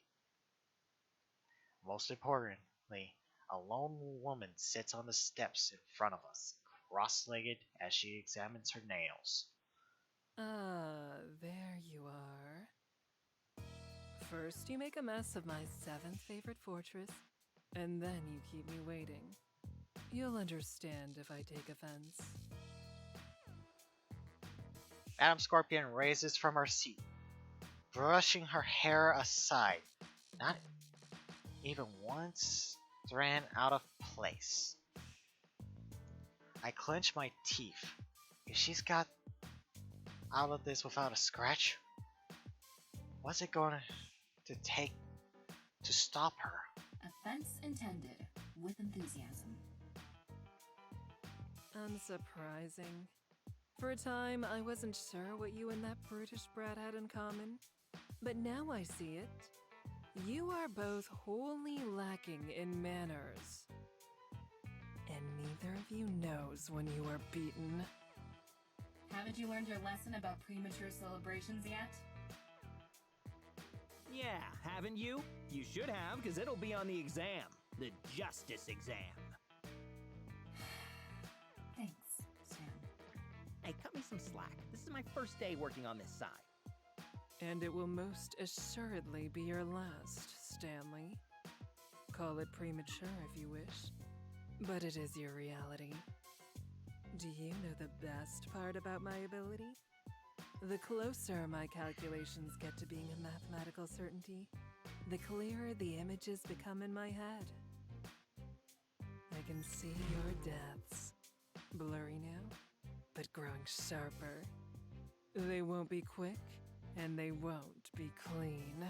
Speaker 1: Most importantly, a lone woman sits on the steps in front of us, cross-legged as she examines her nails.
Speaker 9: There you are. First, you make a mess of my 7th favorite fortress, and then you keep me waiting. You'll understand if I take offense.
Speaker 1: Madam Scorpion raises from her seat, brushing her hair aside, not even one strand out of place. I clench my teeth. If she's got out of this without a scratch, what's it going to take to stop her?
Speaker 6: Offense intended, with enthusiasm.
Speaker 9: Unsurprising. For a time, I wasn't sure what you and that brutish brat had in common, but now I see it. You are both wholly lacking in manners. And neither of you knows when you are beaten.
Speaker 6: Haven't you learned your lesson about premature celebrations yet?
Speaker 3: Yeah, haven't you? You should have, because it'll be on the exam. The justice exam.
Speaker 6: Thanks, Stan.
Speaker 3: Hey, cut me some slack. This is my first day working on this side.
Speaker 9: And it will most assuredly be your last, Stanley. Call it premature if you wish, but it is your reality. Do you know the best part about my ability? The closer my calculations get to being a mathematical certainty, the clearer the images become in my head. I can see your depths. Blurry now, but growing sharper. They won't be quick, and they won't be clean.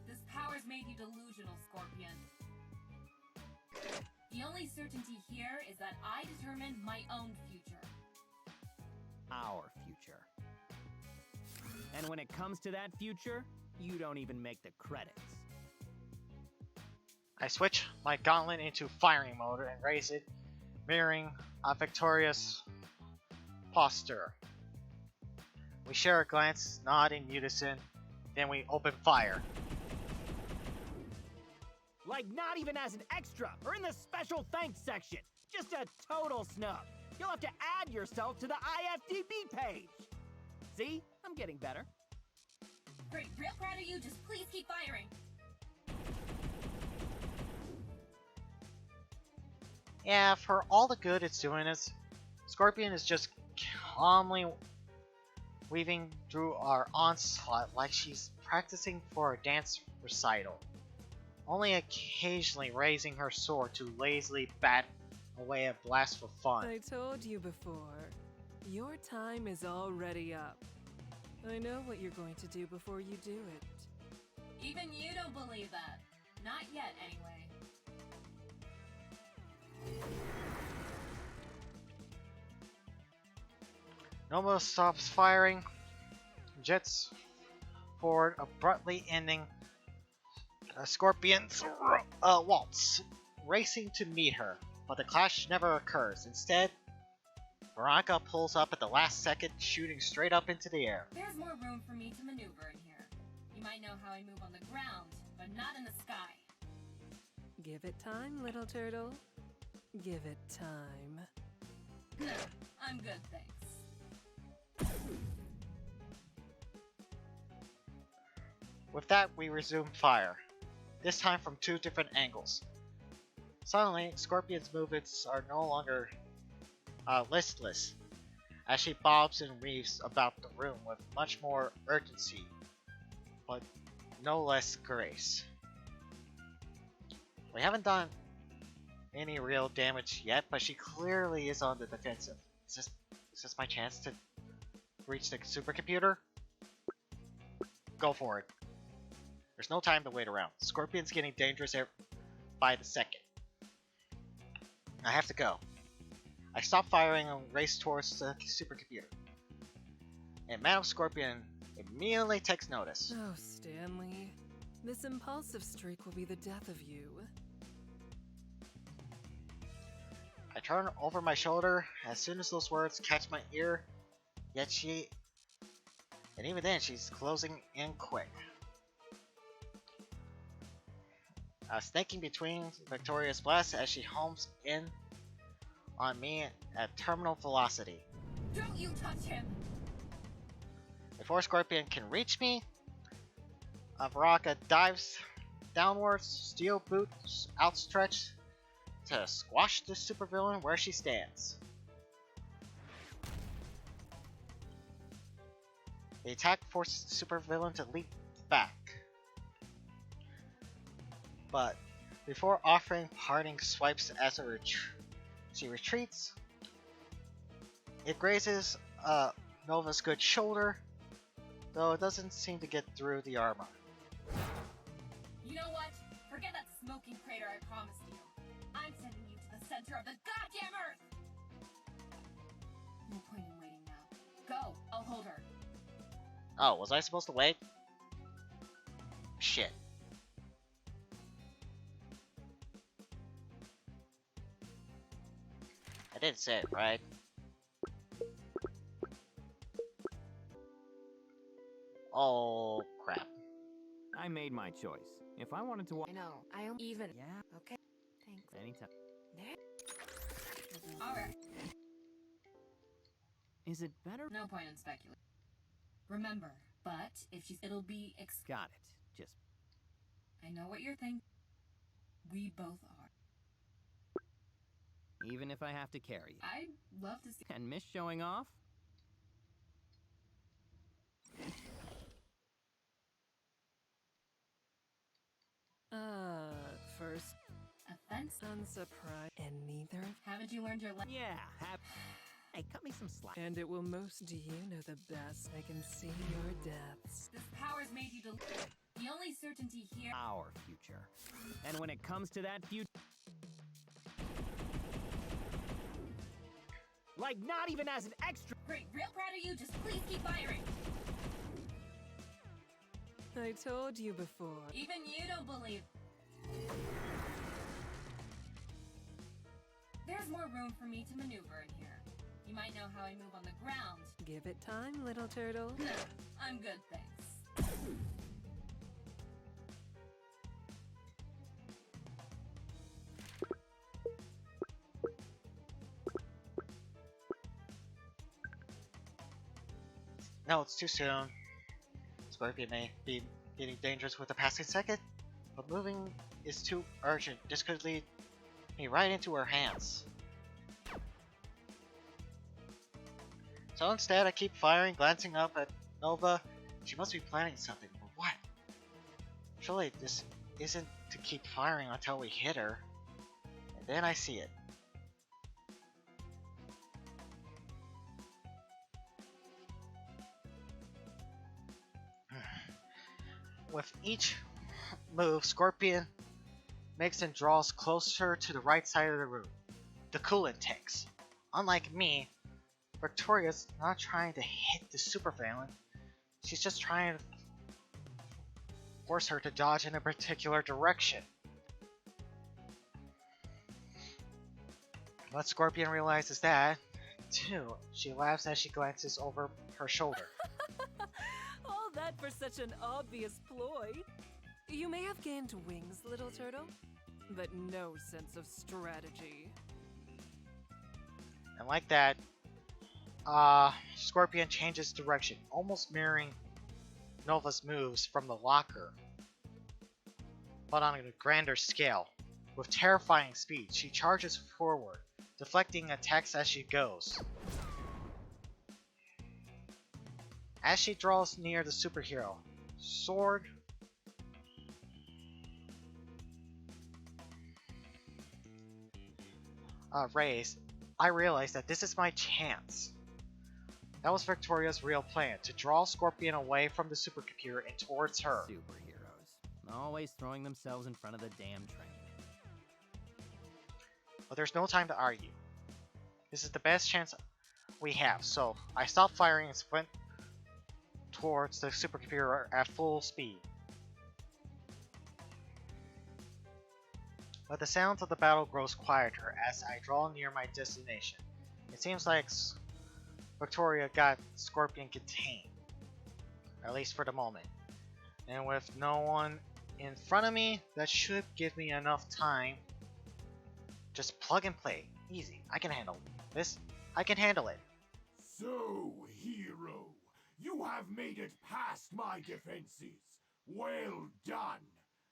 Speaker 6: This power's made you delusional, Scorpion. The only certainty here is that I determine my own future.
Speaker 3: Our future. And when it comes to that future, you don't even make the credits.
Speaker 1: I switch my gauntlet into firing mode and raise it, mirroring a victorious posture. We share a glance, nod in unison, then we open fire.
Speaker 3: Like not even as an extra or in the special thanks section. Just a total snub. You'll have to add yourself to the IFTB page. See? I'm getting better.
Speaker 6: Great, real proud of you. Just please keep firing.
Speaker 1: Yeah, for all the good it's doing us, Scorpion is just calmly weaving through our onslaught like she's practicing for a dance recital, only occasionally raising her sword to lazily bat away a blast for fun.
Speaker 9: I told you before. Your time is already up. I know what you're going to do before you do it.
Speaker 6: Even you don't believe that. Not yet, anyway.
Speaker 1: Noma stops firing, jets forward, abruptly ending Scorpion's waltz, racing to meet her. But the clash never occurs. Instead, Veronica pulls up at the last second, shooting straight up into the air.
Speaker 6: There's more room for me to maneuver in here. You might know how I move on the ground, but not in the sky.
Speaker 9: Give it time, little turtle. Give it time.
Speaker 6: No, I'm good, thanks.
Speaker 1: With that, we resume fire, this time from two different angles. Suddenly, Scorpion's movements are no longer listless, as she bobs and weaves about the room with much more urgency, but no less grace. We haven't done any real damage yet, but she clearly is on the defensive. Is this my chance to reach the supercomputer? Go for it. There's no time to wait around. Scorpion's getting dangerous by the second. I have to go. I stop firing and race towards the supercomputer. And Madam Scorpion immediately takes notice.
Speaker 9: Oh, Stanley. This impulsive streak will be the death of you.
Speaker 1: I turn over my shoulder as soon as those words catch my ear, yet and even then she's closing in quick. Snaking between Victoria's blasts as she homes in on me at terminal velocity.
Speaker 6: Don't you touch him!
Speaker 1: Before Scorpion can reach me, Veronica dives downwards, steel boots outstretched to squash the supervillain where she stands. The attack forces the supervillain to leap back. But before offering parting swipes as she retreats, it grazes Nova's good shoulder, though it doesn't seem to get through the armor.
Speaker 6: You know what? Forget that smoking crater I promised you. I'm sending you to the center of the goddamn Earth! No point in waiting now. Go, I'll hold her.
Speaker 1: Oh, was I supposed to wait? Shit. I didn't say it, right? Oh, crap.
Speaker 3: I made my choice. If I wanted to
Speaker 2: I know. I don't even.
Speaker 3: Yeah,
Speaker 2: Okay. Thanks.
Speaker 3: anytime.
Speaker 2: There.
Speaker 6: Alright,
Speaker 3: Is it better?
Speaker 6: no point in speculating. Remember, but if she's it'll be
Speaker 3: Got it. Just
Speaker 6: I know what you're thinking. We both are.
Speaker 3: even if I have to carry you.
Speaker 6: I'd love to see
Speaker 3: And miss showing off?
Speaker 9: First,
Speaker 6: offense.
Speaker 9: unsurprised, and neither of.
Speaker 6: Haven't you learned your lesson?
Speaker 3: Yeah, hey, cut me some slack.
Speaker 9: And it will most do you know the best. I can see your depths.
Speaker 6: This power's made you the only certainty here.
Speaker 3: Our future. And when it comes to that future... Like, not even as an extra...
Speaker 6: Great, real proud of you. Just please keep firing.
Speaker 9: I told you before.
Speaker 6: Even you don't believe. There's more room for me to maneuver in here. You might know how I move on the ground.
Speaker 9: Give it time, little turtle.
Speaker 6: No, I'm good, thanks.
Speaker 1: No, it's too soon. Scorpion may be getting dangerous with the passing second, but moving is too urgent. This could lead me right into her hands. So instead, I keep firing, glancing up at Nova. She must be planning something, but what? Surely this isn't to keep firing until we hit her. And then I see it. With each move, Scorpion makes and draws closer to the right side of the room. The coolant tanks. Unlike me, Victoria's not trying to hit the supervillain. She's just trying to force her to dodge in a particular direction. But Scorpion realizes that, too. She laughs as she glances over her shoulder.
Speaker 9: All that for such an obvious ploy. You may have gained wings, little turtle, but no sense of strategy.
Speaker 1: And like that, Scorpion changes direction, almost mirroring Nova's moves from the locker, but on a grander scale. With terrifying speed, she charges forward, deflecting attacks as she goes. As she draws near the superhero, sword raised, I realize that this is my chance. That was Victoria's real plan, to draw Scorpion away from the supercomputer and towards her.
Speaker 3: Superheroes. Always throwing themselves in front of the damn train.
Speaker 1: But there's no time to argue. This is the best chance we have, so I stop firing and sprint towards the supercomputer at full speed. But the sounds of the battle grows quieter as I draw near my destination. It seems like Victoria got Scorpion contained, at least for the moment. And with no one in front of me, that should give me enough time. Just plug and play. Easy. I can handle this. I can handle it.
Speaker 10: So, hero, you have made it past my defenses. Well done.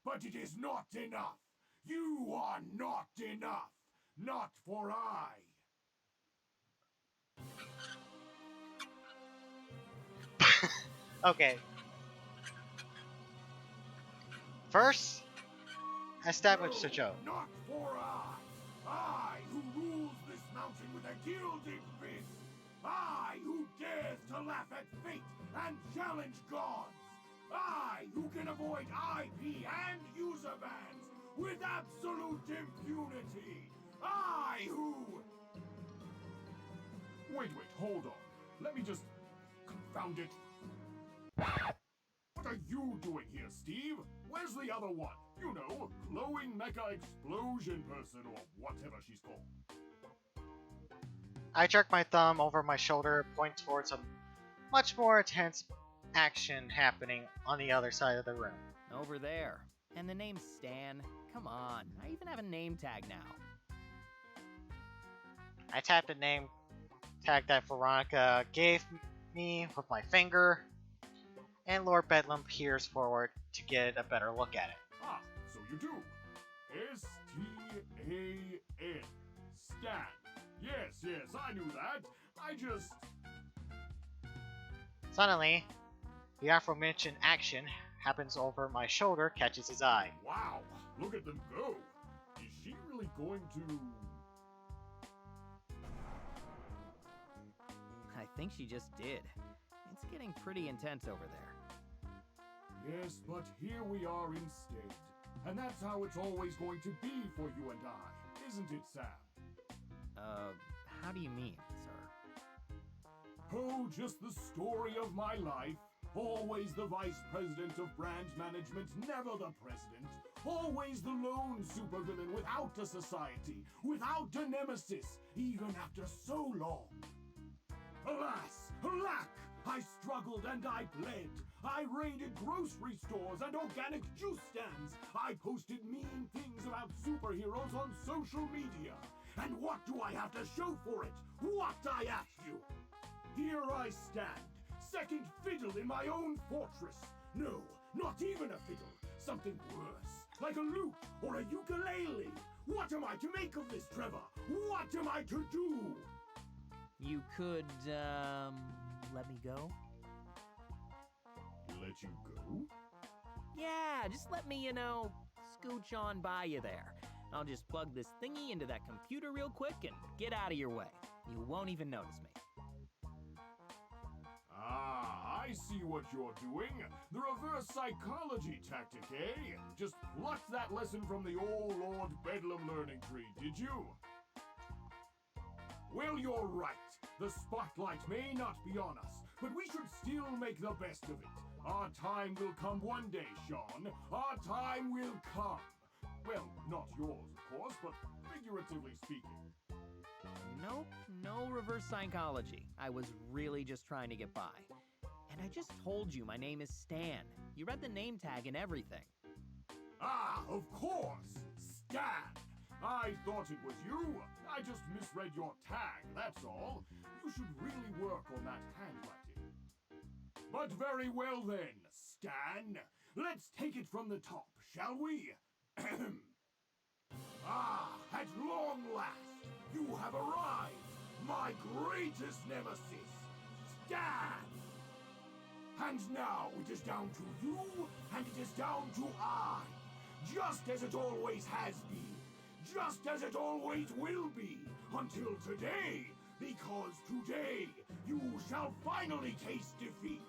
Speaker 10: But it is not enough. You are not enough. Not for I.
Speaker 1: Okay. First, establish the joke.
Speaker 10: Not for I. I who rules this mountain with a gilded fist. I who dares to laugh at fate and challenge gods. I who can avoid IP and user bans with absolute impunity. I who... Wait, hold on. Let me just... Confound it. What are you doing here, Steve? Where's the other one? You know, glowing mecha explosion person or whatever she's called.
Speaker 1: I jerk my thumb over my shoulder, point towards a much more intense action happening on the other side of the room.
Speaker 3: Over there. And the name's Stan. Come on. I even have a name tag now.
Speaker 1: I tap the name tag that Veronica gave me with my finger, and Lord Bedlam peers forward to get a better look at it.
Speaker 10: Ah, so you do. S-T-A-N. Stan. Yes, I knew that. I just...
Speaker 1: Suddenly, the aforementioned action happens over my shoulder, catches his eye.
Speaker 10: Wow, look at them go. Is she really going to...
Speaker 3: I think she just did. It's getting pretty intense over there.
Speaker 10: Yes, but here we are instead. And that's how it's always going to be for you and I, isn't it, Sam?
Speaker 3: How do you mean, sir?
Speaker 10: Oh, just the story of my life. Always the vice president of brand management, never the president. Always the lone supervillain without a society, without a nemesis, even after so long. Alas, alack! I struggled and I bled. I raided grocery stores and organic juice stands. I posted mean things about superheroes on social media. And what do I have to show for it? What, I ask you? Here I stand, second fiddle in my own fortress. No, not even a fiddle. Something worse, like a lute or a ukulele. What am I to make of this, Trevor? What am I to do?
Speaker 3: you could, let me go?
Speaker 10: Let you go?
Speaker 3: Yeah, just let me, scooch on by you there. I'll just plug this thingy into that computer real quick and get out of your way. You won't even notice me.
Speaker 10: Ah, I see what you're doing. The reverse psychology tactic, eh? Just plucked that lesson from the old Lord Bedlam learning tree, did you? Well, you're right. The spotlight may not be on us, but we should still make the best of it. Our time will come one day, Sean. Our time will come. Well, not yours, of course, but figuratively speaking.
Speaker 3: Nope, no reverse psychology. I was really just trying to get by. And I just told you my name is Stan. You read the name tag and everything.
Speaker 10: Ah, of course! Stan! I thought it was you. I just misread your tag, that's all. You should really work on that handwriting. But very well then, Stan. Let's take it from the top, shall we? Ah, at long last, you have arrived, my greatest nemesis, Stan! And now it is down to you, and it is down to I, just as it always has been, just as it always will be, until today, because today you shall finally taste defeat,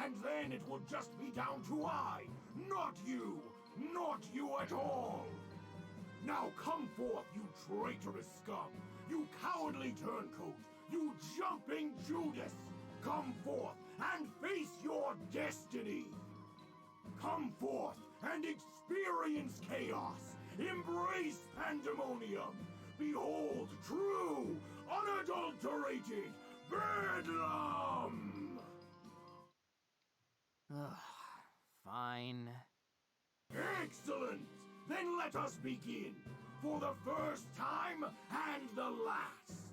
Speaker 10: and then it will just be down to I, not you at all! Now come forth, you traitorous scum! You cowardly turncoat! You jumping Judas! Come forth and face your destiny! Come forth and experience chaos! Embrace pandemonium! Behold true, unadulterated bedlam!
Speaker 3: Ugh, fine.
Speaker 10: Excellent! Then let us begin, for the first time and the last.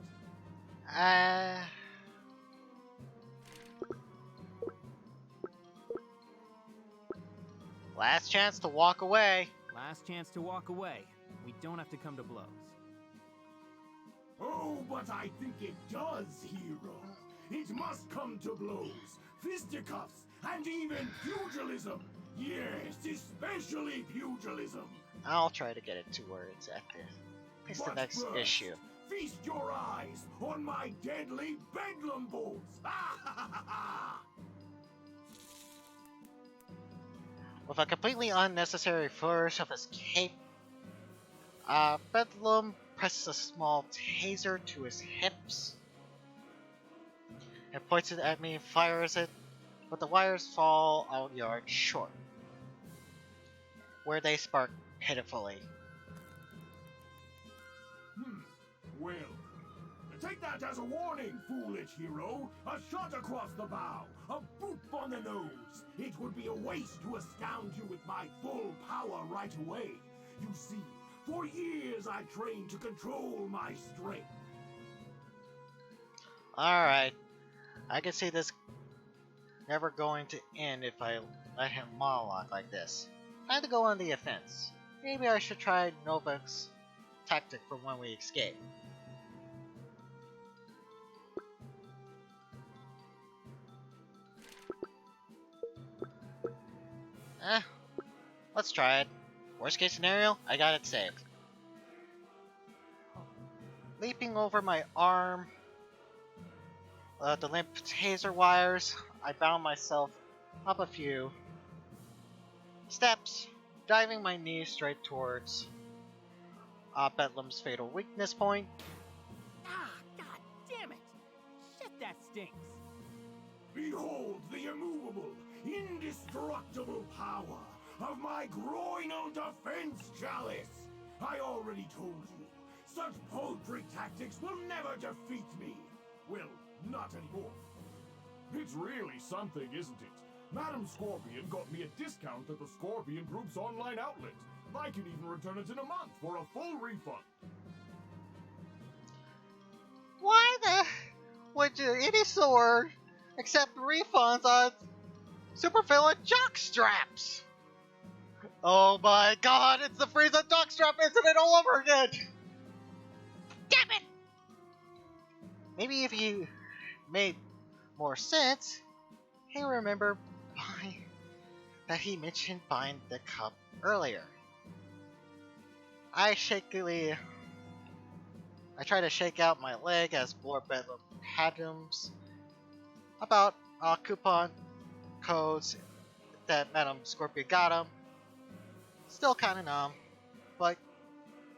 Speaker 1: Last chance to walk away.
Speaker 3: Last chance to walk away. We don't have to come to blows.
Speaker 10: Oh, but I think it does, hero. It must come to blows, fisticuffs, and even pugilism. Yes, especially pugilism.
Speaker 1: I'll try to get it to where it's at the next
Speaker 10: first,
Speaker 1: issue.
Speaker 10: Feast your eyes on my deadly bedlam bolts.
Speaker 1: With a completely unnecessary flourish of his cape, Bedlam presses a small taser to his hips and points it at me and fires it, but the wires fall a yard short, where they spark pitifully.
Speaker 10: Well, take that as a warning, foolish hero. A shot across the bow, a boop on the nose. It would be a waste to astound you with my full power right away. You see, for years I trained to control my strength.
Speaker 1: Alright, I can see this never going to end if I let him monologue like this. Time to go on the offense. Maybe I should try Novak's tactic from when we escape. Let's try it. Worst case scenario, I got it saved. Leaping over my arm, the limp taser wires, I bound myself up a few steps, diving my knees straight towards Bedlam's fatal weakness point.
Speaker 3: Ah, god damn it! Shit, that stinks!
Speaker 10: Behold the immovable, indestructible power of my groinal defense chalice! I already told you, such paltry tactics will never defeat me! Well, not anymore. It's really something, isn't it? Madam Scorpion got me a discount at the Scorpion Group's online outlet. I can even return it in a month for a full refund.
Speaker 1: Why the would you any sword accept refunds on supervillain jock straps? Oh my god, it's the Frieza jockstrap incident all over again! Damn it! Maybe if he made more sense, he remember buying that he mentioned buying the cup earlier. I try to shake out my leg as Lord Bedlam hadums about coupon codes that Madame Scorpio got him. Still kinda numb, but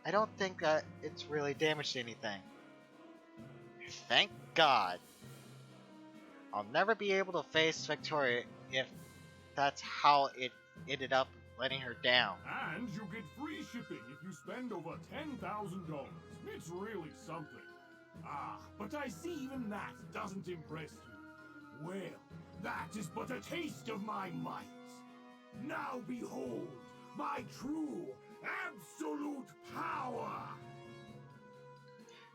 Speaker 1: I don't think that it's really damaged anything. Thank God. I'll never be able to face Victoria if that's how it ended up letting her down.
Speaker 10: And you get free shipping if you spend over $10,000. It's really something. Ah, but I see even that doesn't impress you. Well, that is but a taste of my might. Now behold my true, absolute power!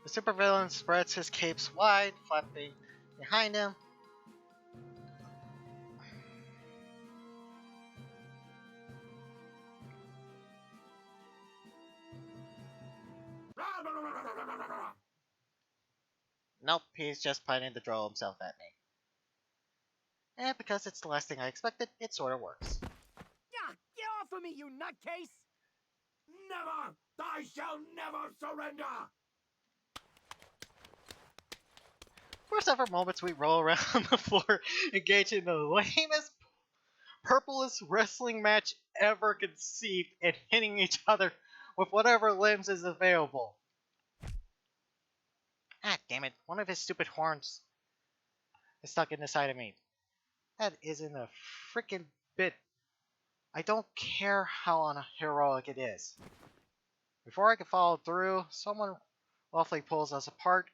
Speaker 1: The supervillain spreads his capes wide, flapping behind him. Nope, he's just planning to throw himself at me. And because it's the last thing I expected, it sorta works.
Speaker 7: Yeah, get off of me, you nutcase!
Speaker 10: Never! I shall never surrender!
Speaker 1: For several moments, we roll around on the floor, engaging in the lamest, purplest wrestling match ever conceived, and hitting each other with whatever limbs is available. Ah, damn it, one of his stupid horns is stuck in the side of me. That isn't a freaking bit. I don't care how heroic it is. Before I can follow through, someone roughly pulls us apart,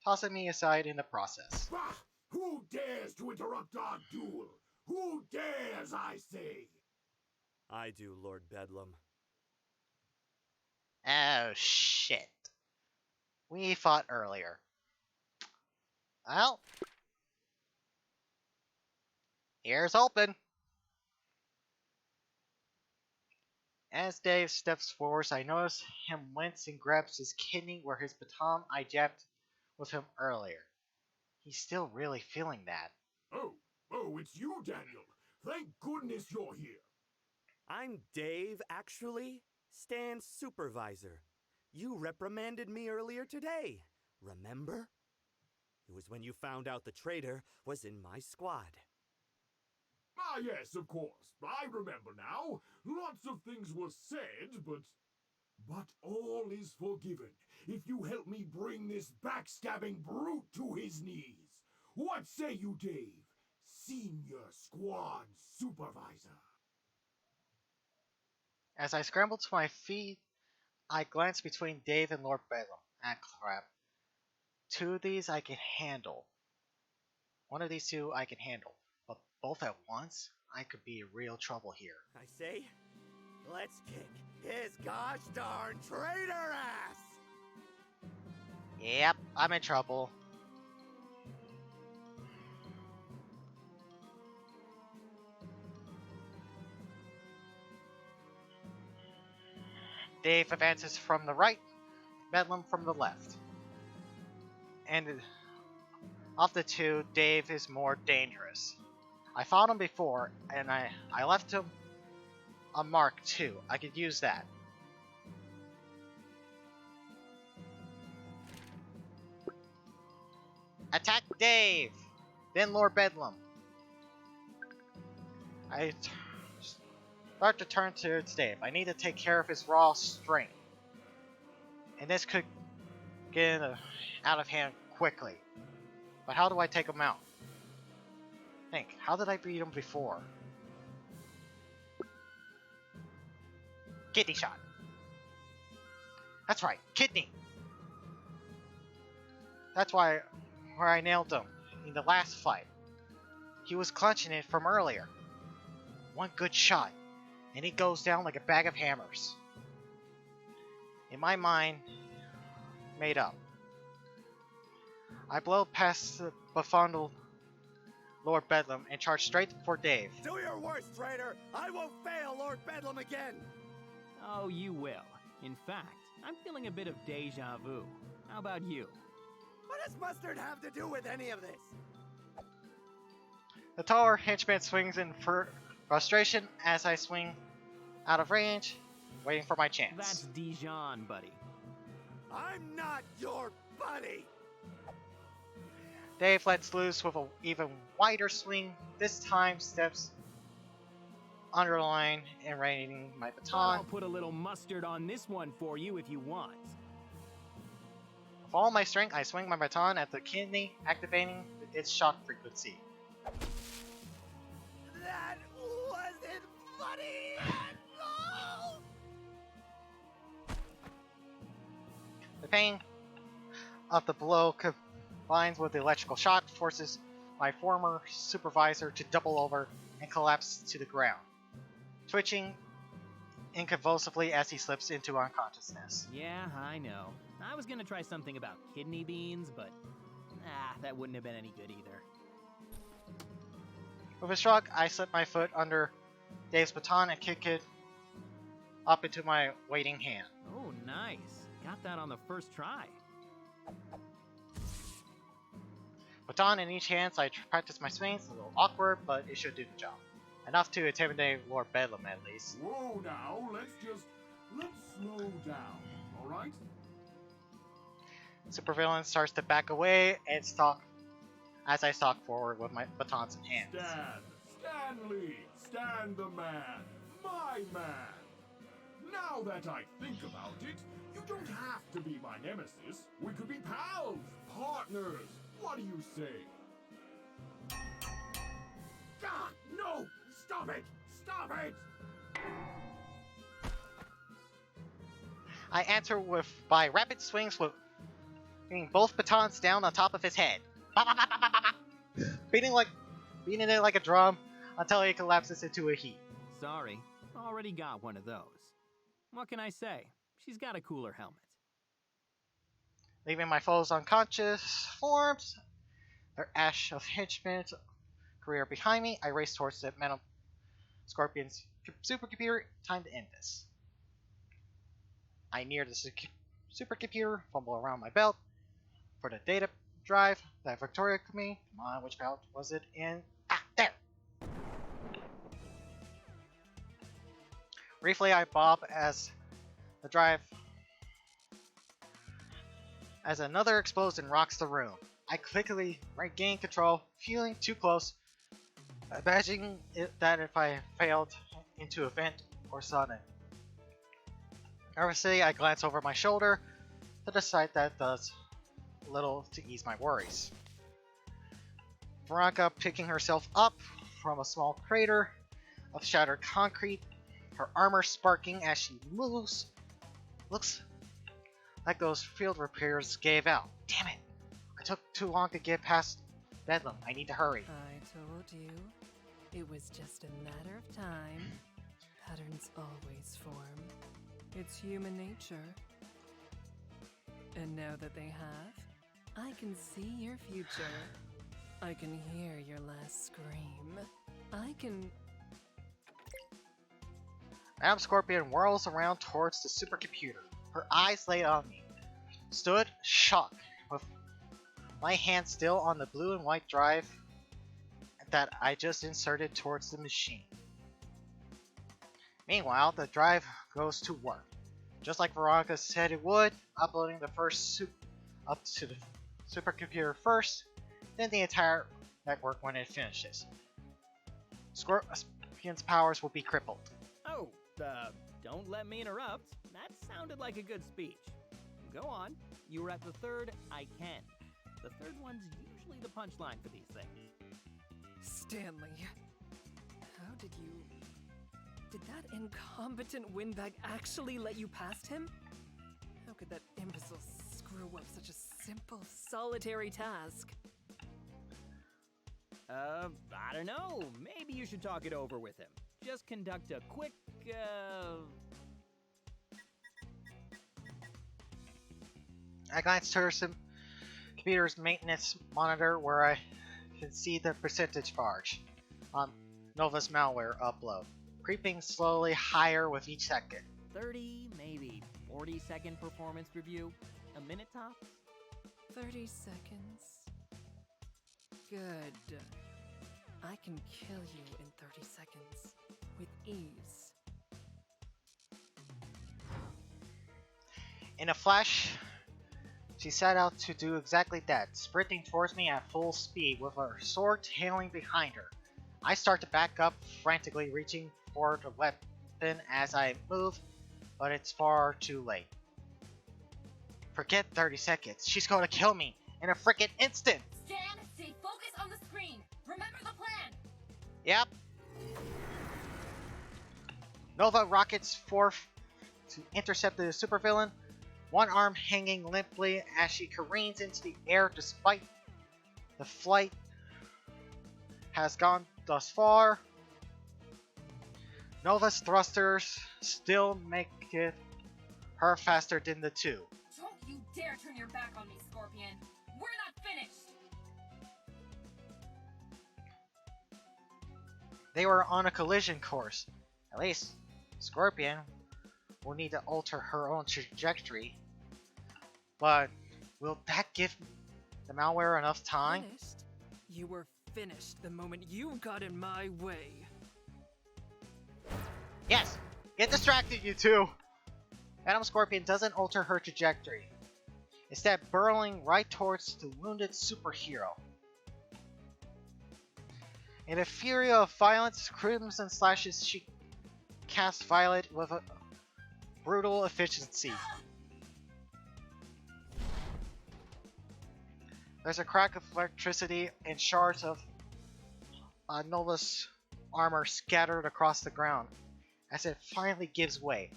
Speaker 1: tossing me aside in the process.
Speaker 10: Bah! Who dares to interrupt our duel? Who dares, I say?
Speaker 7: I do, Lord Bedlam.
Speaker 1: Oh, shit. We fought earlier. Well, here's hoping. As Dave steps forward, I notice him wince and grabs his kidney where his baton I jabbed with him earlier. He's still really feeling that.
Speaker 10: Oh, it's you, Daniel. Thank goodness you're here.
Speaker 7: I'm Dave, actually. Stan's supervisor. You reprimanded me earlier today, remember? It was when you found out the traitor was in my squad.
Speaker 10: Ah, yes, of course. I remember now. Lots of things were said, but all is forgiven if you help me bring this backstabbing brute to his knees. What say you, Dave? Senior Squad Supervisor.
Speaker 1: As I scramble to my feet, I glance between Dave and Lord Bedlam. Ah, crap. Two of these I can handle. One of these two I can handle. But both at once? I could be in real trouble here.
Speaker 7: I say, let's kick his gosh darn traitor ass!
Speaker 1: Yep, I'm in trouble. Dave advances from the right, Bedlam from the left. And of the two, Dave is more dangerous. I fought him before, and I left him a mark too. I could use that. Attack Dave! Then Lord Bedlam. I start to turn towards Dave. I need to take care of his raw strength. And this could get out of hand quickly. But how do I take him out? Think, how did I beat him before? Kidney shot. That's right, kidney. That's where I nailed him in the last fight. He was clutching it from earlier. One good shot, and he goes down like a bag of hammers. In my mind, made up. I blow past the befuddled Lord Bedlam and charge straight for Dave.
Speaker 7: Do your worst, traitor! I won't fail Lord Bedlam again!
Speaker 3: Oh, you will. In fact, I'm feeling a bit of deja vu. How about you?
Speaker 7: What does mustard have to do with any of this?
Speaker 1: The taller henchman swings in frustration as I swing out of range, waiting for my chance.
Speaker 3: That's Dijon, buddy.
Speaker 7: I'm not your buddy!
Speaker 1: Dave lets loose with an even wider swing. This time steps under the line and raining my baton.
Speaker 3: I'll put a little mustard on this one for you if you want.
Speaker 1: With all my strength, I swing my baton at the kidney, activating its shock frequency.
Speaker 7: That wasn't funny at all!
Speaker 1: The pain of the blow combines with the electrical shock, forces my former supervisor to double over and collapse to the ground, twitching inconvulsively as he slips into unconsciousness.
Speaker 3: Yeah, I know. I was gonna try something about kidney beans, but that wouldn't have been any good either.
Speaker 1: With a shrug, I slip my foot under Dave's baton and kick it up into my waiting hand.
Speaker 3: Oh, nice. Got that on the first try.
Speaker 1: Baton in each hand, so I practice my swings. A little awkward, but it should do the job. Enough to intimidate Lord Bedlam, at least.
Speaker 10: Whoa now, let's slow down, alright?
Speaker 1: Supervillain starts to back away and stalk as I stalk forward with my batons in hand.
Speaker 10: Stanley, Stan the man, my man. Now that I think about it, you don't have to be my nemesis. We could be pals, partners. What do you say? God, no! Stop it! Stop it!
Speaker 1: I answer by rapid swings with beating both batons down on top of his head. Beating it like a drum until he collapses into a heap.
Speaker 3: Sorry, already got one of those. What can I say? She's got a cooler helmet.
Speaker 1: Leaving my foes unconscious forms, their ash of henchman's career behind me, I race towards the Metal Scorpion's supercomputer. Time to end this. I near the supercomputer, fumble around my belt for the data drive that Victoria gave me. Come on, which belt was it in? Ah, there! Briefly, I bob as the drive as another explosion rocks the room. I quickly regain control, feeling too close, imagining that if I failed into a vent or sudden. Nervously, I glance over my shoulder to the site that does little to ease my worries. Veronica picking herself up from a small crater of shattered concrete, her armor sparking as she moves. Looks like those field repairs gave out. Damn it! I took too long to get past Bedlam. I need to hurry.
Speaker 9: I told you. It was just a matter of time. Patterns always form. It's human nature. And now that they have, I can see your future. I can hear your last scream. I can...
Speaker 1: Madam Scorpion whirls around towards the supercomputer, her eyes laid on me. Stood shocked, with my hand still on the blue and white drive that I just inserted towards the machine. Meanwhile, the drive goes to work, just like Veronica said it would, uploading the first up to the supercomputer first, then the entire network when it finishes. Scorpion's powers will be crippled.
Speaker 3: Oh, don't let me interrupt. That sounded like a good speech. Go on. You were at the third I can. The third one's usually the punchline for these things.
Speaker 9: Stanley, how did you... Did that incompetent windbag actually let you past him? How could that imbecile screw up such a simple, solitary task?
Speaker 3: I don't know. Maybe you should talk it over with him. Just conduct a quick,
Speaker 1: I glance to her computer's maintenance monitor where I can see the percentage barge on Nova's malware upload, creeping slowly higher with each second.
Speaker 3: 30, maybe 40-second performance review. A minute tops?
Speaker 9: 30 seconds. Good. I can kill you in 30 seconds. With ease.
Speaker 1: In a flash, she set out to do exactly that, sprinting towards me at full speed with her sword tailing behind her. I start to back up, frantically reaching for the weapon as I move, but it's far too late. Forget 30 seconds. She's going to kill me in a frickin' instant.
Speaker 6: Stan, stay focused on the screen. Remember the plan.
Speaker 1: Yep. Nova rockets forth to intercept the supervillain, one arm hanging limply as she careens into the air despite the flight has gone thus far. Nova's thrusters still make it her faster than the two.
Speaker 6: Don't you dare turn your back on me, Scorpion. We're not finished.
Speaker 1: They were on a collision course. At least, Scorpion will need to alter her own trajectory. But will that give the malware enough time?
Speaker 9: Finished? You were finished the moment you got in my way.
Speaker 1: Yes! Get distracted, you two! Madam Scorpion doesn't alter her trajectory, instead burrowing right towards the wounded superhero. In a fury of violence, Crimson slashes, she casts Violet with a brutal efficiency. There's a crack of electricity and shards of Nova's armor scattered across the ground. As it finally gives way,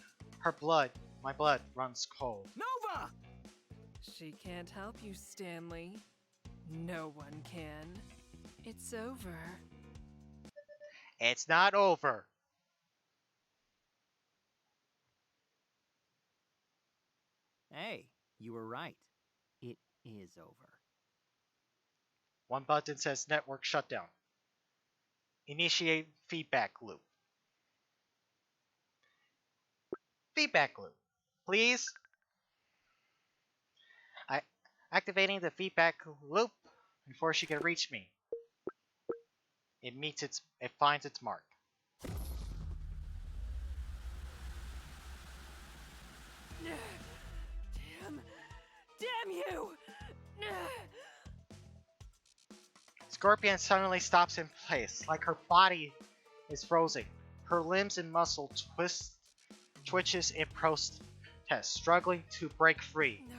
Speaker 1: my blood runs cold.
Speaker 3: Nova!
Speaker 9: She can't help you, Stanley. No one can. It's over.
Speaker 1: It's not over.
Speaker 3: Hey, you were right. It is over.
Speaker 1: One button says network shutdown. Initiate feedback loop. Feedback loop. Please. Activating the feedback loop before she can reach me. It finds its mark.
Speaker 9: Damn you!
Speaker 1: Scorpion suddenly stops in place, like her body is frozen. Her limbs and muscle twitches in protest, struggling to break free.
Speaker 9: No.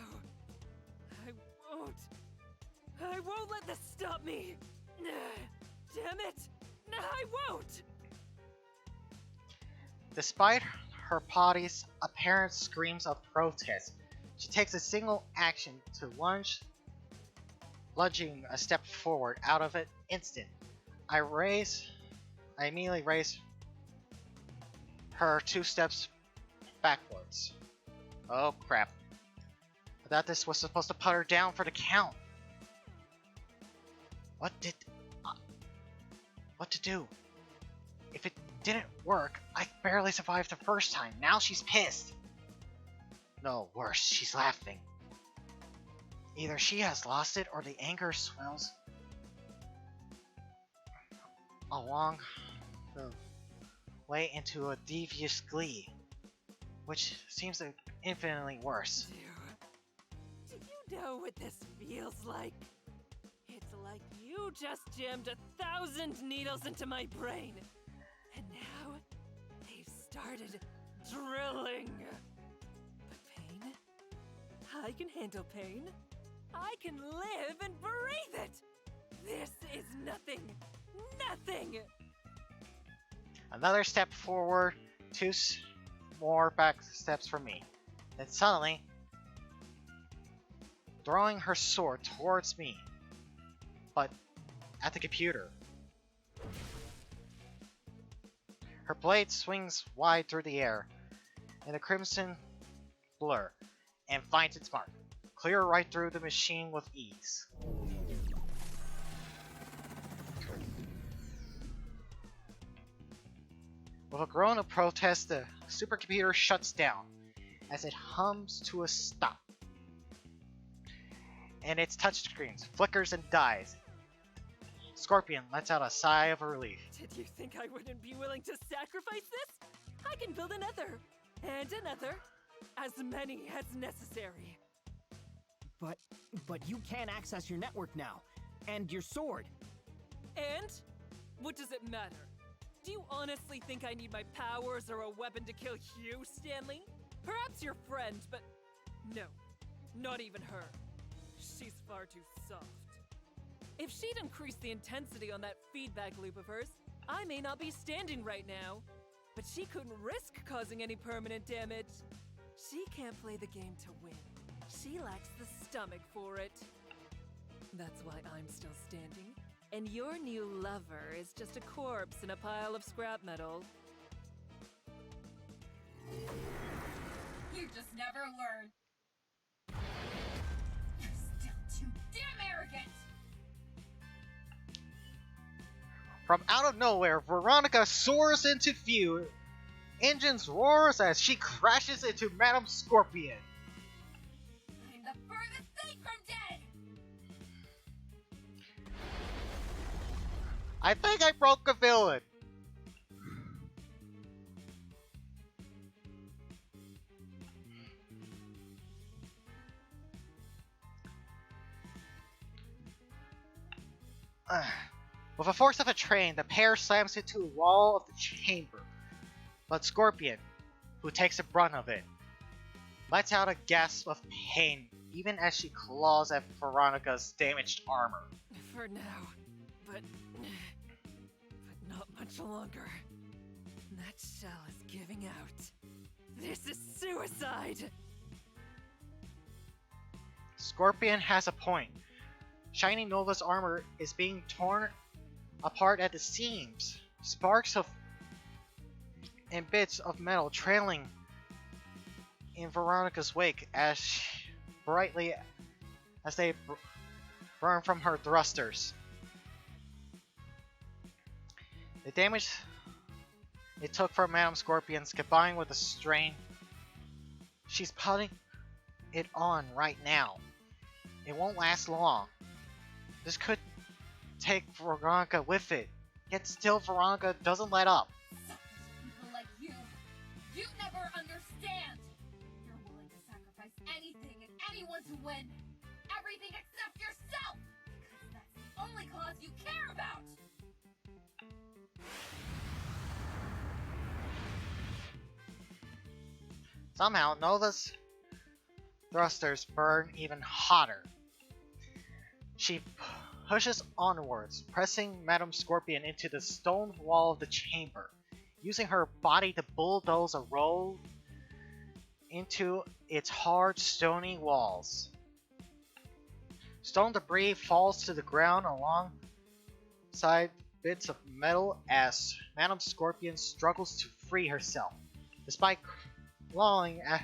Speaker 9: I won't let this stop me! Damn it! I won't!
Speaker 1: Despite her body's apparent screams of protest, she takes a single action to lunging a step forward out of an instant. I immediately raise her 2 steps backwards. Oh crap. I thought this was supposed to put her down for the count. What to do? If it didn't work, I barely survived the first time. Now she's pissed. No, worse, she's laughing. Either she has lost it or the anger swells along the way into a devious glee, which seems infinitely worse.
Speaker 9: Do you know what this feels like? It's like you just jammed 1,000 needles into my brain, and now they've started drilling. But pain? I can handle pain. I can live and breathe it! This is nothing! Nothing!
Speaker 1: Another step forward, 2 more back steps for me. Then suddenly, throwing her sword towards me, but at the computer. Her blade swings wide through the air in a crimson blur and finds its mark. Clear right through the machine with ease. With a groan of protest, the supercomputer shuts down as it hums to a stop. and its touchscreens flickers and dies. Scorpion lets out a sigh of relief.
Speaker 9: Did you think I wouldn't be willing to sacrifice this? I can build another, and another, as many as necessary.
Speaker 3: But you can't access your network now, and your sword.
Speaker 9: And? What does it matter? Do you honestly think I need my powers or a weapon to kill you, Stanley? Perhaps your friend, but no, not even her. She's far too soft. If she'd increased the intensity on that feedback loop of hers, I may not be standing right now. But she couldn't risk causing any permanent damage. She can't play the game to win. She lacks the stomach for it. That's why I'm still standing. And your new lover is just a corpse in a pile of scrap metal.
Speaker 6: You just never learn. You're still too damn arrogant!
Speaker 1: From out of nowhere, Veronica soars into view. Engines roars as she crashes into Madame Scorpion.
Speaker 6: I'm the furthest thing from dead!
Speaker 1: I think I broke a villain. With the force of a train, the pair slams into the wall of the chamber. But Scorpion, who takes the brunt of it, lets out a gasp of pain even as she claws at Veronica's damaged armor.
Speaker 9: For now, but not much longer. That shell is giving out. This is suicide!
Speaker 1: Scorpion has a point. Shiny Nova's armor is being torn apart at the seams. Sparks of and bits of metal trailing in Veronica's wake as brightly as they burn from her thrusters. The damage it took from Madame Scorpion's combined with the strain she's putting it on right now. It won't last long. This could take Veronica with it. Yet still Veronica doesn't let up.
Speaker 6: People like you never understand! You're willing to sacrifice anything and anyone to win! Everything except yourself! Because that's the only cause you care about!
Speaker 1: Somehow, Nova's thrusters burn even hotter. She pushes onwards, pressing Madame Scorpion into the stone wall of the chamber, using her body to bulldoze a road into its hard, stony walls. Stone debris falls to the ground alongside bits of metal as Madame Scorpion struggles to free herself, despite clawing at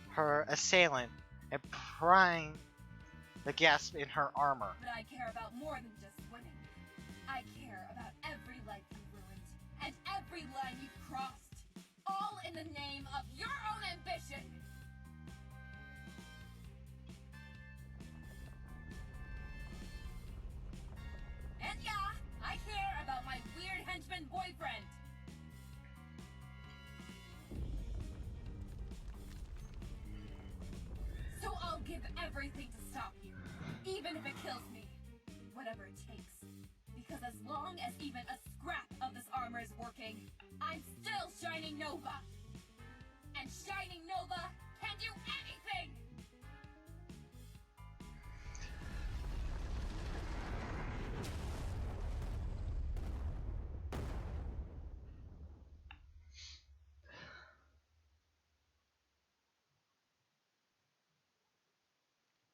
Speaker 1: her assailant and prying the gasp in her armor.
Speaker 6: But I care about more than just winning. I care about every life you ruined, and every line you've crossed, all in the name of your own ambition! And yeah, I care about my weird henchman boyfriend! So I'll give everything to stop you, even if it kills me. Whatever it takes. Because as long as even a scrap of this armor is working, I'm still Shining Nova! And Shining Nova can do anything!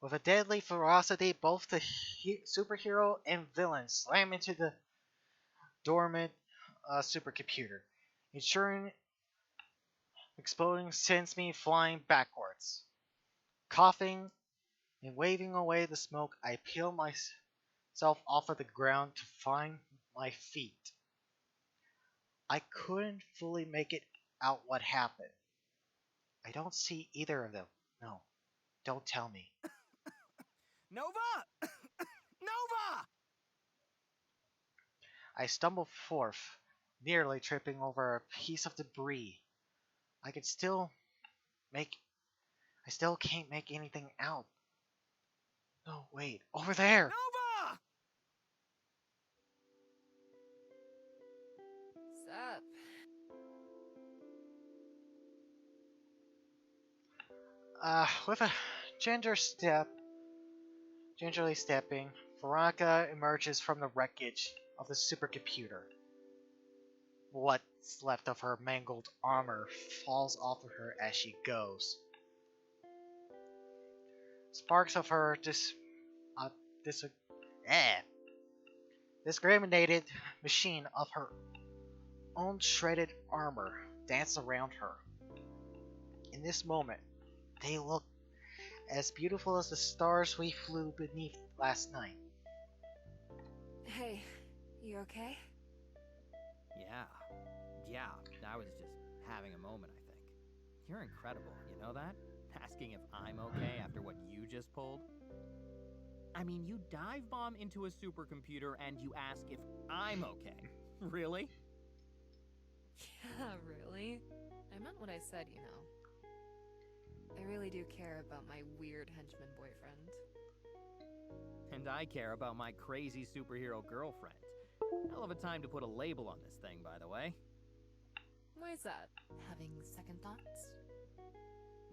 Speaker 1: With a deadly ferocity, both the superhero and villain slam into the dormant supercomputer, ensuring exploding sends me flying backwards. Coughing and waving away the smoke, I peel myself off of the ground to find my feet. I couldn't fully make it out what happened. I don't see either of them. No, don't tell me.
Speaker 3: Nova! Nova!
Speaker 1: I stumble forth, nearly tripping over a piece of debris. I can still make. I still can't make anything out. No, wait, over there!
Speaker 3: Nova!
Speaker 2: Sup?
Speaker 1: With a gingerly stepping, Veronica emerges from the wreckage of the supercomputer. What's left of her mangled armor falls off of her as she goes. Sparks of her uh, dis- eh, discriminated machine of her own shredded armor dance around her. In this moment, they look as beautiful as the stars we flew beneath last night.
Speaker 2: Hey, you okay?
Speaker 3: Yeah, I was just having a moment, I think. You're incredible, you know that? Asking if I'm okay after what you just pulled? I mean, you dive bomb into a supercomputer and you ask if I'm okay. Really?
Speaker 2: Yeah, really? I meant what I said, you know. I really do care about my weird henchman boyfriend.
Speaker 3: And I care about my crazy superhero girlfriend. Hell of a time to put a label on this thing, by the way.
Speaker 2: Why is that? Having second thoughts?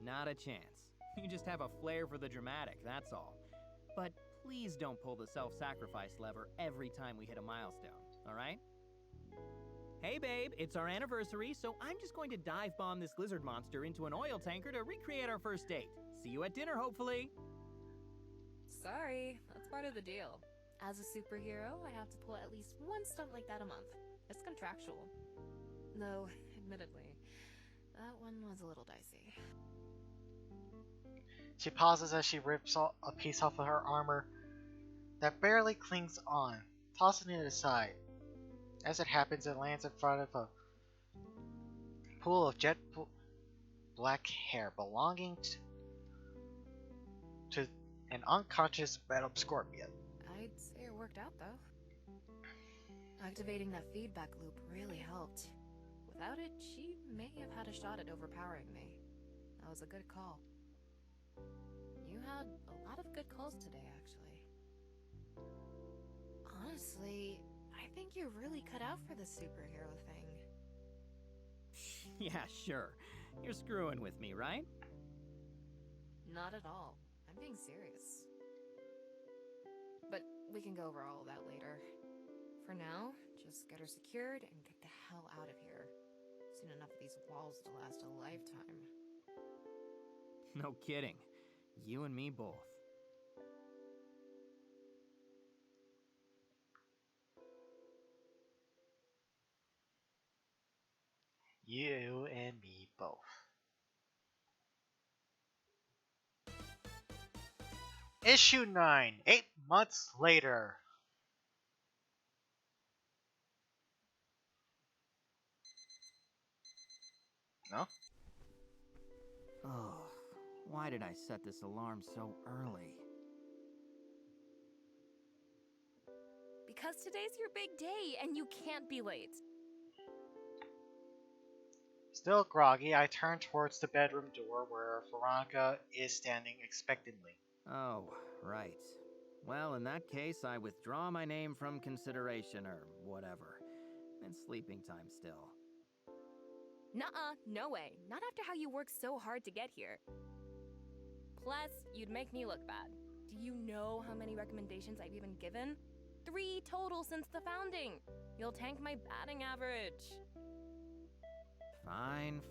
Speaker 3: Not a chance. You just have a flair for the dramatic, that's all. But please don't pull the self-sacrifice lever every time we hit a milestone, alright? Hey babe, it's our anniversary, so I'm just going to dive bomb this lizard monster into an oil tanker to recreate our first date. See you at dinner, hopefully.
Speaker 2: Sorry, that's part of the deal. As a superhero, I have to pull at least one stunt like that a month. It's contractual. Though, admittedly, that one was a little dicey.
Speaker 1: She pauses as she rips a piece off of her armor that barely clings on, tossing it aside. As it happens, it lands in front of a pool of jet black hair belonging to an unconscious Madam Scorpion.
Speaker 2: I'd say it worked out, though. Activating that feedback loop really helped. Without it, she may have had a shot at overpowering me. That was a good call. You had a lot of good calls today, actually. Honestly, I think you're really cut out for the superhero thing.
Speaker 3: Yeah, sure. You're screwing with me, right?
Speaker 2: Not at all. I'm being serious. But we can go over all of that later. For now, just get her secured and get the hell out of here. Seen enough of these walls to last a lifetime.
Speaker 3: No kidding. You and me both.
Speaker 1: You and me both. Issue 9, 8 months later. No?
Speaker 3: Oh, why did I set this alarm so early?
Speaker 2: Because today's your big day and you can't be late.
Speaker 1: Still groggy, I turn towards the bedroom door where Veronica is standing expectantly.
Speaker 3: Oh, right. Well, in that case, I withdraw my name from consideration or whatever. It's sleeping time still.
Speaker 2: Nuh-uh, no way. Not after how you worked so hard to get here. Plus, you'd make me look bad. Do you know how many recommendations I've even given? 3 total since the founding. You'll tank my batting average.
Speaker 3: Fine.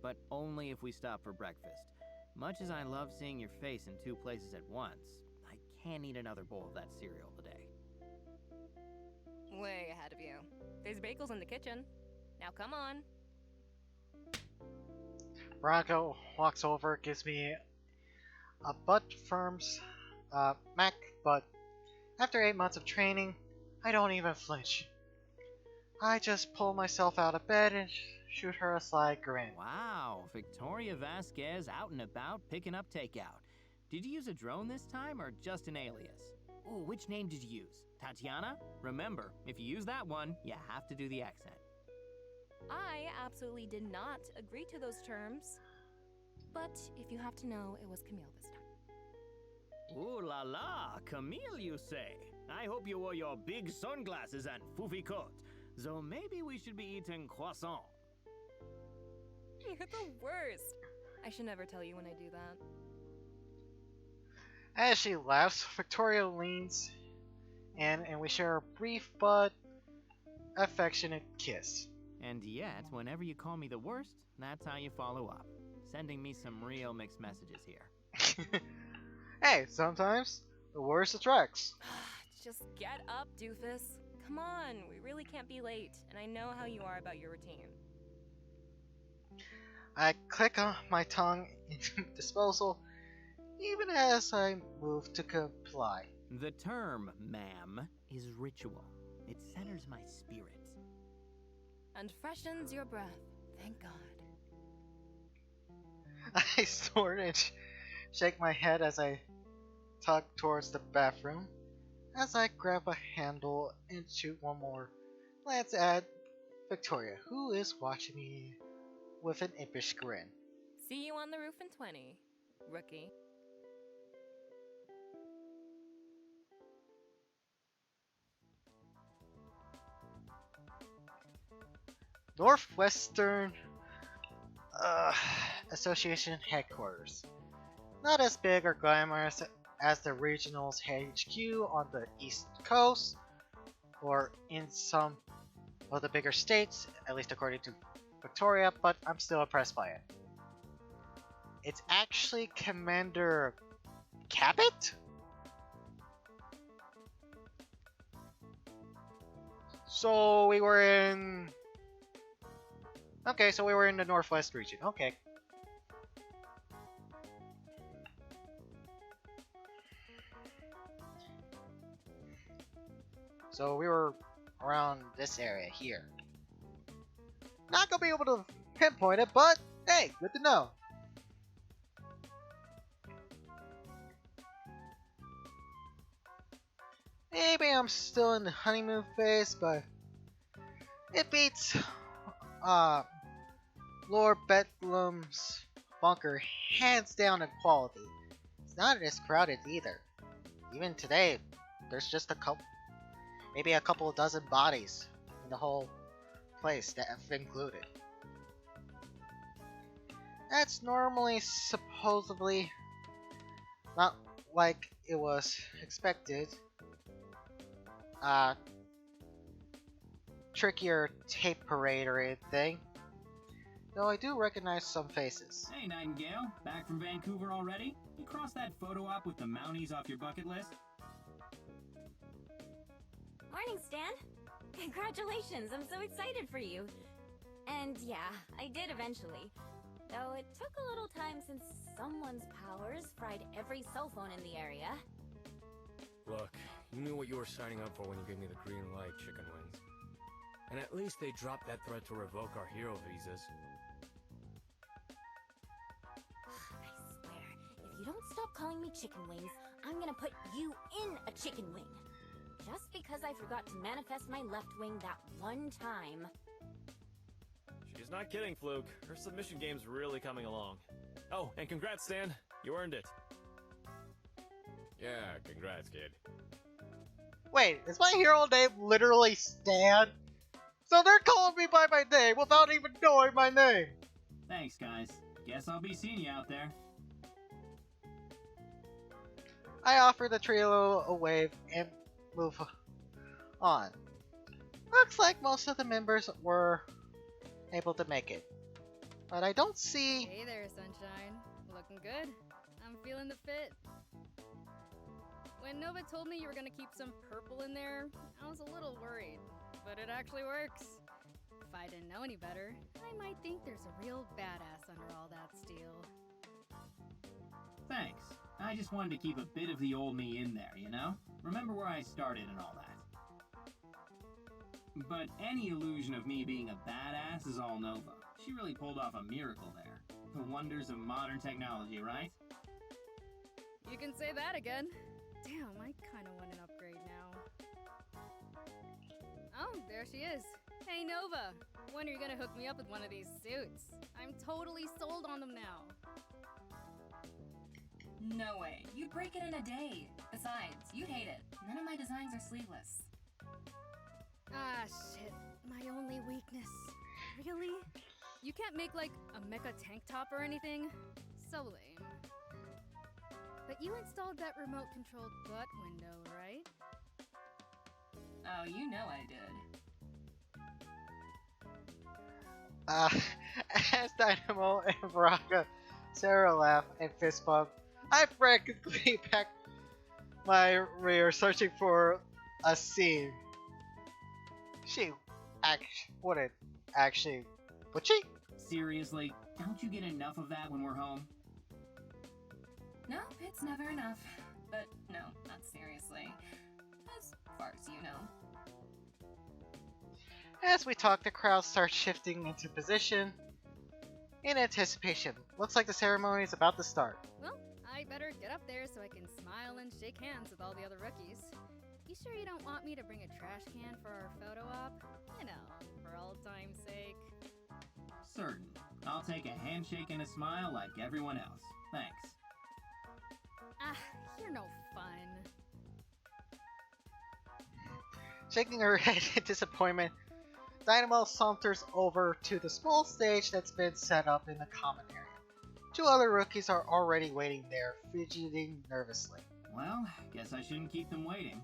Speaker 3: But only if we stop for breakfast. Much as I love seeing your face in 2 places at once, I can't eat another bowl of that cereal today.
Speaker 2: Way ahead of you. There's bagels in the kitchen. Now come on.
Speaker 1: Veronica walks over, gives me a butt firm's Mac, but after 8 months of training, I don't even flinch. I just pull myself out of bed and shoot her a sly grin.
Speaker 3: Wow, Victoria Vasquez out and about picking up takeout. Did you use a drone this time or just an alias? Ooh, which name did you use? Tatiana? Remember, if you use that one, you have to do the accent.
Speaker 2: I absolutely did not agree to those terms. But if you have to know, it was Camille this time.
Speaker 3: Ooh la la, Camille, you say? I hope you wore your big sunglasses and foofy coat. So maybe we should be eating croissant.
Speaker 2: You're the worst. I should never tell you when I do that.
Speaker 1: As she laughs, Victoria leans in and we share a brief but affectionate kiss.
Speaker 3: And yet, whenever you call me the worst, that's how you follow up. Sending me some real mixed messages here.
Speaker 1: Hey, sometimes the worst attracts.
Speaker 2: Just get up, doofus. Come on, we really can't be late, and I know how you are about your routine.
Speaker 1: I click on my tongue in disposal, even as I move to comply.
Speaker 3: The term, ma'am, is ritual. It centers my spirit.
Speaker 2: And freshens your breath, thank God.
Speaker 1: I snort and shake my head as I tug towards the bathroom, as I grab a handle and shoot one more glance at Victoria, who is watching me with an impish grin.
Speaker 2: See you on the roof in 20, rookie.
Speaker 1: Northwestern Association headquarters. Not as big or glamorous as the regional's HQ on the East Coast, or in some of the bigger states, at least according to Victoria, but I'm still impressed by it. It's actually Commander Cabot? So we were in... Okay, so we were in the Northwest region. Okay. So we were around this area here. Not gonna be able to pinpoint it, but hey, good to know. Maybe I'm still in the honeymoon phase, but it beats Lord Bedlam's bunker hands down in quality. It's not as crowded either. Even today, there's just maybe a couple of dozen bodies in the whole place that have included. That's normally supposedly not like it was expected. Trickier tape parade or anything. Though I do recognize some faces.
Speaker 11: Hey Nightingale, back from Vancouver already? You crossed that photo op with the Mounties off your bucket list?
Speaker 12: Morning, Stan. Congratulations, I'm so excited for you. And yeah, I did eventually. Though it took a little time since someone's powers fried every cell phone in the area.
Speaker 13: Look, you knew what you were signing up for when you gave me the green light, chicken wings. And at least they dropped that threat to revoke our hero visas.
Speaker 12: I swear, if you don't stop calling me chicken wings, I'm gonna put you in a chicken wing. Just because I forgot to manifest my left wing that one time.
Speaker 14: She's not kidding, Fluke. Her submission game's really coming along. Oh, and congrats, Stan. You earned it.
Speaker 13: Yeah, congrats, kid.
Speaker 1: Wait, is my hero name literally Stan? So they're calling me by my name without even knowing my name!
Speaker 11: Thanks, guys. Guess I'll be seeing you out there.
Speaker 1: I offer the trio a wave and move on. Looks like most of the members were able to make it. But I don't see...
Speaker 4: Hey there, Sunshine. Looking good. I'm feeling the fit. When Nova told me you were gonna keep some purple in there, I was a little worried. But it actually works. If I didn't know any better, I might think there's a real badass under all that steel.
Speaker 11: Thanks. I just wanted to keep a bit of the old me in there, you know? Remember where I started and all that. But any illusion of me being a badass is all Nova. She really pulled off a miracle there. The wonders of modern technology, right?
Speaker 4: You can say that again. Damn, I kinda want an upgrade now. Oh, there she is. Hey, Nova. When are you gonna hook me up with one of these suits? I'm totally sold on them now.
Speaker 6: No way. You'd break it in a day. Besides, you'd hate it. None of my designs are sleeveless.
Speaker 4: Ah, shit. My only weakness. Really? You can't make, like, a mecha tank top or anything? So lame. But you installed that remote-controlled butt window, right?
Speaker 6: Oh, you know I did.
Speaker 1: As Dynamo and Baraka, Sarah laugh and fist bump, I frantically pack my rear searching for a scene. She wouldn't actually, would she?
Speaker 11: Seriously, don't you get enough of that when we're home?
Speaker 6: No, it's never enough. But no, not seriously. As far as you know.
Speaker 1: As we talk, the crowd starts shifting into position in anticipation. Looks like the ceremony is about to start.
Speaker 4: Well, I better get up there so I can smile and shake hands with all the other rookies. You sure you don't want me to bring a trash can for our photo op? You know, for old time's sake.
Speaker 11: Certain. I'll take a handshake and a smile like everyone else. Thanks.
Speaker 4: Ah, you're no fun.
Speaker 1: Shaking her head in disappointment, Dynamo saunters over to the small stage that's been set up in the common area. Two other rookies are already waiting there, fidgeting nervously.
Speaker 11: Well, guess I shouldn't keep them waiting.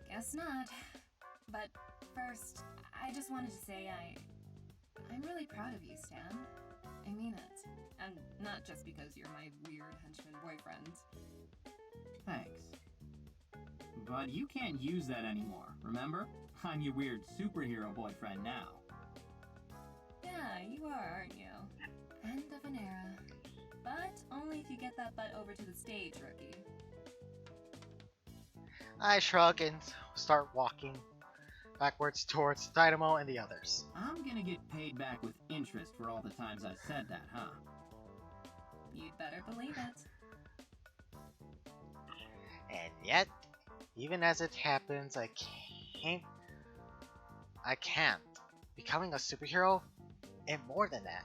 Speaker 6: Guess not. But first, I just wanted to say I'm really proud of you, Stan. I mean it. And not just because you're my weird henchman boyfriend.
Speaker 11: Thanks. But you can't use that anymore, remember? I'm your weird superhero boyfriend now.
Speaker 6: Yeah, you are, aren't you? End of an era. But only if you get that butt over to the stage, rookie.
Speaker 1: I shrug and start walking backwards towards Dynamo and the others.
Speaker 11: I'm gonna get paid back with interest for all the times I said that, huh?
Speaker 6: You'd better believe it.
Speaker 1: And yet, even as it happens, I can't. Becoming a superhero, and more than that,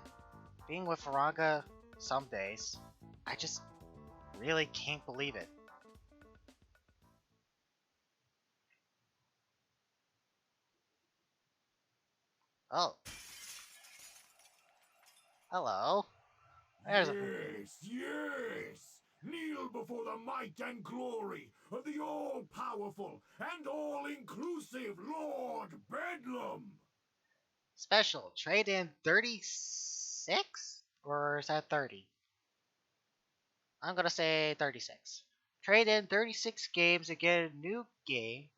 Speaker 1: being with Faranga some days, I just really can't believe it. Oh. Hello. There's
Speaker 10: Yes! Kneel before the might and glory of the all-powerful and all-inclusive Lord Bedlam!
Speaker 1: Special. Trade in 36? Or is that 30? I'm gonna say 36. Trade in 36 games to get a new game,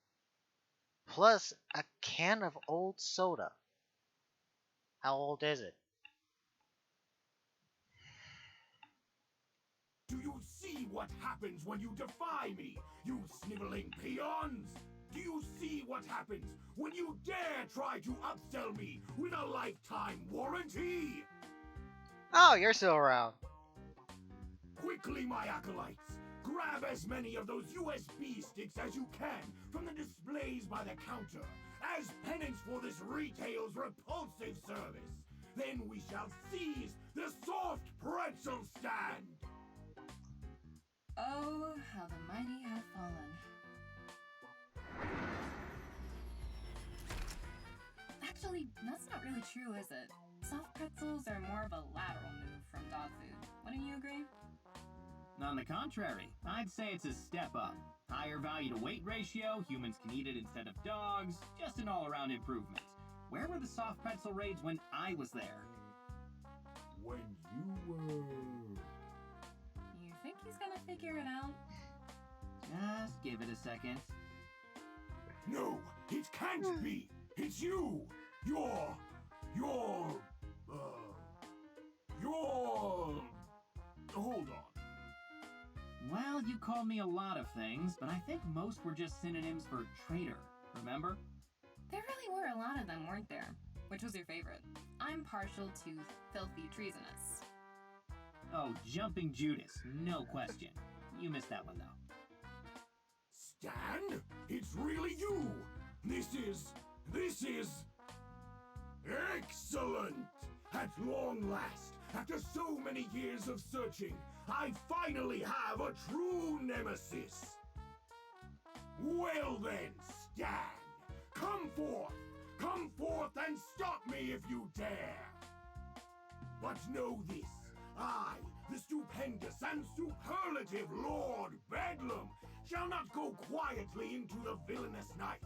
Speaker 1: plus a can of old soda. How old is it?
Speaker 10: Do you see what happens when you defy me, you sniveling peons? Do you see what happens when you dare try to upsell me with a lifetime warranty?
Speaker 1: Oh, you're still around.
Speaker 10: Quickly, my acolytes! Grab as many of those USB sticks as you can from the displays by the counter, as penance for this retail's repulsive service. Then we shall seize the soft pretzel stand!
Speaker 6: Oh, how the mighty have fallen. Actually, that's not really true, is it? Soft pretzels are more of a lateral move from dog food. Wouldn't you agree?
Speaker 11: On the contrary, I'd say it's a step up. Higher value to weight ratio, humans can eat it instead of dogs, just an all-around improvement. Where were the soft pretzel raids when I was there?
Speaker 10: When you were...
Speaker 6: You think he's gonna figure it out?
Speaker 11: Just give it a second.
Speaker 10: No, it can't be! It's you! You're... Hold on.
Speaker 11: Well, you called me a lot of things, but I think most were just synonyms for traitor, remember?
Speaker 6: There really were a lot of them, weren't there? Which was your favorite? I'm partial to filthy treasonous.
Speaker 11: Oh, jumping Judas, no question. You missed that one, though.
Speaker 10: Stan? It's really you! This is... excellent! At long last, after so many years of searching, I finally have a true nemesis! Well then, Stan! Come forth! Come forth and stop me if you dare! But know this, I, the stupendous and superlative Lord Bedlam, shall not go quietly into the villainous night.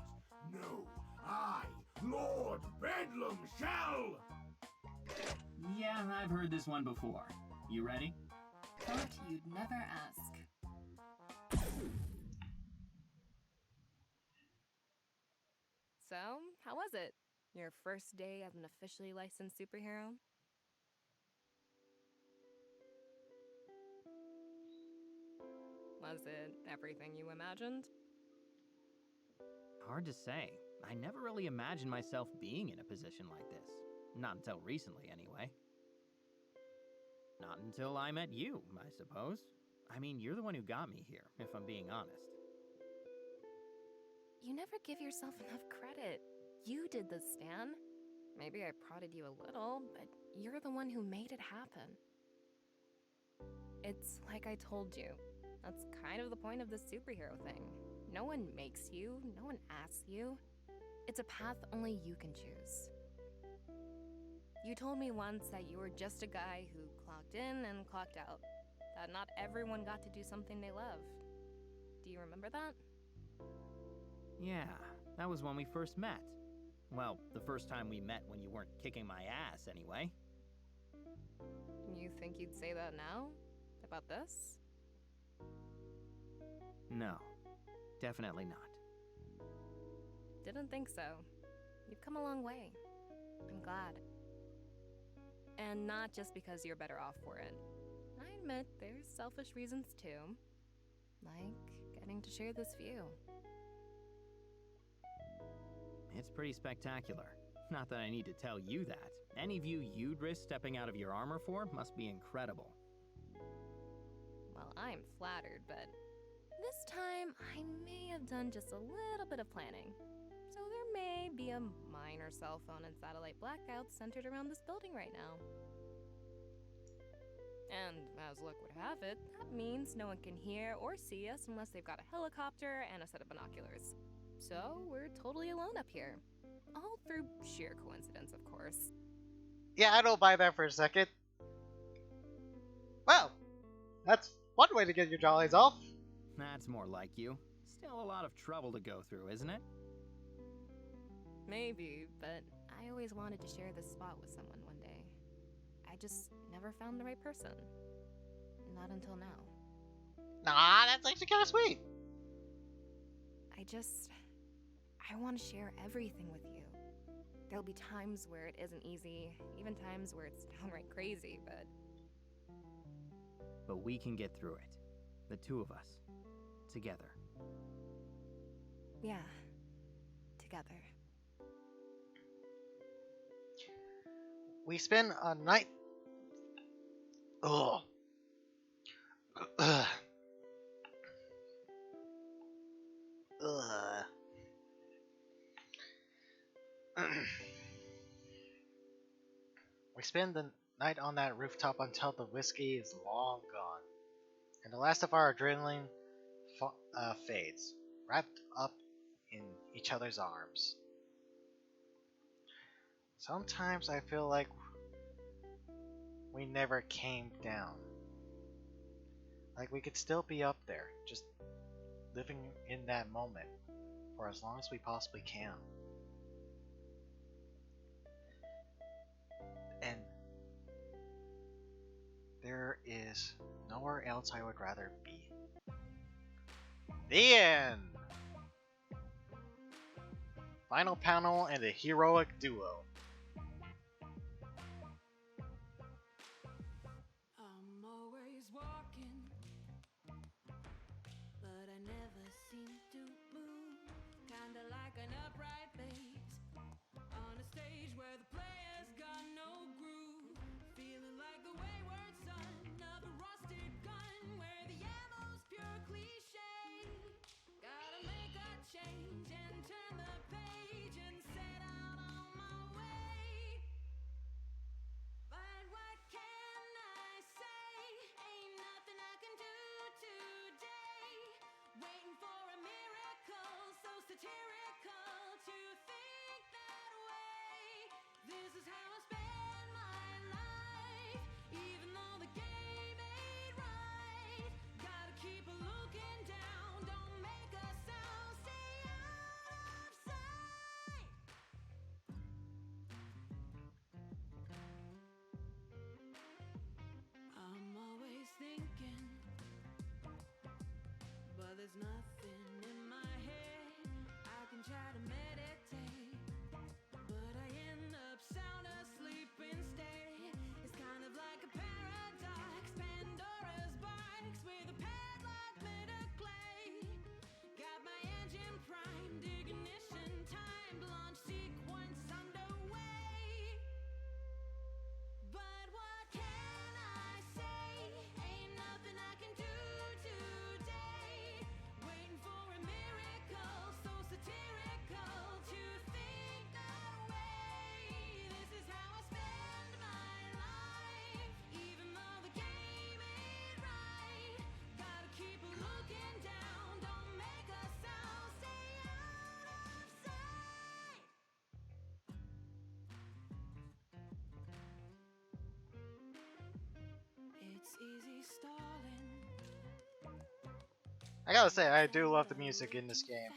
Speaker 10: No, I, Lord Bedlam, shall...
Speaker 11: Yeah, I've heard this one before. You ready?
Speaker 6: Thought you'd never ask.
Speaker 2: So, how was it? Your first day as an officially licensed superhero? Was it everything you imagined?
Speaker 3: Hard to say. I never really imagined myself being in a position like this. Not until recently, anyway. Not until I met you, I suppose. I mean, you're the one who got me here, if I'm being honest.
Speaker 2: You never give yourself enough credit. You did this, Stan. Maybe I prodded you a little, but you're the one who made it happen. It's like I told you. That's kind of the point of this superhero thing. No one makes you, no one asks you. It's a path only you can choose. You told me once that you were just a guy who clocked in and clocked out. That not everyone got to do something they love. Do you remember that?
Speaker 3: Yeah, that was when we first met. Well, the first time we met when you weren't kicking my ass, anyway.
Speaker 2: You think you'd say that now? About this?
Speaker 3: No, definitely not.
Speaker 2: Didn't think so. You've come a long way. I'm glad. And not just because you're better off for it. I admit there's selfish reasons too. Like getting to share this view.
Speaker 3: It's pretty spectacular. Not that I need to tell you that. Any view you'd risk stepping out of your armor for must be incredible.
Speaker 2: Well, I'm flattered, but this time I may have done just a little bit of planning. So there may be a minor cell phone and satellite blackout centered around this building right now. And as luck would have it, that means no one can hear or see us unless they've got a helicopter and a set of binoculars. So we're totally alone up here. All through sheer coincidence, of course.
Speaker 1: Yeah, I don't buy that for a second. Well, that's one way to get your jollies off.
Speaker 3: That's more like you. Still a lot of trouble to go through, isn't it?
Speaker 2: Maybe, but I always wanted to share this spot with someone one day. I just never found the right person. Not until now.
Speaker 1: Nah, that's actually kind of sweet.
Speaker 2: I want to share everything with you. There'll be times where it isn't easy, even times where it's downright crazy, but...
Speaker 3: But we can get through it. The two of us. Together.
Speaker 2: Yeah. Together.
Speaker 1: We spend a night... Ugh. Ugh. Ugh. We spend the night on that rooftop until the whiskey is long gone, and the last of our adrenaline fades, wrapped up in each other's arms. Sometimes I feel like we never came down. Like we could still be up there, just living in that moment for as long as we possibly can. And there is nowhere else I would rather be. The end! Final panel and a heroic duo.
Speaker 15: I'm always walking, but I never seem to move. Kinda like an upright bass on a stage where the players got no groove. Feeling like the wayward son of a rusted gun, where the ammo's pure nothing in my head. I can try to meditate, but I end up sound asleep instead. It's kind of like a paradox, Pandora's box with a padlock made of clay. Got my engine primed, ignition timed, launch sequence underway. But what can I say? Ain't nothing I can do today. Waiting for a miracle, so satirical to think that way. This is how I spend my life, even though the game ain't right. Gotta keep looking down, don't make a sound, stay out of sight. It's easy stalling.
Speaker 1: I gotta say, I do love the music in this game.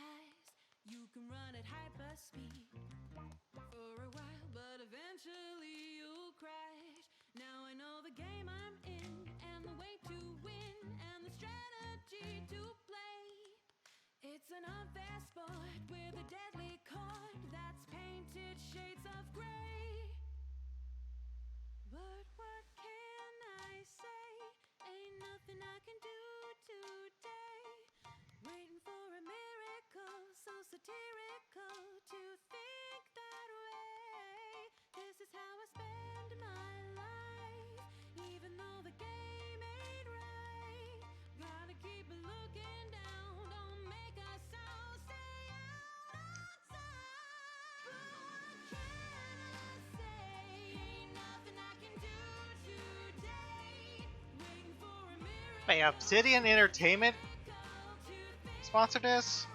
Speaker 15: You can run at hyperspeed for a while, but eventually you'll crash. Now I know the game I'm in, and the way to win, and the strategy to play. It's an unfair sport with a deadly card that's painted shades of gray. But what can I say? Ain't nothing I can do today. Waiting for a miracle, so satirical to think that way. This is how I spend my life, even though the game ain't right. Gotta keep looking down, don't make a sound, stay out of sight. What can I say? Ain't nothing I can do today. Waiting for a miracle.
Speaker 1: Wait, Obsidian Entertainment sponsored this?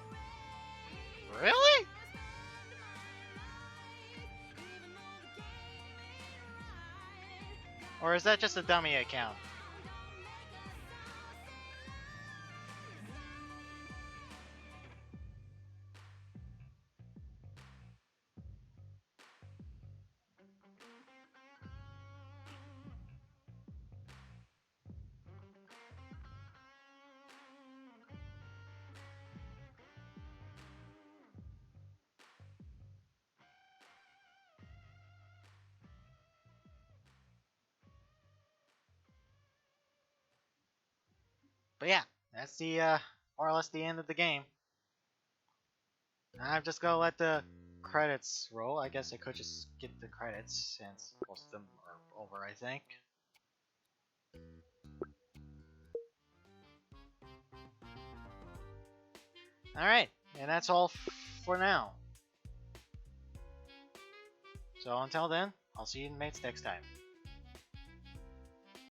Speaker 1: Really? Or is that just a dummy account? But yeah, that's the more or less the end of the game. I'm just gonna let the credits roll. I guess I could just skip the credits since most of them are over, I think. Alright, and that's all for now. So until then, I'll see you mates next time.